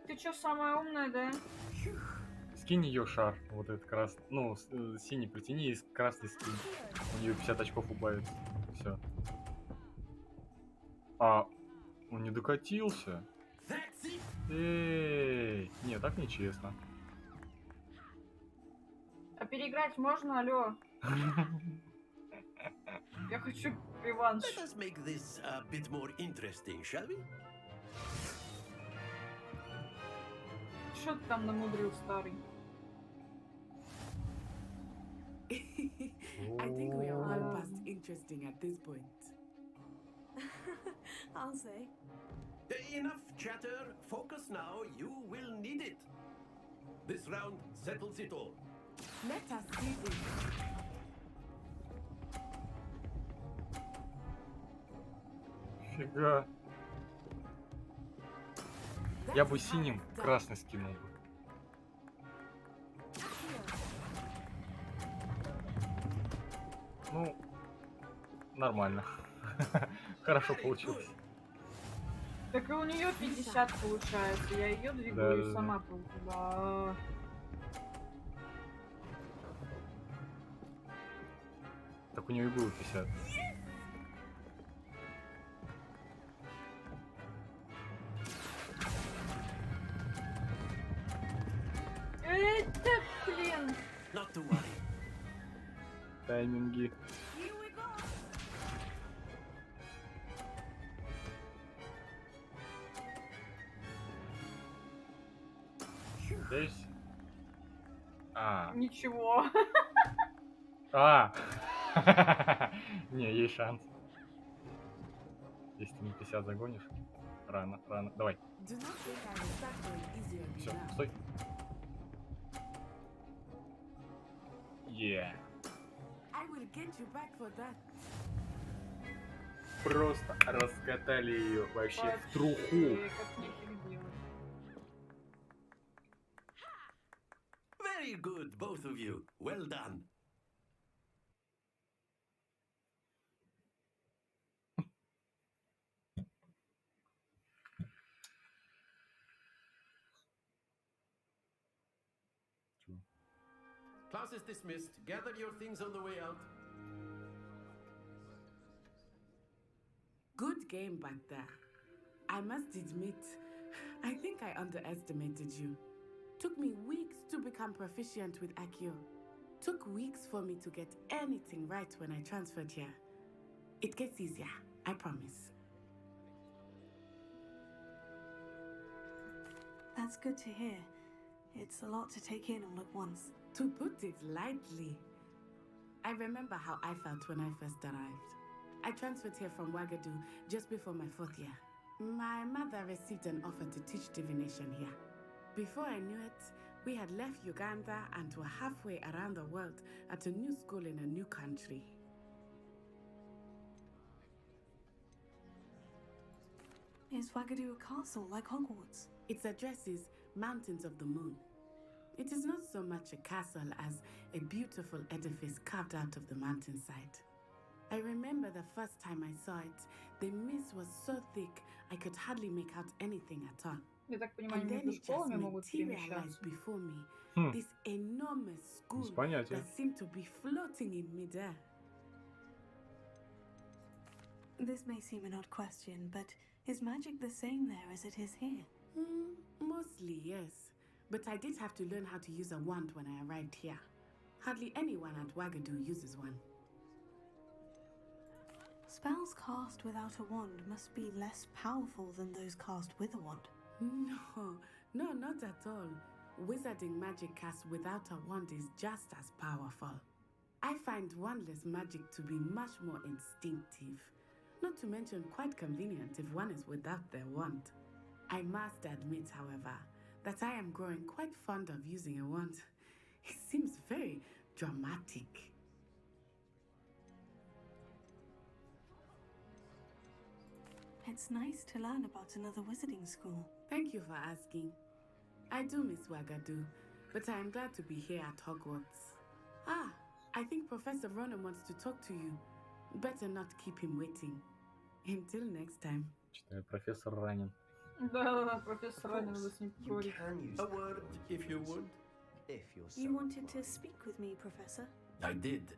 [SPEAKER 2] Ты чё, самая умная, да?
[SPEAKER 1] Скинь ее шар. Вот этот красный. Ну, синий притяни и красный скинь. У нее 50 очков убавится. Все. А, он не докатился. Эй, не, так нечестно.
[SPEAKER 2] А переиграть можно, алло? Я хочу реванш.
[SPEAKER 9] Let us make this a bit more interesting, shall we?
[SPEAKER 2] Что ты там намудрил, старый?
[SPEAKER 17] I think we are well past interesting at this point.
[SPEAKER 5] I'll say.
[SPEAKER 9] Enough chatter. Focus now. You will need it. This round settles it all.
[SPEAKER 17] Let us see this.
[SPEAKER 1] Фига. Я бы синим красный скинул бы. Ну, нормально. Хорошо получилось.
[SPEAKER 2] Так и у нее 50 получается. Я ее двигаю и сама получила.
[SPEAKER 1] Так у нее и было 50.
[SPEAKER 2] Это, блин.
[SPEAKER 9] Not to worry.
[SPEAKER 1] Тайминги. Здесь? А.
[SPEAKER 2] Ничего.
[SPEAKER 1] А. Не, есть шанс. Если ты не 50 загонишь. Рано, рано. Давай. Все, стой. Yeah.
[SPEAKER 17] I will get you back for that.
[SPEAKER 1] Просто раскатали ее вообще в труху.
[SPEAKER 9] Very good, both of you. Well done. Class is dismissed. Gather your things on the way out.
[SPEAKER 4] Good game back there. I must admit, I think I underestimated you. Took me weeks to become proficient with Accio. Took weeks for me to get anything right when I transferred here. It gets easier, I promise.
[SPEAKER 5] That's good to hear. It's a lot to take in all at once.
[SPEAKER 4] To put it lightly, I remember how I felt when I first arrived. I transferred here from Wagadu just before my 4th year. My mother received an offer to teach divination here. Before I knew it, we had left Uganda and were halfway around the world at a new school in a new country.
[SPEAKER 5] Is Wagadu a castle like Hogwarts?
[SPEAKER 4] Its address is Mountains of the Moon. It is not so much a castle as a beautiful edifice carved out of the mountainside. I remember the first time I saw it, the mist was so thick I could hardly make out anything at all.
[SPEAKER 2] Я так понимаю,
[SPEAKER 4] And
[SPEAKER 2] они
[SPEAKER 4] then
[SPEAKER 2] между
[SPEAKER 4] it just
[SPEAKER 2] школами могут
[SPEAKER 4] materialized
[SPEAKER 2] перемещаться.
[SPEAKER 4] before me,
[SPEAKER 1] Hmm.
[SPEAKER 4] this enormous school
[SPEAKER 1] Без понятия.
[SPEAKER 4] that seemed to be floating in midair.
[SPEAKER 5] This may seem an odd question, but is magic the same there as it is here?
[SPEAKER 4] Mostly, yes. But I did have to learn how to use a wand when I arrived here. Hardly anyone at Wagadu uses one.
[SPEAKER 5] Spells cast without a wand must be less powerful than those cast with a wand.
[SPEAKER 4] No, not at all. Wizarding magic cast without a wand is just as powerful. I find wandless magic to be much more instinctive. Not to mention quite convenient if one is without their wand. I must admit, however, that I am growing quite fond of using a wand. It seems very dramatic.
[SPEAKER 5] It's nice to learn about another wizarding school.
[SPEAKER 4] Thank you for asking. I do miss Wagadu, but I am glad to be here at Hogwarts. Ah, I think Professor Ronan wants to talk to you. Better not keep him waiting. Until next time.
[SPEAKER 1] Читаю, профессор ранен.
[SPEAKER 2] Да, профессор ранен, вы с ним поговорите.
[SPEAKER 9] A word, if you would.
[SPEAKER 5] You wanted to speak with me, Professor?
[SPEAKER 9] I did.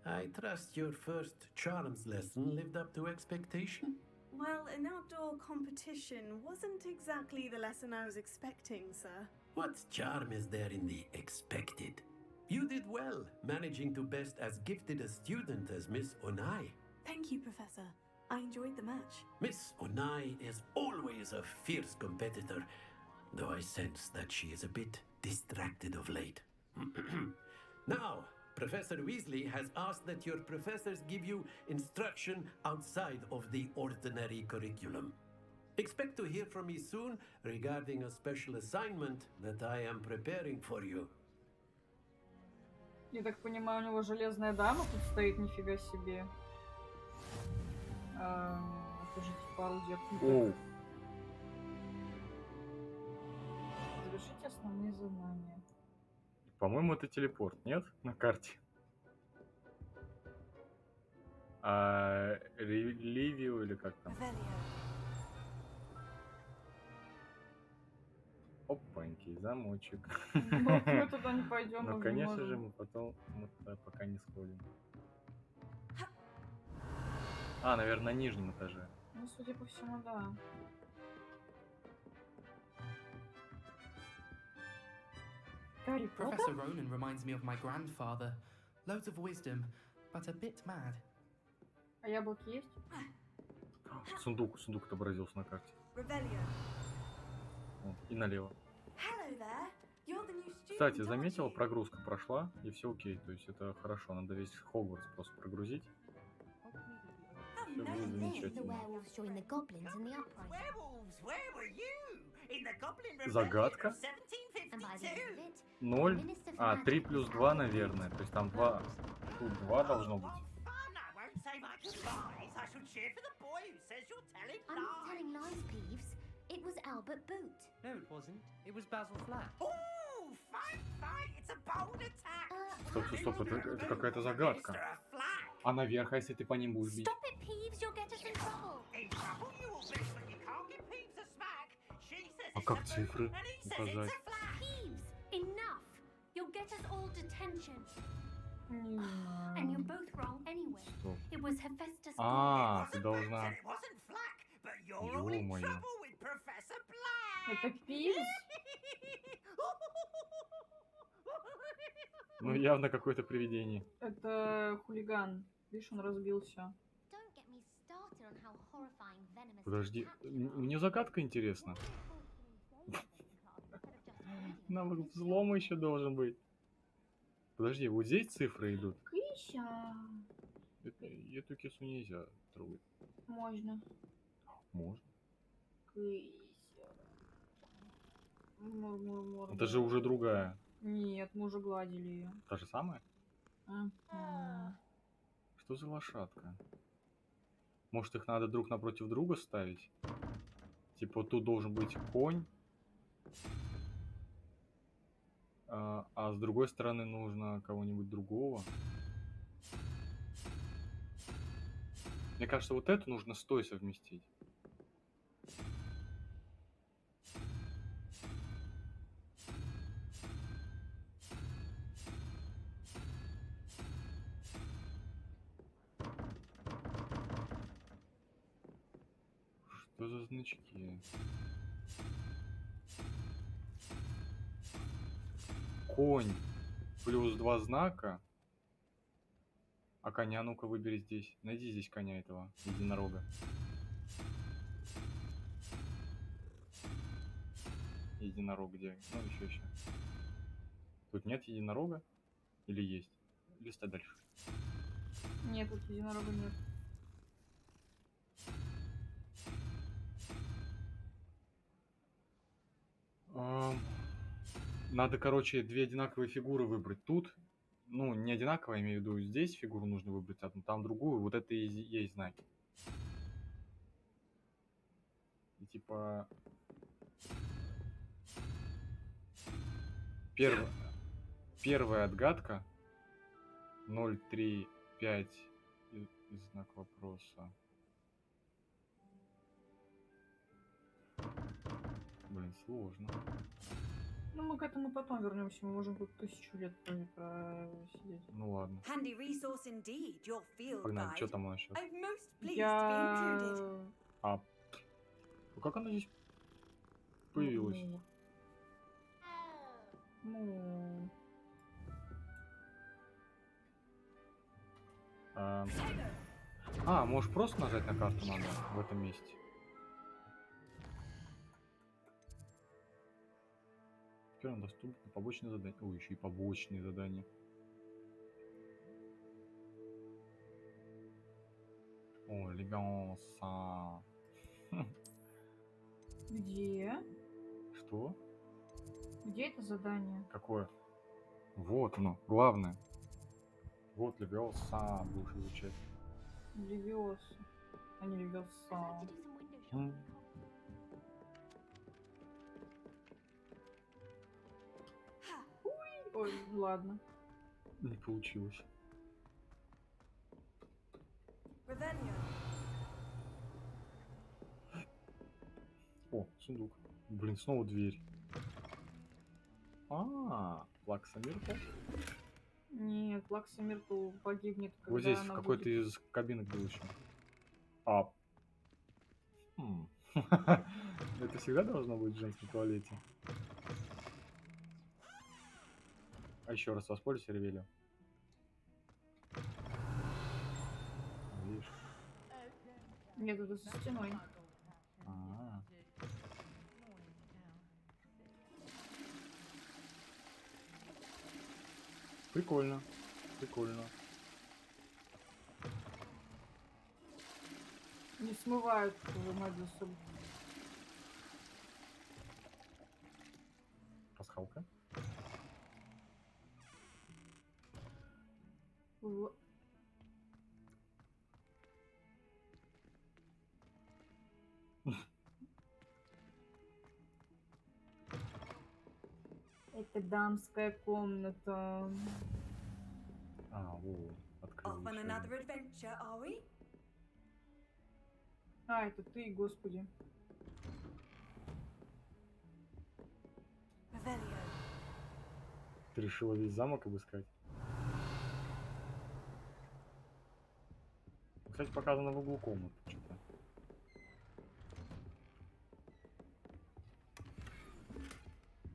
[SPEAKER 9] I trust your first charms lesson lived up to expectation.
[SPEAKER 22] Well, an outdoor competition wasn't exactly the lesson I was expecting, sir.
[SPEAKER 9] What charm is there in the expected? You did well, managing to best as gifted a student as Miss Onai.
[SPEAKER 5] Thank you, Professor. I enjoyed the match.
[SPEAKER 9] Miss Onai is always a fierce competitor, though I sense that she is a bit distracted of late. Now, Professor Weasley has asked that your professors give you instruction outside of the ordinary curriculum. Expect to hear from me soon regarding a special assignment that I am preparing for you.
[SPEAKER 2] Я так понимаю, у него железная дама тут стоит, нифига себе. Это же типа орудие пыток. Завершите основные задания.
[SPEAKER 1] По-моему, это телепорт, нет? На карте. Ливио или как там? Опаньки, замочек.
[SPEAKER 2] Ну, мы туда не пойдем.
[SPEAKER 1] Ну, конечно же, мы потом туда пока не сходим. А, наверное, на нижнем этаже.
[SPEAKER 2] Ну, судя по всему, да.
[SPEAKER 3] Professor Ronan reminds me of my grandfather. Loads of wisdom, but a bit mad.
[SPEAKER 2] А яблоки есть?
[SPEAKER 1] Сундук отобразился на карте. И налево. Кстати, заметил, прогрузка прошла, и все окей. То есть это хорошо, надо весь Хогвартс просто прогрузить. Все будет замечательно. Загадка? 0. 3 плюс 2, наверное. То есть там 2. Тут 2 должно быть.
[SPEAKER 16] I'm not telling lies, Peeves. It was Albert Boot.
[SPEAKER 3] No, it wasn't. It was Basil Flat.
[SPEAKER 1] Стоп, это какая-то загадка. А наверх, а если ты по ним будешь бить?
[SPEAKER 16] Stop it, Peeves, you'll get us in trouble.
[SPEAKER 1] А как цифры указать?
[SPEAKER 16] Peeves, enough. You'll get us all detention. dimension.
[SPEAKER 2] Не
[SPEAKER 16] And you're
[SPEAKER 2] знаю.
[SPEAKER 16] both wrong anyway.
[SPEAKER 1] Стоп.
[SPEAKER 16] It was Hephaestus
[SPEAKER 1] А, ты должна...
[SPEAKER 6] It wasn't Flack, but you're all in
[SPEAKER 1] Ё-моё.
[SPEAKER 6] trouble with Professor Black.
[SPEAKER 2] Это Пиз?
[SPEAKER 1] Ну, явно какое-то привидение.
[SPEAKER 2] Это хулиган. Видишь, он разбился.
[SPEAKER 16] Don't get me started on how horrifying venomous
[SPEAKER 1] Подожди, мне загадка интересна. Навык взлома еще должен быть. Подожди, вот здесь цифры идут.
[SPEAKER 2] Кыся.
[SPEAKER 1] Эту кису нельзя трогать.
[SPEAKER 2] Можно.
[SPEAKER 1] Можно.
[SPEAKER 2] Кыся. Мур-мур-мур.
[SPEAKER 1] Это же уже другая.
[SPEAKER 2] Нет, мы уже гладили ее.
[SPEAKER 1] Та же самая?
[SPEAKER 2] Ага.
[SPEAKER 1] Что за лошадка? Может, их надо друг напротив друга ставить? Типа, вот тут должен быть конь. А с другой стороны нужно кого-нибудь другого. Мне кажется, вот эту нужно с той совместить. Что за значки? Конь плюс 2 знака. А коня ну-ка выбери здесь. Найди здесь коня этого, единорога. Единорог где? Ну, еще. Тут нет единорога? Или есть? Листай дальше.
[SPEAKER 2] Нет, тут единорога нет.
[SPEAKER 1] Надо, короче, две одинаковые фигуры выбрать тут. Ну, не одинаково, имею в виду, здесь фигуру нужно выбрать одну, там другую. Вот это и есть знаки. И типа... Первая отгадка. 0, 3, 5 и знак вопроса. Блин, сложно.
[SPEAKER 2] Ну, мы к этому потом вернемся. Мы можем тут 1000 лет просидеть.
[SPEAKER 1] Ну ладно.
[SPEAKER 8] Handy resource indeed, your field
[SPEAKER 1] Погнали,
[SPEAKER 8] guide.
[SPEAKER 1] что там у нас сейчас?
[SPEAKER 8] I'm most pleased to be included.
[SPEAKER 1] А как она здесь появилась?
[SPEAKER 2] Ну...
[SPEAKER 1] Можешь просто нажать на карту надо в этом месте. Теперь он доступен побочные задания. Ой, еще и побочные задания. О, леганса.
[SPEAKER 2] Где?
[SPEAKER 1] Что?
[SPEAKER 2] Где это задание?
[SPEAKER 1] Какое? Вот оно, главное. Вот Левиоса будешь изучать.
[SPEAKER 2] Левиоса. А не Левиоса. Ой, ладно.
[SPEAKER 1] Не получилось. О, сундук. Блин, снова дверь. Плакса Миртл?
[SPEAKER 2] Нет, Плакса Миртл погибнет, когда
[SPEAKER 1] вот здесь в
[SPEAKER 2] она
[SPEAKER 1] какой-то
[SPEAKER 2] будет...
[SPEAKER 1] из кабинок был еще. Это всегда должно быть в женском туалете. А еще раз воспользуйся ревелью. Видишь?
[SPEAKER 2] Нет, это со стеной.
[SPEAKER 1] Прикольно. Прикольно.
[SPEAKER 2] Не смывают между собой.
[SPEAKER 1] Пасхалка.
[SPEAKER 2] Это дамская комната.
[SPEAKER 1] Вот.
[SPEAKER 8] Off on another adventure, are we?
[SPEAKER 2] Это ты, господи.
[SPEAKER 1] Ты решила весь замок обыскать? кстати, показано в углу комнаты. Что-то.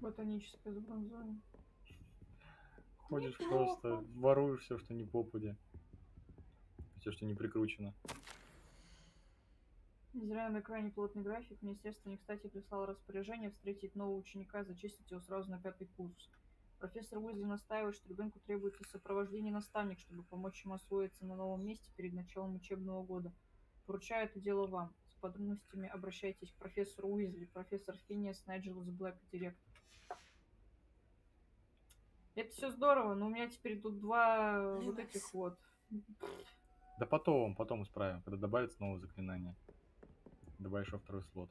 [SPEAKER 2] Ботаническое забронзование.
[SPEAKER 1] Ходишь просто, воруешь все, что не попадя. Все, что не прикручено.
[SPEAKER 2] Не зря на экране плотный график. Министерство не кстати прислало распоряжение встретить нового ученика и зачислить его сразу на 5-й курс. Профессор Уизли настаивает, что ребенку требуется сопровождение наставник, чтобы помочь ему освоиться на новом месте перед началом учебного года. Поручаю это дело вам. С подробностями обращайтесь к профессору Уизли, профессор Финиас Найджелс Блэк, директор. Это все здорово, но у меня теперь тут два вот этих вот.
[SPEAKER 1] Да потом исправим, когда добавится новое заклинание. Добавишь во второй слот.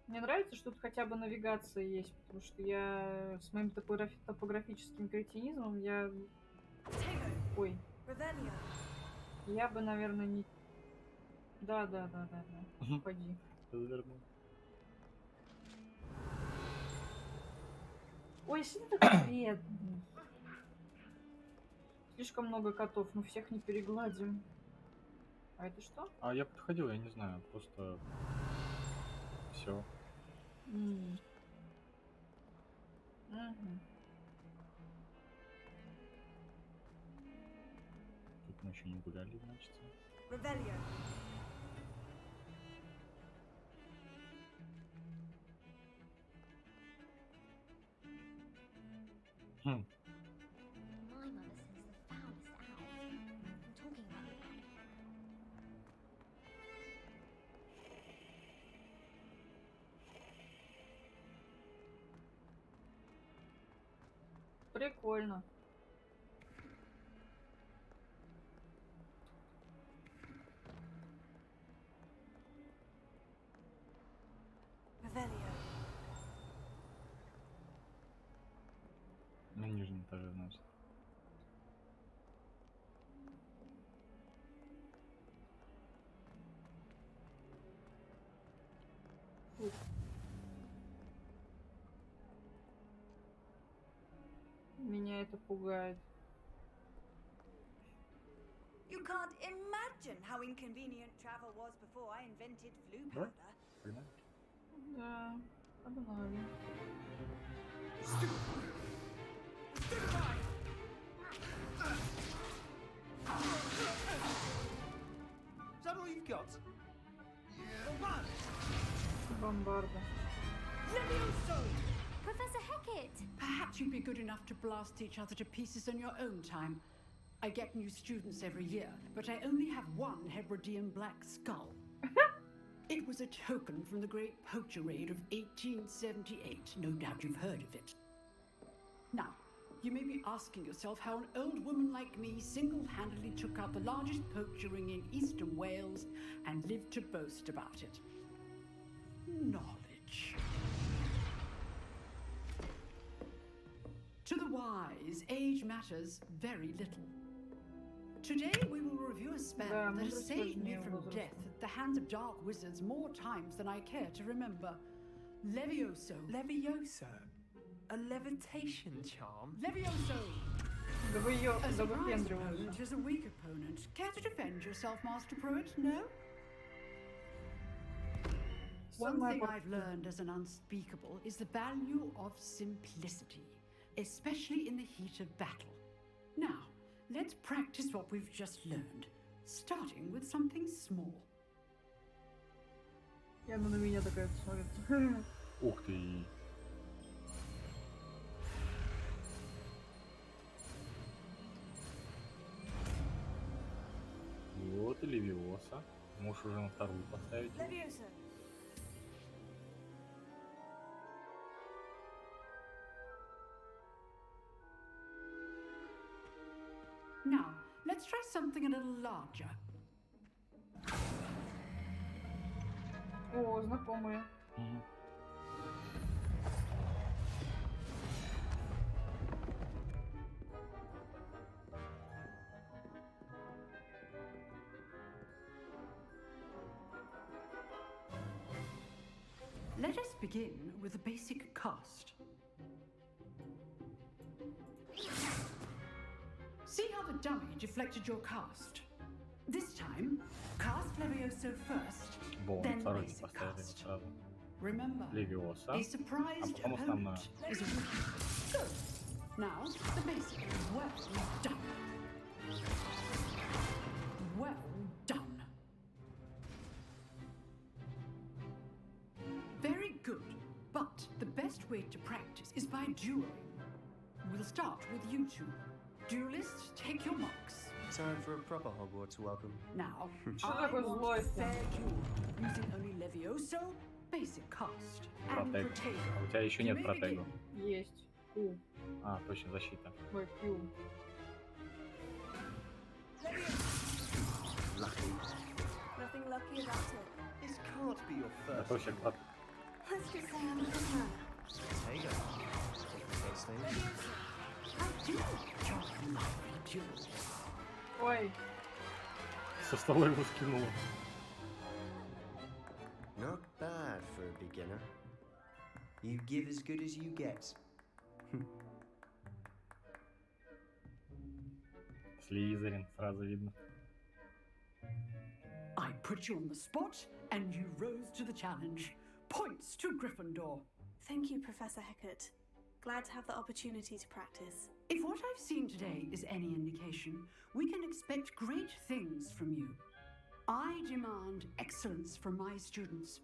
[SPEAKER 2] Мне нравится, что тут хотя бы навигация есть, потому что я с моим топографическим кретинизмом Ой. Я бы, наверное, не... Да. Уходи.
[SPEAKER 1] Разверну.
[SPEAKER 2] Ой, что ты такой вредный? Слишком много котов, ну всех не перегладим. А это что?
[SPEAKER 1] А я подходил, я не знаю, просто... Все.
[SPEAKER 2] Угу.
[SPEAKER 1] Тут мы еще не гуляли, значит.
[SPEAKER 8] Revelio.
[SPEAKER 1] Хм.
[SPEAKER 16] My mother says the foulest owl. I'm talking about the owl.
[SPEAKER 2] Прикольно.
[SPEAKER 8] Revelio.
[SPEAKER 1] На нижнем этаже, значит.
[SPEAKER 2] Меня это пугает.
[SPEAKER 8] You can't imagine how inconvenient travel was before I invented flu
[SPEAKER 1] Давай,
[SPEAKER 8] powder.
[SPEAKER 1] погнали.
[SPEAKER 2] Да, погнали.
[SPEAKER 11] Is that all you've got? Yeah.
[SPEAKER 2] Бомбарда.
[SPEAKER 16] Professor Hecat!
[SPEAKER 13] Perhaps you'd be good enough to blast each other to pieces on your own time. I get new students every year, but I only have one Hebridean black skull. It was a token from the Great Poacher Raid of 1878. No doubt you've heard of it. Now, you may be asking yourself how an old woman like me single-handedly took out the largest poacher ring in eastern Wales and lived to boast about it. Knowledge. To the wise, age matters very little. Today we will review a spell that has saved me from death at the hands of dark wizards more times than I care to remember. Levioso.
[SPEAKER 3] Levioso? A levitation charm?
[SPEAKER 13] Levioso!
[SPEAKER 2] Да вы ее...
[SPEAKER 13] A
[SPEAKER 2] Да вы
[SPEAKER 13] surprised
[SPEAKER 2] пендрилась.
[SPEAKER 13] opponent is a weak opponent. Care to defend yourself, Master Pruitt? No? One thing I've learned as an unspeakable is the value of simplicity, especially in the heat of battle. Now, let's practice what we've just learned, starting with something small.
[SPEAKER 2] И она на меня такая смотрит.
[SPEAKER 1] Ух ты. Вот и Левиоса. Можешь уже на вторую поставить.
[SPEAKER 8] Leviosa.
[SPEAKER 13] Now, let's try something a little larger.
[SPEAKER 2] О, знакомые.
[SPEAKER 13] begin with the basic cast. See how the dummy deflected your cast? This time, cast Levioso first,
[SPEAKER 1] Вон,
[SPEAKER 13] then
[SPEAKER 1] второй
[SPEAKER 13] basic
[SPEAKER 1] поставили
[SPEAKER 13] cast.
[SPEAKER 1] сразу.
[SPEAKER 13] Remember,
[SPEAKER 1] Левиоса,
[SPEAKER 13] a
[SPEAKER 1] а
[SPEAKER 13] surprised
[SPEAKER 1] потом основное.
[SPEAKER 13] opponent is a weakness. Good. Now, the basic. Well done. Well done. Very good. But the best way to practice is by dueling. We'll start with you two. Duelists, take your marks.
[SPEAKER 11] Time for a proper Hogwarts welcome.
[SPEAKER 13] Now,
[SPEAKER 2] Что
[SPEAKER 13] I
[SPEAKER 2] такое
[SPEAKER 13] want
[SPEAKER 2] злой?
[SPEAKER 13] fair duel, using only Levioso, basic cast, and
[SPEAKER 1] Протег.
[SPEAKER 13] Protego.
[SPEAKER 1] А у тебя еще
[SPEAKER 13] You
[SPEAKER 1] нет
[SPEAKER 13] may
[SPEAKER 1] протего.
[SPEAKER 13] begin.
[SPEAKER 2] Есть. Q.
[SPEAKER 1] А, точно, защита.
[SPEAKER 2] Ой, Q.
[SPEAKER 11] Lucky.
[SPEAKER 22] Nothing lucky about it.
[SPEAKER 11] This can't be your first.
[SPEAKER 1] Готовься к протегу.
[SPEAKER 5] Let's just say I'm a good man.
[SPEAKER 11] Take it. Those things.
[SPEAKER 13] I do enjoy lively duels.
[SPEAKER 2] Ой.
[SPEAKER 1] Со стола его скинуло.
[SPEAKER 11] Not bad for a beginner. You give as good as you get.
[SPEAKER 1] Слизерин, сразу видно.
[SPEAKER 13] I put you on the spot, and you rose to the challenge. Points to Gryffindor.
[SPEAKER 22] Thank you, Professor Hecat. Glad to have the opportunity to practice.
[SPEAKER 13] If what I've seen today is any indication, we can expect great things from you. I demand excellence from my students.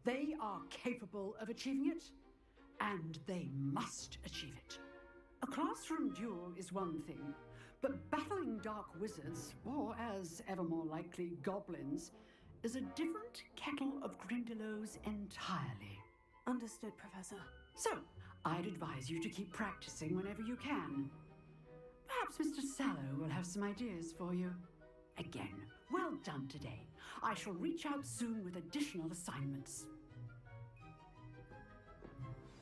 [SPEAKER 13] They are capable of achieving it, and they must achieve it. A classroom duel is one thing, but battling dark wizards, or as ever more likely, goblins, is a different kettle of Grindylows entirely.
[SPEAKER 22] Understood, Professor.
[SPEAKER 13] So, I'd advise you to keep practicing whenever you can. Perhaps Mr. Sallow will have some ideas for you. Again, well done today. I shall reach out soon with additional assignments.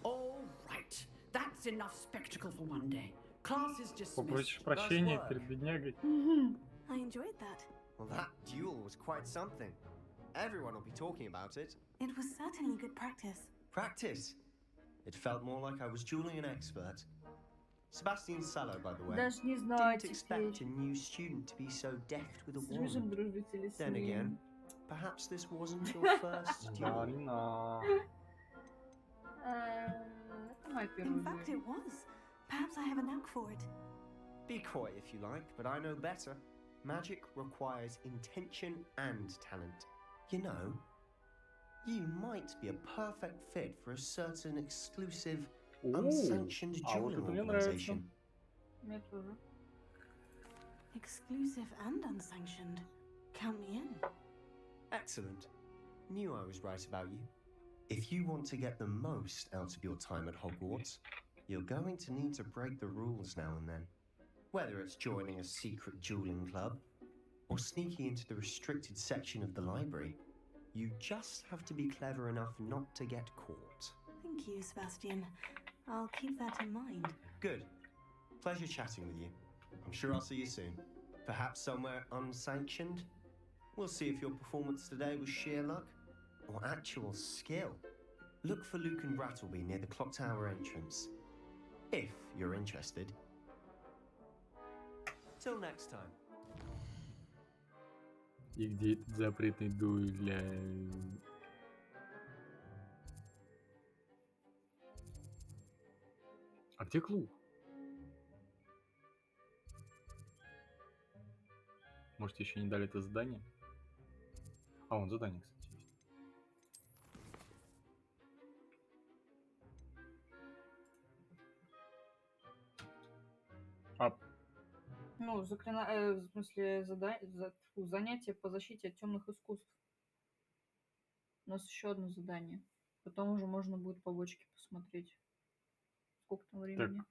[SPEAKER 13] All right, that's enough spectacle for one day. Class is dismissed.
[SPEAKER 1] Попросишь прощения перед беднягой.
[SPEAKER 22] I enjoyed that.
[SPEAKER 11] Well, that duel was quite something. Everyone will be talking about it.
[SPEAKER 22] It was certainly good practice.
[SPEAKER 11] Practice. It felt more like I was dueling an expert. Sebastian Sallow, by the way.
[SPEAKER 2] Даже не знаю
[SPEAKER 11] Didn't expect a
[SPEAKER 2] теперь.
[SPEAKER 11] new student to be so deft with a
[SPEAKER 2] Слишком
[SPEAKER 11] wand.
[SPEAKER 2] дружители с
[SPEAKER 11] Then
[SPEAKER 2] ним.
[SPEAKER 11] again, perhaps this wasn't your first duel.
[SPEAKER 1] Дарина.
[SPEAKER 2] Это мой первый
[SPEAKER 22] In fact,
[SPEAKER 2] дуэль.
[SPEAKER 22] it was. Perhaps I have a knack for it.
[SPEAKER 11] Be coy if you like, but I know better. Magic requires intention and talent. You know, you might be a perfect fit for a certain exclusive, unsanctioned
[SPEAKER 1] а вот
[SPEAKER 11] dueling
[SPEAKER 1] это мне нравится.
[SPEAKER 11] organization.
[SPEAKER 2] Мне тоже.
[SPEAKER 22] Exclusive and unsanctioned. Count me in.
[SPEAKER 11] Excellent. Knew I was right about you. If you want to get the most out of your time at Hogwarts, you're going to need to break the rules now and then. Whether it's joining a secret dueling club or sneaking into the restricted section of the library, you just have to be clever enough not to get caught.
[SPEAKER 22] Thank you, Sebastian. I'll keep that in mind.
[SPEAKER 11] Good. Pleasure chatting with you. I'm sure I'll see you soon. Perhaps somewhere unsanctioned? We'll see if your performance today was sheer luck or actual skill. Look for Luke and Brattleby near the clock tower entrance. If you're interested. Till next time.
[SPEAKER 1] И где этот запретный дуэль? А где клуб? Может, еще не дали это задание? А, вон задание, кстати, есть. А,
[SPEAKER 2] Ну, в смысле, занятие по защите от темных искусств. У нас еще одно задание. Потом уже можно будет побочки посмотреть. Сколько там времени?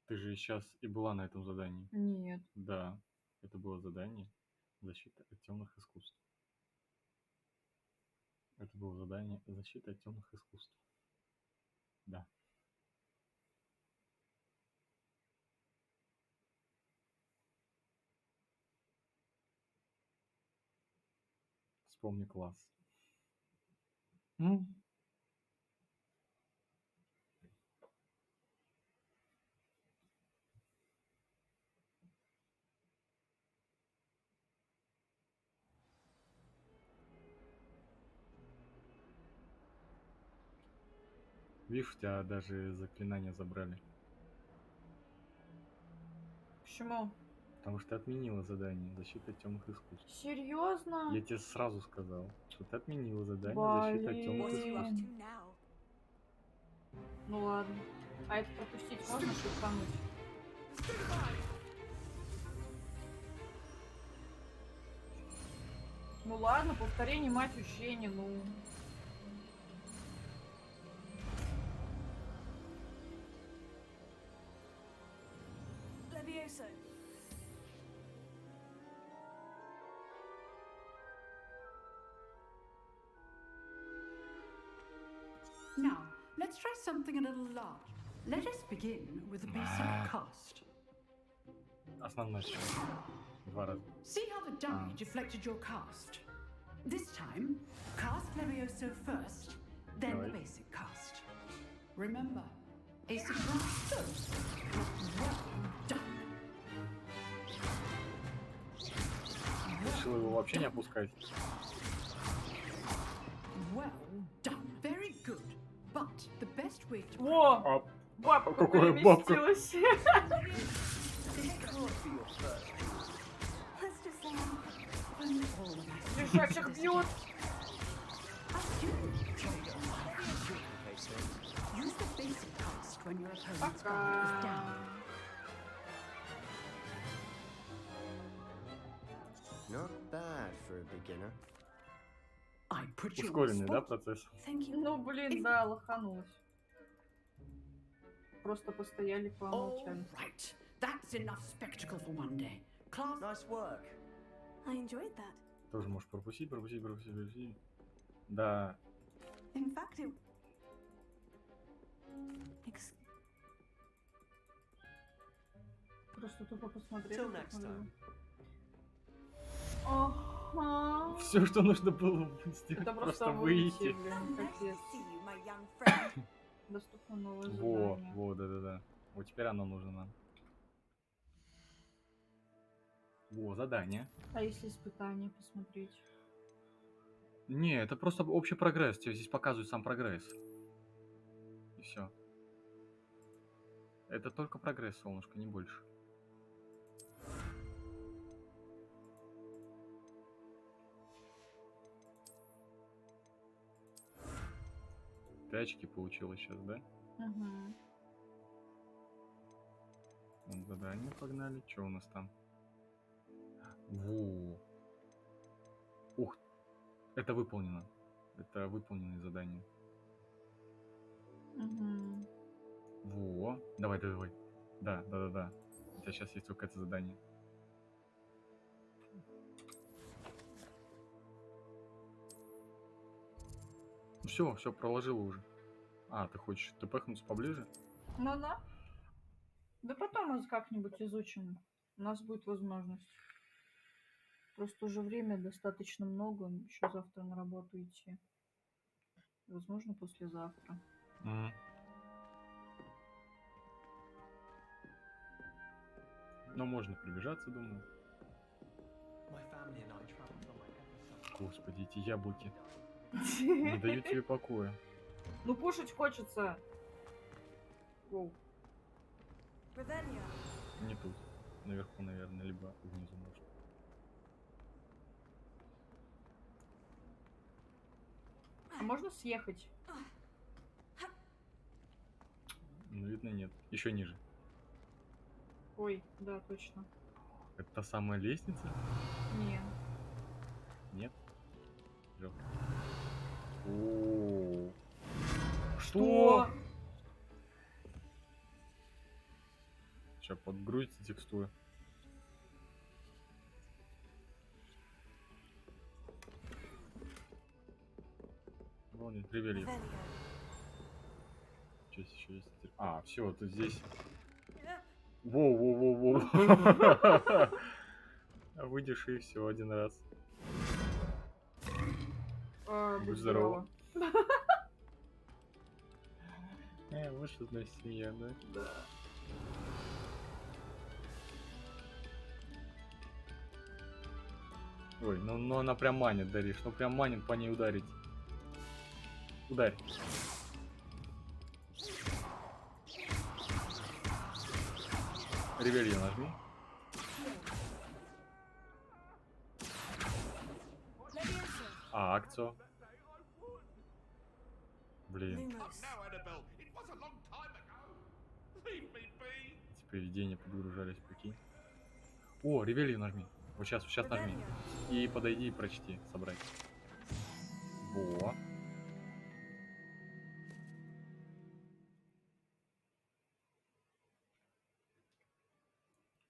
[SPEAKER 1] ты же сейчас и была на этом задании.
[SPEAKER 2] Нет.
[SPEAKER 1] Да, это было задание защиты от темных искусств. Это было задание защиты от темных искусств. Да. Вспомни класс. Видишь, у тебя даже заклинания забрали.
[SPEAKER 2] Почему?
[SPEAKER 1] Потому что ты отменила задание защита темных искусств.
[SPEAKER 2] Серьезно?
[SPEAKER 1] Я тебе сразу сказал, что ты отменила задание защита темных искусств.
[SPEAKER 2] Блин. Ну ладно. А это пропустить можно, шутануть? Ну ладно, повторение мать учения, ну.
[SPEAKER 5] Levioso.
[SPEAKER 13] Now, let's try something a little large. Let us begin with the basic cast.
[SPEAKER 1] Основной счет. 2 раза.
[SPEAKER 13] See how the dummy deflected your cast? This time, cast Levioso first, then the basic cast. Remember, a surprise first. Well done.
[SPEAKER 1] Решил его вообще не опускать.
[SPEAKER 13] Well done. Very good. But the best way to...
[SPEAKER 2] Во! Бабка
[SPEAKER 1] Какая бабка?
[SPEAKER 2] переместилась. Лежачих бьет.
[SPEAKER 13] Use the basic cast when your opponent's guard is down.
[SPEAKER 11] Not bad for a beginner.
[SPEAKER 13] I put you on the
[SPEAKER 1] Ускоренный, да,
[SPEAKER 13] spot.
[SPEAKER 1] процесс?
[SPEAKER 2] Ну, блин, да, лоханулась. Просто постояли, помолчали.
[SPEAKER 13] Right. That's enough spectacle for one day. Class.
[SPEAKER 11] Nice work.
[SPEAKER 5] I enjoyed that.
[SPEAKER 1] Тоже можешь пропустить. Да.
[SPEAKER 5] In fact, it...
[SPEAKER 2] Просто тупо посмотрели.
[SPEAKER 3] Till next time.
[SPEAKER 2] Ага.
[SPEAKER 1] Все, что нужно было сделать,
[SPEAKER 2] Это
[SPEAKER 1] просто выйти.
[SPEAKER 2] блин, капец.
[SPEAKER 8] See you, my young friend.
[SPEAKER 2] Доступно новое
[SPEAKER 1] Во,
[SPEAKER 2] задание.
[SPEAKER 1] да. Вот теперь оно нужно нам. Во, задание.
[SPEAKER 2] А если испытание посмотреть?
[SPEAKER 1] Не, это просто общий прогресс. Тебе здесь показывают сам прогресс. И все. Это только прогресс, солнышко, не больше. Ты очки получила сейчас, да?
[SPEAKER 2] Угу.
[SPEAKER 1] Вон задание погнали. Что у нас там? Во. Ух. Это выполнено. Это выполненные задания.
[SPEAKER 2] Угу.
[SPEAKER 1] Во. Давай. Да. У тебя сейчас есть только это задание. Все, проложила уже. А, ты хочешь тпхнуться поближе?
[SPEAKER 2] Ну да. Да потом мы как-нибудь изучим. У нас будет возможность. Просто уже время достаточно много. Еще завтра на работу идти. Возможно, послезавтра.
[SPEAKER 1] Ну, можно прибежаться, думаю.
[SPEAKER 3] My family and I traveled on my episode.
[SPEAKER 1] Господи, эти яблоки не дают тебе покоя.
[SPEAKER 2] Ну, кушать хочется. Воу.
[SPEAKER 8] Revelio.
[SPEAKER 1] Не тут. Наверху, наверное, либо внизу, может.
[SPEAKER 2] А можно съехать?
[SPEAKER 1] Ну, видно, нет. Еще ниже.
[SPEAKER 2] Ой, да, точно.
[SPEAKER 1] Это та самая лестница?
[SPEAKER 2] Не.
[SPEAKER 1] Нет? Жалко. О.
[SPEAKER 2] Что?
[SPEAKER 1] Сейчас подгрузится текстура. Вон, привели. Что еще есть? А, все, тут здесь. Воу. Выйдешь и все один раз.
[SPEAKER 2] Будь
[SPEAKER 1] здорово. Вот что значит семья, да?
[SPEAKER 2] Да.
[SPEAKER 1] Ой, ну она прям манит, Дариш, ну прям манит по ней ударить. Ударь. Ревелью нажми. А, акцию. Блин. Эти привидения подгружались, прикинь. О, ревелью нажми. Вот сейчас нажми. И подойди и прочти, собрать. Во.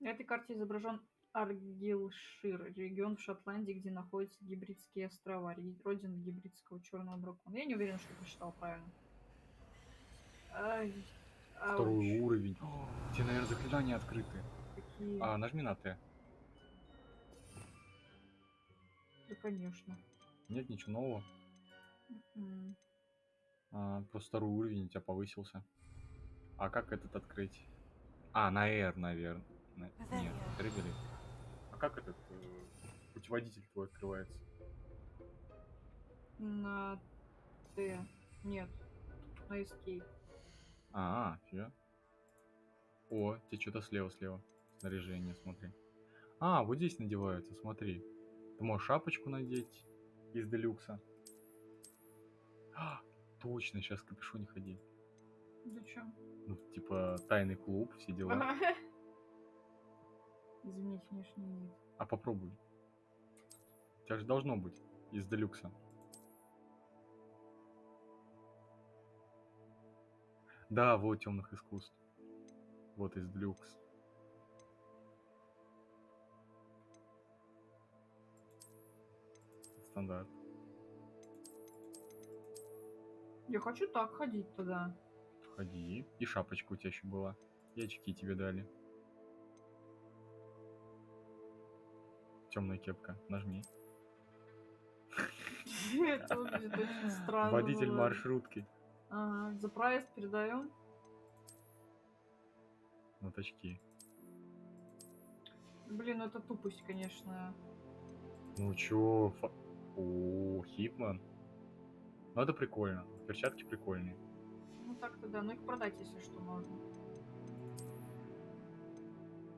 [SPEAKER 2] На этой карте изображен Аргилшир, регион в Шотландии, где находятся Гибридские острова, родина гибридского черного дракона. Я не уверен, что я прочитал правильно. Ай,
[SPEAKER 1] Второй
[SPEAKER 2] ауч.
[SPEAKER 1] уровень. О, тебе, наверное, заклинания открыты.
[SPEAKER 2] Какие?
[SPEAKER 1] А, нажми на Т.
[SPEAKER 2] Да, конечно.
[SPEAKER 1] Нет ничего нового.
[SPEAKER 2] М.
[SPEAKER 1] Просто второй уровень у тебя повысился. А как этот открыть? А, на R, наверное. Нет, ревели. А как этот путеводитель твой открывается?
[SPEAKER 2] На Т. Нет. На Escape.
[SPEAKER 1] Фига. О, тебе что-то слева. Снаряжение, смотри. А, вот здесь надеваются, смотри. Ты можешь шапочку надеть из делюкса. Точно, сейчас в капюшоне ходи.
[SPEAKER 2] Зачем?
[SPEAKER 1] Ну, типа, тайный клуб, все дела.
[SPEAKER 2] Изменить внешний вид.
[SPEAKER 1] А попробуй. У тебя же должно быть из делюкса. Да, вот темных искусств. Вот из делюкс. Стандарт.
[SPEAKER 2] Я хочу так ходить тогда.
[SPEAKER 1] Ходи. И шапочка у тебя еще была. И очки тебе дали. Темная кепка. Нажми.
[SPEAKER 2] Это выглядит очень странно.
[SPEAKER 1] Водитель маршрутки.
[SPEAKER 2] Ага, за проезд передаем.
[SPEAKER 1] Вот очки.
[SPEAKER 2] Блин, ну это тупость, конечно.
[SPEAKER 1] Ну чё? О, Хитман. Ну это прикольно. Перчатки прикольные.
[SPEAKER 2] Ну так-то да, ну их продать, если что, можно.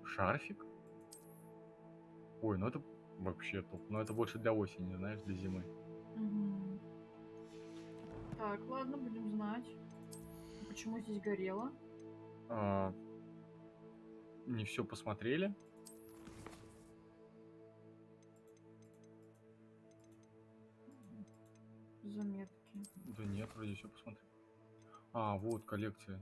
[SPEAKER 1] Шарфик? Ой, ну это вообще топ. Но это больше для осени, знаешь, для зимы.
[SPEAKER 2] Угу. Так, ладно, будем знать. Почему здесь горело?
[SPEAKER 1] Не все посмотрели.
[SPEAKER 2] Заметки.
[SPEAKER 1] Да нет, вроде все посмотрели. А, вот коллекция.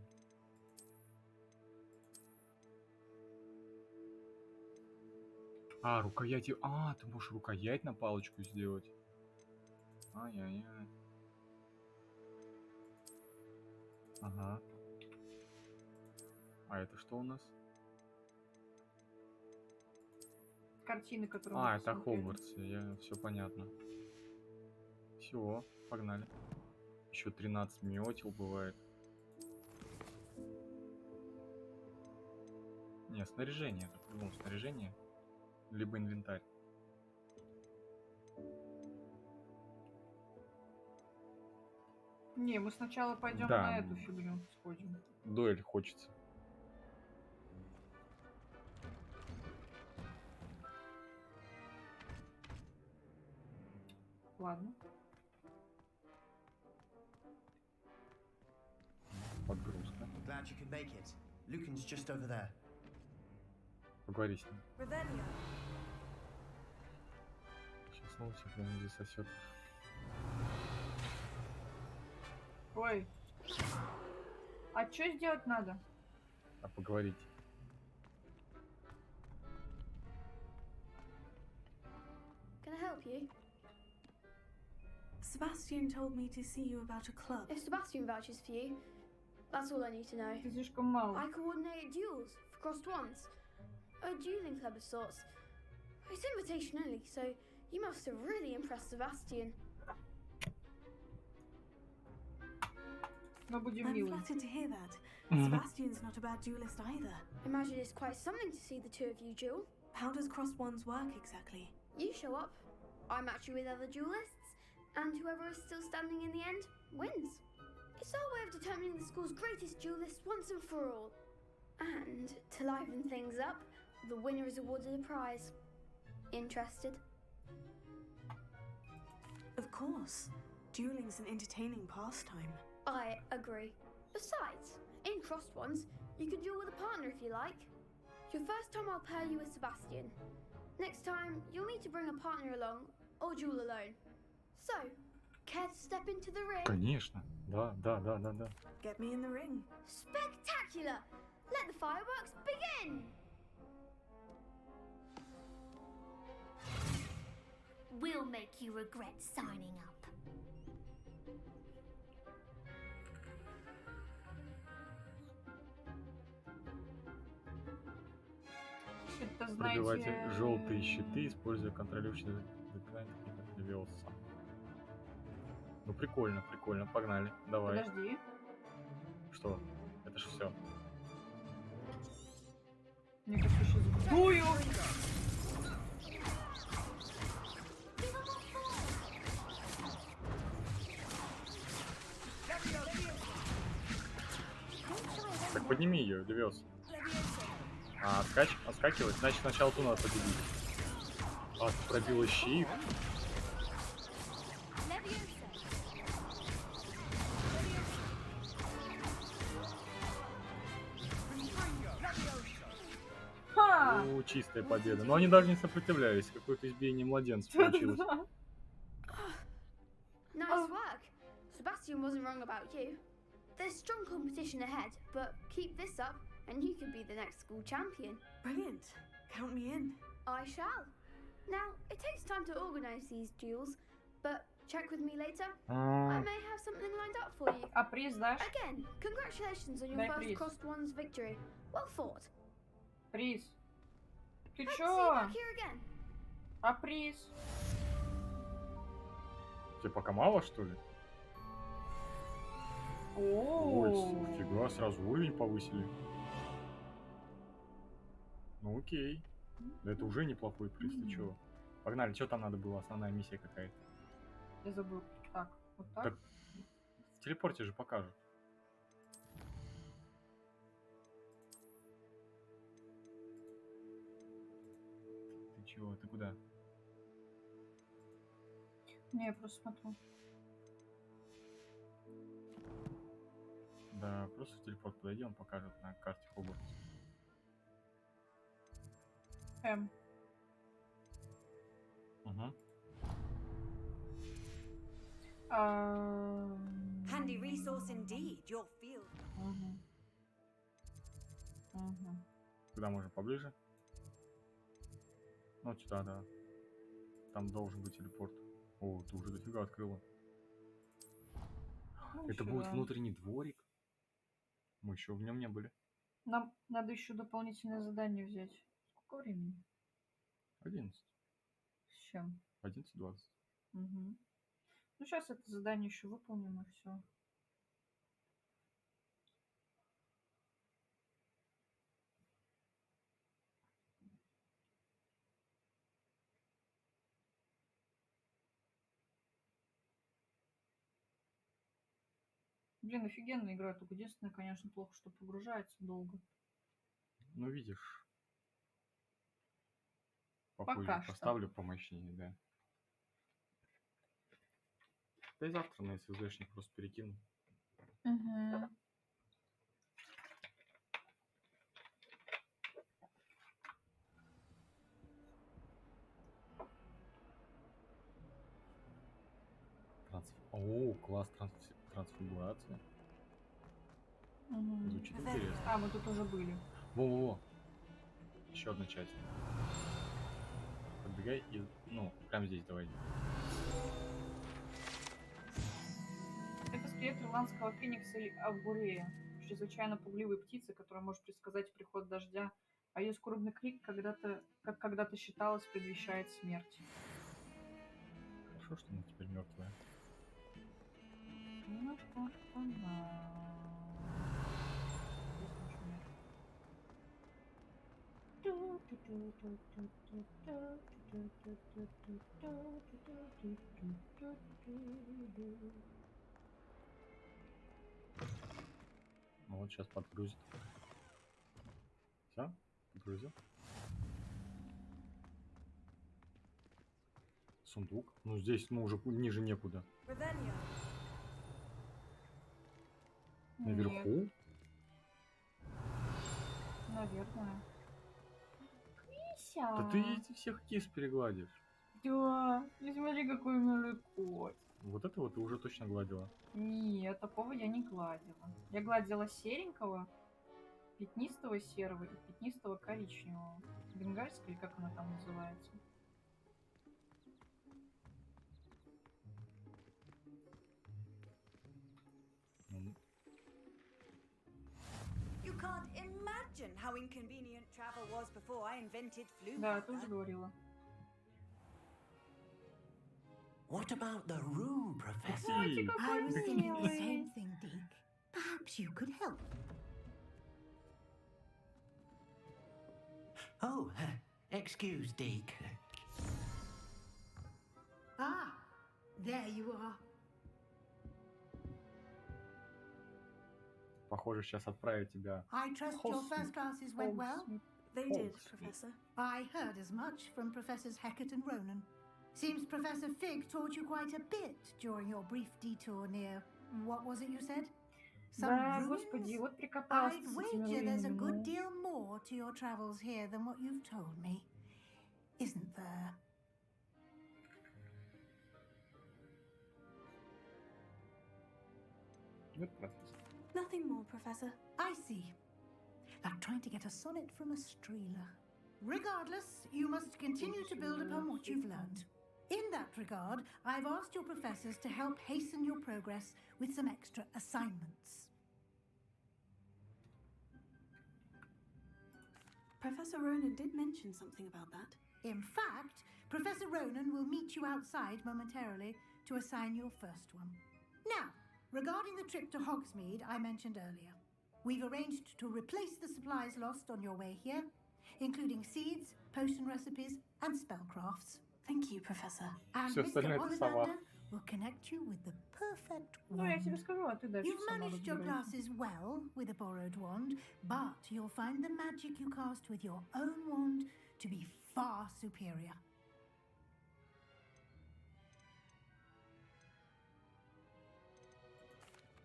[SPEAKER 1] А, рукояти. А, ты можешь рукоять на палочку сделать. Ай-яй-яй. Ага. А это что у нас?
[SPEAKER 2] Картины, которые мы
[SPEAKER 1] Это
[SPEAKER 2] посмотрели.
[SPEAKER 1] Хогвартс. Все понятно. Все, погнали. Еще 13 метел бывает. Не, снаряжение. Это по-любому снаряжение. Либо инвентарь.
[SPEAKER 2] Не, мы сначала пойдем
[SPEAKER 1] Да.
[SPEAKER 2] на эту фигню сходим.
[SPEAKER 1] Дуэль хочется.
[SPEAKER 2] Ладно.
[SPEAKER 1] Подгрузка.
[SPEAKER 11] Glad you could make it. Lucan's just over there.
[SPEAKER 1] Поговори с ним.
[SPEAKER 8] Revelio.
[SPEAKER 1] Сейчас снова всех не засосет.
[SPEAKER 2] Ой. А что сделать надо?
[SPEAKER 1] А поговорить.
[SPEAKER 19] Can I help you?
[SPEAKER 5] Sebastian told me to see you about a club.
[SPEAKER 19] If Sebastian vouches for you, that's all I need to know.
[SPEAKER 2] Ты слишком мало.
[SPEAKER 19] I coordinate duels for crossed ones. A dueling club of sorts. It's invitation only, so you must have really impressed Sebastian.
[SPEAKER 2] Мы будем
[SPEAKER 5] I'm
[SPEAKER 2] милы.
[SPEAKER 5] flattered to hear that.
[SPEAKER 1] Mhm.
[SPEAKER 5] Sebastian's not a bad duelist either.
[SPEAKER 19] Imagine it's quite something to see the two of you duel.
[SPEAKER 5] How does crossed wands work exactly?
[SPEAKER 19] You show up, I match you with other duelists, and whoever is still standing in the end wins. It's our way of determining the school's greatest duelist once and for all. And to liven things up, the winner is awarded a prize. Interested?
[SPEAKER 5] Of course. Dueling's an entertaining pastime.
[SPEAKER 19] I agree. Besides, in crossed ones, you can duel with a partner if you like. Your first time I'll pair you with Sebastian. Next time, you'll need to bring a partner along or duel alone. So, care to step into the ring?
[SPEAKER 1] Конечно. Да.
[SPEAKER 5] Get me in the ring.
[SPEAKER 19] Spectacular! Let the fireworks begin! We'll make you regret signing up.
[SPEAKER 2] Это,
[SPEAKER 1] Пробивайте
[SPEAKER 2] знаете...
[SPEAKER 1] желтые щиты, используя контролирующие заклинания для Левиоса. Ну прикольно, погнали, давай.
[SPEAKER 2] Подожди.
[SPEAKER 1] Что? Это ж все.
[SPEAKER 2] Мне кажется, сейчас сдую.
[SPEAKER 1] Так подними ее, Левиос. А, отскакивать? Значит, сначала ту надо победить. А, ты пробила щит.
[SPEAKER 2] Ха!
[SPEAKER 1] Ну, чистая победа. Но они даже не сопротивлялись. Какое-то избиение младенцев получилось.
[SPEAKER 19] Nice work. Sebastian wasn't wrong about you. There's strong competition ahead, but keep this up and you could be the next school champion.
[SPEAKER 5] Brilliant. Count me in.
[SPEAKER 19] I shall. Now, it takes time to organise these duels, but check with me later. I may have something lined up for you.
[SPEAKER 2] А приз дашь?
[SPEAKER 19] Again, congratulations on your
[SPEAKER 2] Дай
[SPEAKER 19] first
[SPEAKER 2] приз.
[SPEAKER 19] crossed ones victory. Well fought.
[SPEAKER 2] Приз. Ты
[SPEAKER 19] Hope to see you
[SPEAKER 2] чё?
[SPEAKER 19] back here again.
[SPEAKER 2] А приз?
[SPEAKER 1] Тебе пока мало, что ли? Ой, фига, сразу уровень повысили. Ну окей. Да это уже неплохой приз, ты чего? Погнали, что там надо было? Основная миссия какая-то.
[SPEAKER 2] Я забыл. Так, вот так.
[SPEAKER 1] Так в телепорте же покажут. Ты чего? Ты куда?
[SPEAKER 2] Не, я просто смотрю.
[SPEAKER 1] Да, просто в телепорт подойди, он покажет на карте Хогвартс. Угу.
[SPEAKER 8] Handy resource indeed, your field.
[SPEAKER 1] Куда можно поближе? Ну, сюда, да. Там должен быть телепорт. О, ты уже дофига открыла. Это будет внутренний дворик? Мы еще в нем не были.
[SPEAKER 2] Нам надо еще дополнительное задание взять. Сколько времени?
[SPEAKER 1] 11.
[SPEAKER 2] С чем?
[SPEAKER 1] 11:20.
[SPEAKER 2] Угу. Ну, сейчас это задание еще выполним и все. Блин, офигенная игра, только единственное, конечно, плохо, что погружается долго.
[SPEAKER 1] Ну, видишь.
[SPEAKER 2] Пока
[SPEAKER 1] Попозже
[SPEAKER 2] что.
[SPEAKER 1] поставлю помощнее, да. Да и завтра на SSD-шник просто перекину.
[SPEAKER 2] Угу.
[SPEAKER 1] О, класс трансфигурация.
[SPEAKER 2] Угу.
[SPEAKER 1] Звучит интересно.
[SPEAKER 2] А, мы тут уже были.
[SPEAKER 1] Во-во-во. Еще одна часть. Подбегай и... Ну, прямо здесь давай.
[SPEAKER 2] Это скелет ирландского феникса или авгурея. Чрезвычайно пугливой птицы, которая может предсказать приход дождя, а ее скорбный крик как когда-то считалось, предвещает смерть.
[SPEAKER 1] Хорошо, что она теперь мертвая. Вот сейчас подгрузит. Все? Подгрузил? Сундук. Ну здесь, ну уже ниже некуда.
[SPEAKER 8] Revelio.
[SPEAKER 1] Наверху?
[SPEAKER 2] Наверное.
[SPEAKER 1] Да ты эти всех кис перегладишь.
[SPEAKER 2] Да, и смотри, какой милый кот.
[SPEAKER 1] Вот этого ты уже точно гладила.
[SPEAKER 2] Нет, такого я не гладила. Я гладила серенького, пятнистого серого и пятнистого коричневого. Бенгальская, или как она там называется?
[SPEAKER 8] You can't imagine how inconvenient travel was before I invented flu.
[SPEAKER 2] Да, я тоже говорила.
[SPEAKER 9] What about the room, Professor?
[SPEAKER 12] I was thinking the same thing, Deke. Perhaps you could help.
[SPEAKER 6] Oh, excuse, Deke.
[SPEAKER 12] Ah, there you are.
[SPEAKER 1] Похоже, сейчас отправить тебя.
[SPEAKER 12] I trust your first classes went well?
[SPEAKER 22] They did, Professor.
[SPEAKER 12] I heard as much from Professors Hecat and Ronan. Seems Professor Fig taught you quite a bit during your brief detour near... What was it you said?
[SPEAKER 2] Да, господи, вот прикопалась
[SPEAKER 12] I'd
[SPEAKER 2] с этими
[SPEAKER 12] wager there's a
[SPEAKER 2] руинами,
[SPEAKER 12] good
[SPEAKER 2] ну.
[SPEAKER 12] deal more to your travels here than what you've told me. Isn't there?
[SPEAKER 1] Нет, профессор.
[SPEAKER 22] Nothing more, Professor.
[SPEAKER 12] I see. Like trying to get a sonnet from a streeler. Regardless, you must continue to build upon what you've learned. In that regard, I've asked your professors to help hasten your progress with some extra assignments.
[SPEAKER 22] Professor Ronan did mention something about that.
[SPEAKER 12] In fact, Professor Ronan will meet you outside momentarily to assign your first one. Now, regarding the trip to Hogsmeade I mentioned earlier, we've arranged to replace the supplies lost on your way here, including seeds, potion recipes, and spellcrafts.
[SPEAKER 22] Thank you, Professor.
[SPEAKER 12] And
[SPEAKER 1] Всё
[SPEAKER 12] Mr.
[SPEAKER 1] остальное ты сама.
[SPEAKER 12] Ollivander will connect you with the perfect
[SPEAKER 2] Ну, я
[SPEAKER 12] wand.
[SPEAKER 2] тебе скажу, а ты дальше
[SPEAKER 12] You've
[SPEAKER 2] сама
[SPEAKER 12] managed your
[SPEAKER 2] разбирайся.
[SPEAKER 12] classes well with a borrowed wand, but you'll find the magic you cast with your own wand to be far superior.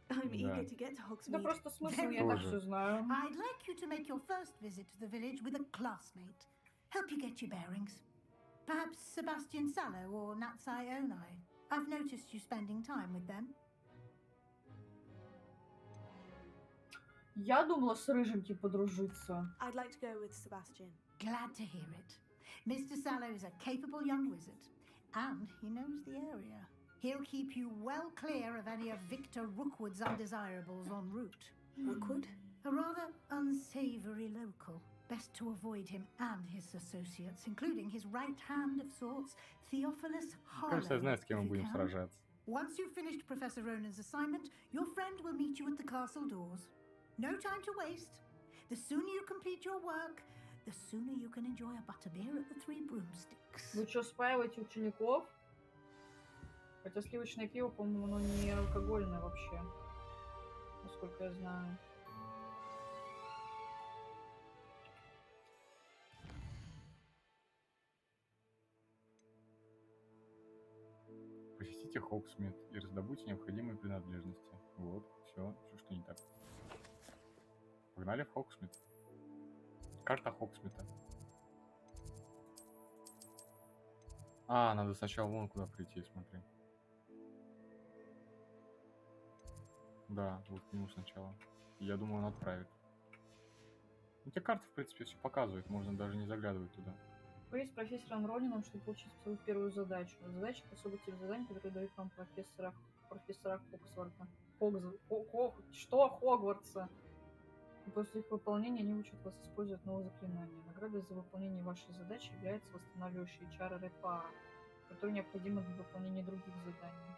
[SPEAKER 22] I'm
[SPEAKER 1] Да.
[SPEAKER 22] eager to get to Hogsmeade.
[SPEAKER 2] Да просто смысл,
[SPEAKER 12] Very
[SPEAKER 2] я так
[SPEAKER 1] Тоже.
[SPEAKER 2] все знаю.
[SPEAKER 12] I'd like you to make your first visit to the village with a classmate. Help you get your bearings. Perhaps Sebastian Sallow or Natsai Onai. I've noticed you spending time with them.
[SPEAKER 2] Я думала с рыженьким подружиться.
[SPEAKER 22] I'd like to go with Sebastian.
[SPEAKER 12] Glad to hear it. Mr. Sallow is a capable young wizard, and he knows the area. He'll keep you well clear of any of Victor Rookwood's undesirables en route.
[SPEAKER 22] Rookwood?
[SPEAKER 12] A rather unsavory local. Best to avoid him and his associates, including his right hand of sorts, Theophilus Harlow.
[SPEAKER 1] Кажется, я знаю, с кем мы
[SPEAKER 12] if you
[SPEAKER 1] будем
[SPEAKER 12] can.
[SPEAKER 1] сражаться.
[SPEAKER 12] Once you've finished Professor Ronan's assignment, your friend will meet you at the castle doors. No time to waste. The sooner you complete your work, the sooner you can enjoy a butterbeer at the Three Broomsticks.
[SPEAKER 2] Вы что, спаиваете учеников? Хотя сливочное пиво, по-моему, оно не алкогольное вообще. Насколько я знаю.
[SPEAKER 1] Посетите Хогсмит и раздобудьте необходимые принадлежности. Вот, все, что не так. Погнали в Хогсмит. Карта Хогсмита. А, надо сначала вон куда прийти, смотри. Да, вот к нему сначала. Я думаю, он отправит. Ну, тебе карта, в принципе, все показывает. Можно даже не заглядывать туда.
[SPEAKER 2] Поговорить с профессором Ронином, чтобы получить свою первую задачу. Задача — это особый тип заданий, который дает вам профессора Хоксворта. Что? Хогвартса. И после их выполнения они учат вас использовать новые заклинания. Наградой за выполнение вашей задачи является восстанавливающие чары Репа, которые необходимы для выполнения других заданий.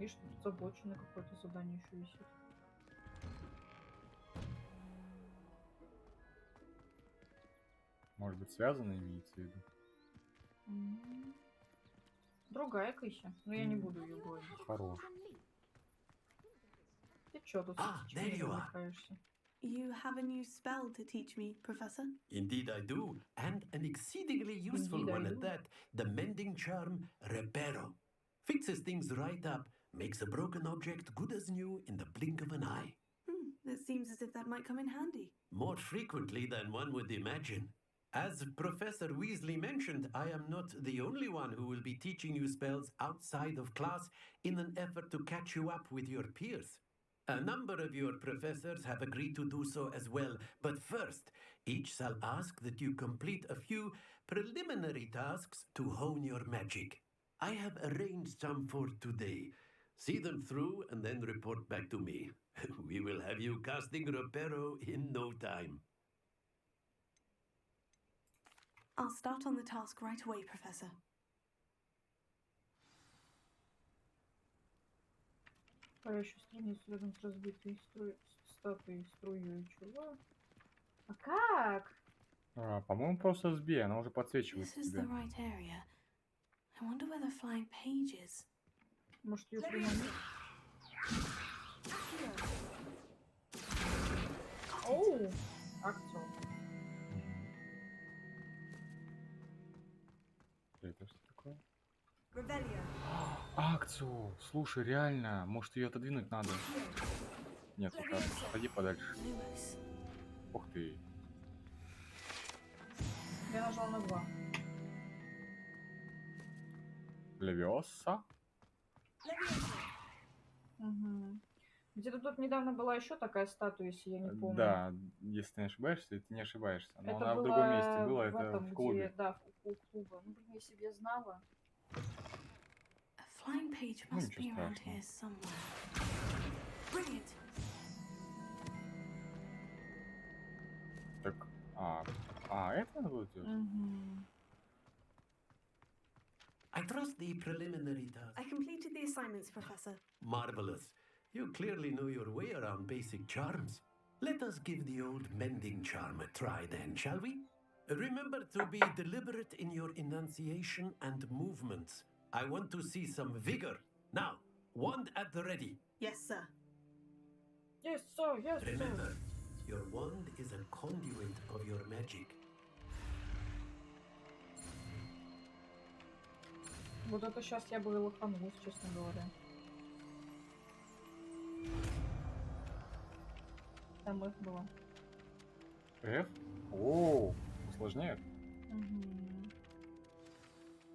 [SPEAKER 2] И что тут забоченное какое-то задание еще висит.
[SPEAKER 1] Может быть, связано имеется в виду?
[SPEAKER 2] Другая Кыся. Но я не буду ее говорить.
[SPEAKER 1] Хорош.
[SPEAKER 2] Ты чё тут
[SPEAKER 9] there you are.
[SPEAKER 2] развлекаешься?
[SPEAKER 22] You have a new spell to teach me, Professor?
[SPEAKER 9] Indeed I do, and an exceedingly useful
[SPEAKER 2] Indeed I
[SPEAKER 9] one
[SPEAKER 2] do.
[SPEAKER 9] at that. The mending charm Reparo. Fixes things right up, makes a broken object good as new in the blink of an eye.
[SPEAKER 22] It seems as if that might come in handy.
[SPEAKER 9] More frequently than one would imagine. As Professor Weasley mentioned, I am not the only one who will be teaching you spells outside of class in an effort to catch you up with your peers. A number of your professors have agreed to do so as well, but first, each shall ask that you complete a few preliminary tasks to hone your magic. I have arranged some for today. See them through and then report back to me. We will have you casting Reparo in no time.
[SPEAKER 22] I'll start on the task right away, Professor.
[SPEAKER 2] Парящую страницу рядом с разбитой статуей струей. Чего? А как?
[SPEAKER 1] По-моему, просто сбей, она уже подсвечивается
[SPEAKER 5] This is
[SPEAKER 1] тебе.
[SPEAKER 5] the right area. I wonder where the flying page is.
[SPEAKER 2] Может, ее приманить? Оу! Акцию.
[SPEAKER 1] Это что такое?
[SPEAKER 8] Revelio.
[SPEAKER 1] Акцию! Слушай, реально, может ее отодвинуть надо? Нет, пока отходи подальше. Ух ты.
[SPEAKER 2] Я нажал на 2.
[SPEAKER 1] Левиоса?
[SPEAKER 2] Угу. Где-то тут недавно была еще такая статуя, если я не помню.
[SPEAKER 1] Да, если ты не ошибаешься, ты не ошибаешься. Но
[SPEAKER 2] Это
[SPEAKER 1] она
[SPEAKER 2] было
[SPEAKER 1] в другом месте была,
[SPEAKER 2] в
[SPEAKER 1] это
[SPEAKER 2] этом,
[SPEAKER 1] в клубе.
[SPEAKER 2] где, да, у клуба. Ну, блин, если бы я знала.
[SPEAKER 5] A flying page
[SPEAKER 1] Ну,
[SPEAKER 5] must
[SPEAKER 1] ничего
[SPEAKER 5] be around
[SPEAKER 1] страшного.
[SPEAKER 5] here somewhere.
[SPEAKER 22] Brilliant.
[SPEAKER 1] Так, это надо было делать?
[SPEAKER 9] I trust the preliminary task.
[SPEAKER 22] I completed the assignments, Professor.
[SPEAKER 9] Marvelous. You clearly know your way around basic charms. Let us give the old mending charm a try then, shall we? Remember to be deliberate in your enunciation and movements. I want to see some vigor. Now, wand at the ready.
[SPEAKER 22] Yes, sir.
[SPEAKER 2] Yes, sir, yes, sir.
[SPEAKER 9] Remember, your wand is a conduit of your magic.
[SPEAKER 2] Вот это сейчас я бы лоханулась, честно говоря. Там их было.
[SPEAKER 1] F? О, усложняет.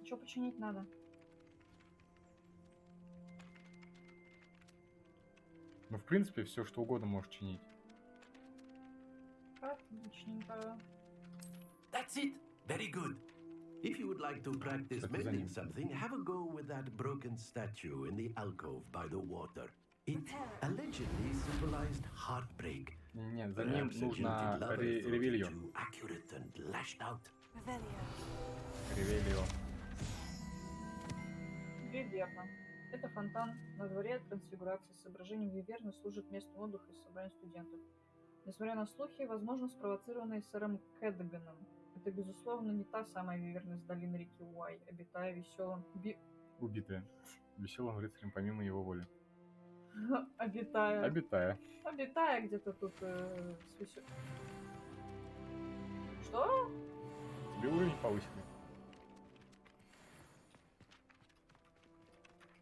[SPEAKER 2] Что починить надо?
[SPEAKER 1] Ну, в принципе, все что угодно можешь чинить.
[SPEAKER 2] Отличненько.
[SPEAKER 9] That's it. Very good. If you would like to practice
[SPEAKER 1] Кстати, за
[SPEAKER 9] mending
[SPEAKER 1] ним.
[SPEAKER 9] something, have a go with that broken statue in the alcove by the water. It allegedly symbolized heartbreak.
[SPEAKER 1] Нет, за ним
[SPEAKER 9] Perhaps a
[SPEAKER 1] нужно
[SPEAKER 9] jilted lover thought it
[SPEAKER 1] ревелье.
[SPEAKER 9] too accurate and lashed out.
[SPEAKER 1] Ревелье.
[SPEAKER 2] Виверна. Это фонтан на дворе трансфигурации. С изображением Виверны служит местом отдыха и собрания студентов. Несмотря на слухи, возможно, спровоцированные сэром Кэдганом. Это, безусловно, не та самая Виверна из долины реки Уай, обитая веселым...
[SPEAKER 1] Убитая. Веселым рыцарем помимо его воли.
[SPEAKER 2] Обитая.
[SPEAKER 1] Обитая.
[SPEAKER 2] Где-то тут с весел... Что?
[SPEAKER 1] Тебе уровень повысили.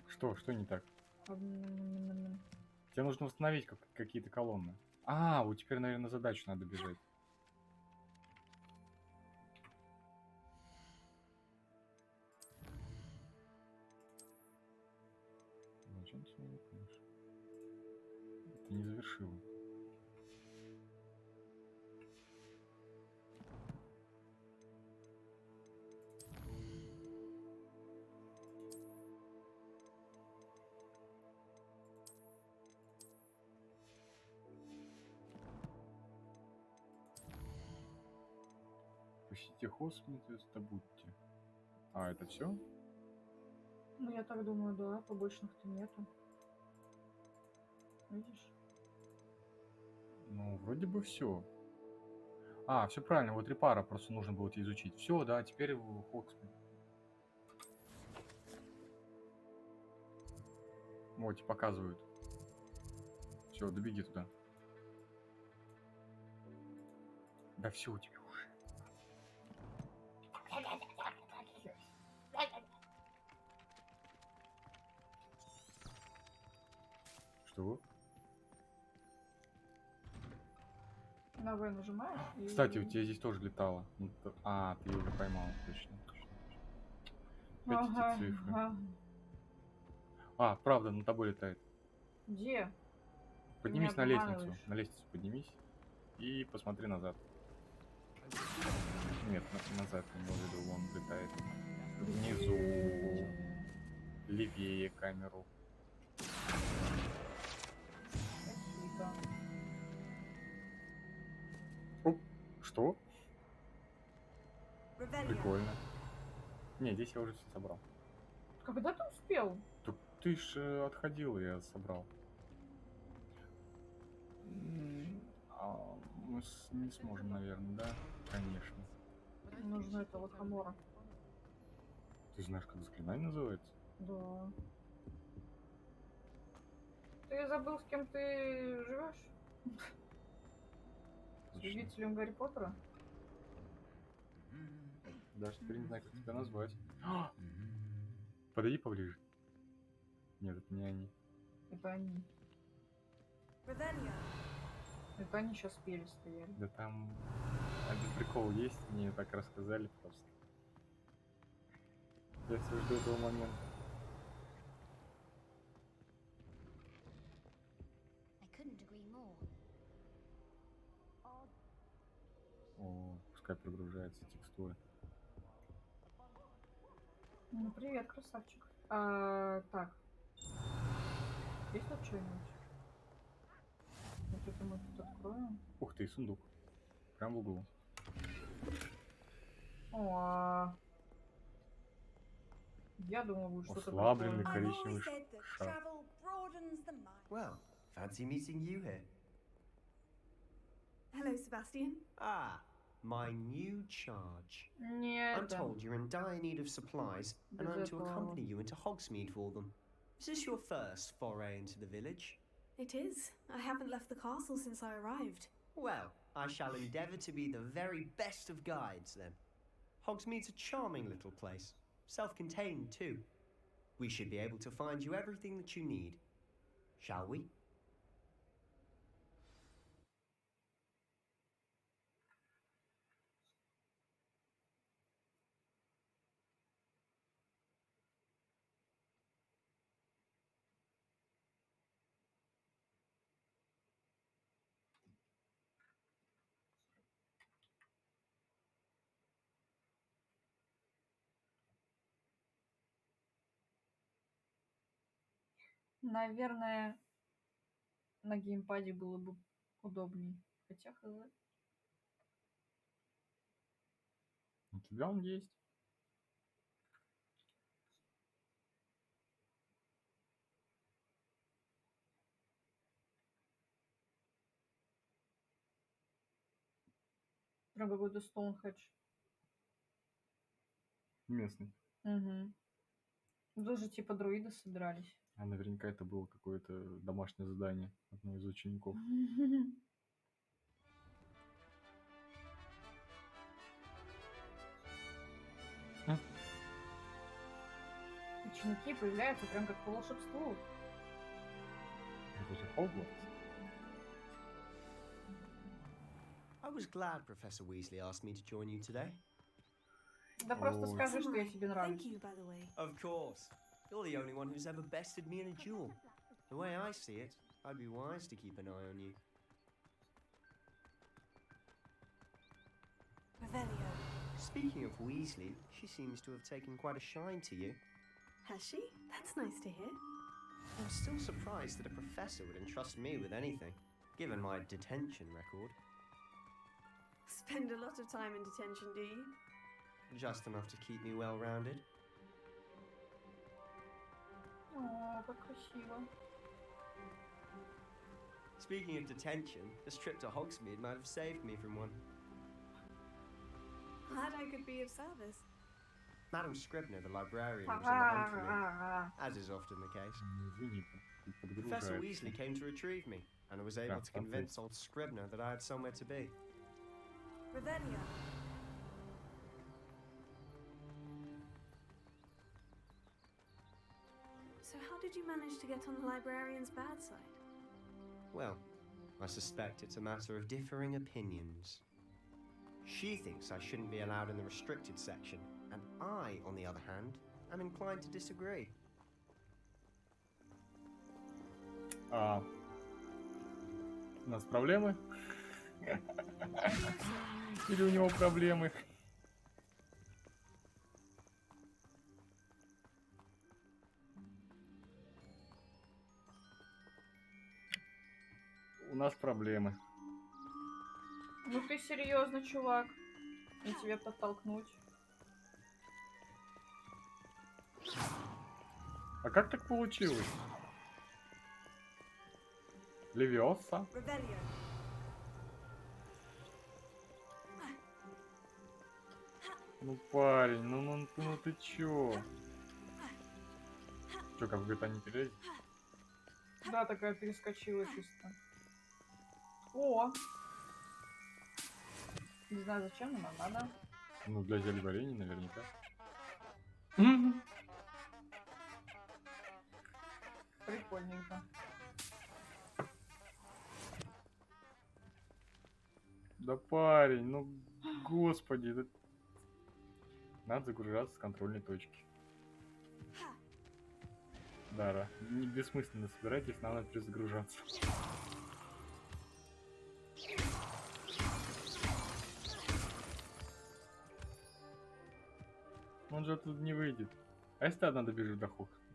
[SPEAKER 1] Что не так? Тебе нужно установить какие-то колонны. Вот теперь, наверное, на задачу надо бежать. Зачем ты не выполнишь? Ты не завершила. Посетите Хогвартс, добудьте. Это все?
[SPEAKER 2] Ну, я так думаю, да, побочных-то нету. Видишь?
[SPEAKER 1] Ну, вроде бы все. А, все правильно, вот репара просто нужно будет изучить. Все, да, теперь в Хоксмит. Вот, тебе показывают. Все, добеги туда. Да все у тебя уже. Что?
[SPEAKER 2] На В нажимаешь и...
[SPEAKER 1] Кстати, у тебя здесь тоже летало. Ну, а, ты ее уже поймал, точно. Опять эти цифры.
[SPEAKER 2] Ага.
[SPEAKER 1] А, правда, над тобой летает.
[SPEAKER 2] Где? Ты меня
[SPEAKER 1] Поднимись на лестницу.
[SPEAKER 2] обманываешь.
[SPEAKER 1] На лестницу поднимись. И посмотри назад. Нет, назад не имел в виду, он летает. Внизу. Левее камеру.
[SPEAKER 2] Спасибо.
[SPEAKER 1] Оп, что?
[SPEAKER 8] Ревелия.
[SPEAKER 1] Прикольно. Не, здесь я уже все собрал.
[SPEAKER 2] Когда ты успел?
[SPEAKER 1] Так ты ж отходил, я собрал. Мы не сможем, наверное, да? Конечно.
[SPEAKER 2] Нужно это лохомора.
[SPEAKER 1] Ты знаешь, как заклинание называется?
[SPEAKER 2] Да. Ты забыл, с кем ты живешь? С любителем Гарри Поттера?
[SPEAKER 1] Даже теперь не знаю, как тебя назвать. Подойди поближе. Нет, это не они.
[SPEAKER 2] Это они.
[SPEAKER 8] Ревелия.
[SPEAKER 2] Это они сейчас пели стояли.
[SPEAKER 1] Да там один прикол есть, мне так рассказали просто. Я все жду этого момента.
[SPEAKER 16] I couldn't agree more.
[SPEAKER 1] О, пускай прогружается текстура.
[SPEAKER 2] Ну, привет, красавчик. Так. Есть тут что-нибудь? Вот это мы тут откроем.
[SPEAKER 1] Ух ты, сундук. Прям в углу.
[SPEAKER 2] О, я думал, будет что-то
[SPEAKER 1] Ослабленный
[SPEAKER 2] такое.
[SPEAKER 1] коричневый шар.
[SPEAKER 8] Travel broadens the mind.
[SPEAKER 11] Well, fancy meeting you here.
[SPEAKER 22] Hello, Sebastian.
[SPEAKER 11] Ah, my new charge.
[SPEAKER 2] Нет.
[SPEAKER 11] I'm told you're in dire need of supplies, and I'm to
[SPEAKER 2] этого.
[SPEAKER 11] accompany you into Hogsmeade for them. Is this your first foray into the village?
[SPEAKER 22] It is. I haven't left the castle since I arrived.
[SPEAKER 11] Well, I shall endeavour to be the very best of guides then. Hogsmeade's a charming little place, self-contained too. We should be able to find you everything that you need. Shall we?
[SPEAKER 2] Наверное, на геймпаде было бы удобнее. Хотя хз.
[SPEAKER 1] У тебя он есть.
[SPEAKER 2] Прям какой-то Стоунхедж.
[SPEAKER 1] Местный.
[SPEAKER 2] Угу. Даже типа друиды собирались.
[SPEAKER 1] А наверняка это было какое-то домашнее задание одного из учеников.
[SPEAKER 2] Ученики появляются прям как по волшебству.
[SPEAKER 1] Это же Хогвартс.
[SPEAKER 11] I was glad Professor Weasley asked me to join you today.
[SPEAKER 2] Да просто скажи, что я тебе нравлюсь.
[SPEAKER 22] Thank you, by the way.
[SPEAKER 11] Of course. You're the only one who's ever bested me in a duel. The way I see it, I'd be wise to keep an eye on you.
[SPEAKER 22] Revelio.
[SPEAKER 11] Speaking of Weasley, she seems to have taken quite a shine to you.
[SPEAKER 22] Has she? That's nice to hear.
[SPEAKER 11] I'm still surprised that a professor would entrust me with anything, given my detention record.
[SPEAKER 22] Spend a lot of time in detention, do you?
[SPEAKER 11] Just enough to keep me well-rounded.
[SPEAKER 2] О, как красиво.
[SPEAKER 11] Speaking of detention, this trip to Hogsmeade might have saved me from one.
[SPEAKER 22] Glad I could be of service.
[SPEAKER 11] Madam Scribner, the librarian, was on the hunt for me, as is often the case.
[SPEAKER 1] Извини,
[SPEAKER 11] Professor
[SPEAKER 1] подгружается.
[SPEAKER 11] Weasley came to retrieve me, and I was able to convince old Scribner that I had somewhere to be.
[SPEAKER 8] Revelio.
[SPEAKER 22] So how did you manage to get on the librarian's bad side?
[SPEAKER 11] Well, I suspect it's a matter of differing opinions. She thinks I shouldn't be allowed in the restricted section, and I, on the other hand, am inclined to disagree.
[SPEAKER 1] У нас проблемы? Или у него проблемы? У нас проблемы.
[SPEAKER 2] Ну ты серьезно, чувак? И тебя подтолкнуть.
[SPEAKER 1] А как так получилось? Левиоса?
[SPEAKER 8] Revelio.
[SPEAKER 1] Ну парень, ну ты чё? Чё, как в GTA не перелезть?
[SPEAKER 2] Да, такая перескочила чисто. О! Не знаю зачем, но нам надо.
[SPEAKER 1] Ну для зелья варенья наверняка.
[SPEAKER 2] Прикольненько.
[SPEAKER 1] Да парень, ну господи, да... Надо загружаться с контрольной точки. Дара, не бессмысленно собирать, если надо перезагружаться. Он же оттуда не выйдет. А если ты одна добежишь до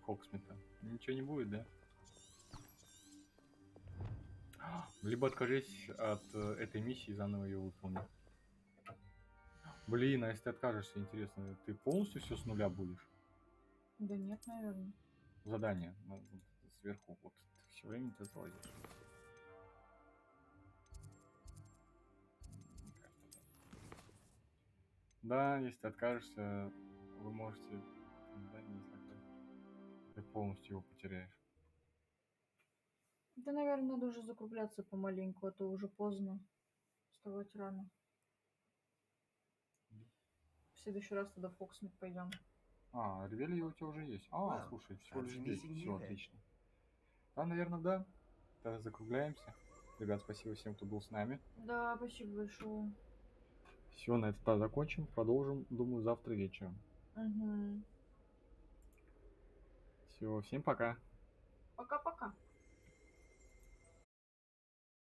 [SPEAKER 1] Хогсмита? Ничего не будет, да? Либо откажись от этой миссии и заново ее выполни. Блин, а если ты откажешься, интересно, ты полностью все с нуля будешь?
[SPEAKER 2] Да нет, наверное.
[SPEAKER 1] Задание сверху, вот все время ты залазишь. Да, если ты откажешься, вы можете... Да, не знаю, ты полностью его потеряешь.
[SPEAKER 2] Да, наверное, надо уже закругляться помаленьку, а то уже поздно. Вставать рано. В следующий раз тогда в Фоксмит пойдем.
[SPEAKER 1] А, Ревелье у тебя уже есть. А,
[SPEAKER 11] Well,
[SPEAKER 1] слушай, всего лишь
[SPEAKER 11] fancy
[SPEAKER 1] здесь.
[SPEAKER 11] meeting
[SPEAKER 1] Все
[SPEAKER 11] you here.
[SPEAKER 1] отлично. Да, наверное, да. Тогда закругляемся. Ребят, спасибо всем, кто был с нами.
[SPEAKER 2] Да, спасибо большое.
[SPEAKER 1] Все, на этом закончим. Продолжим, думаю, завтра вечером.
[SPEAKER 2] Угу.
[SPEAKER 1] Все, всем пока.
[SPEAKER 2] Пока-пока.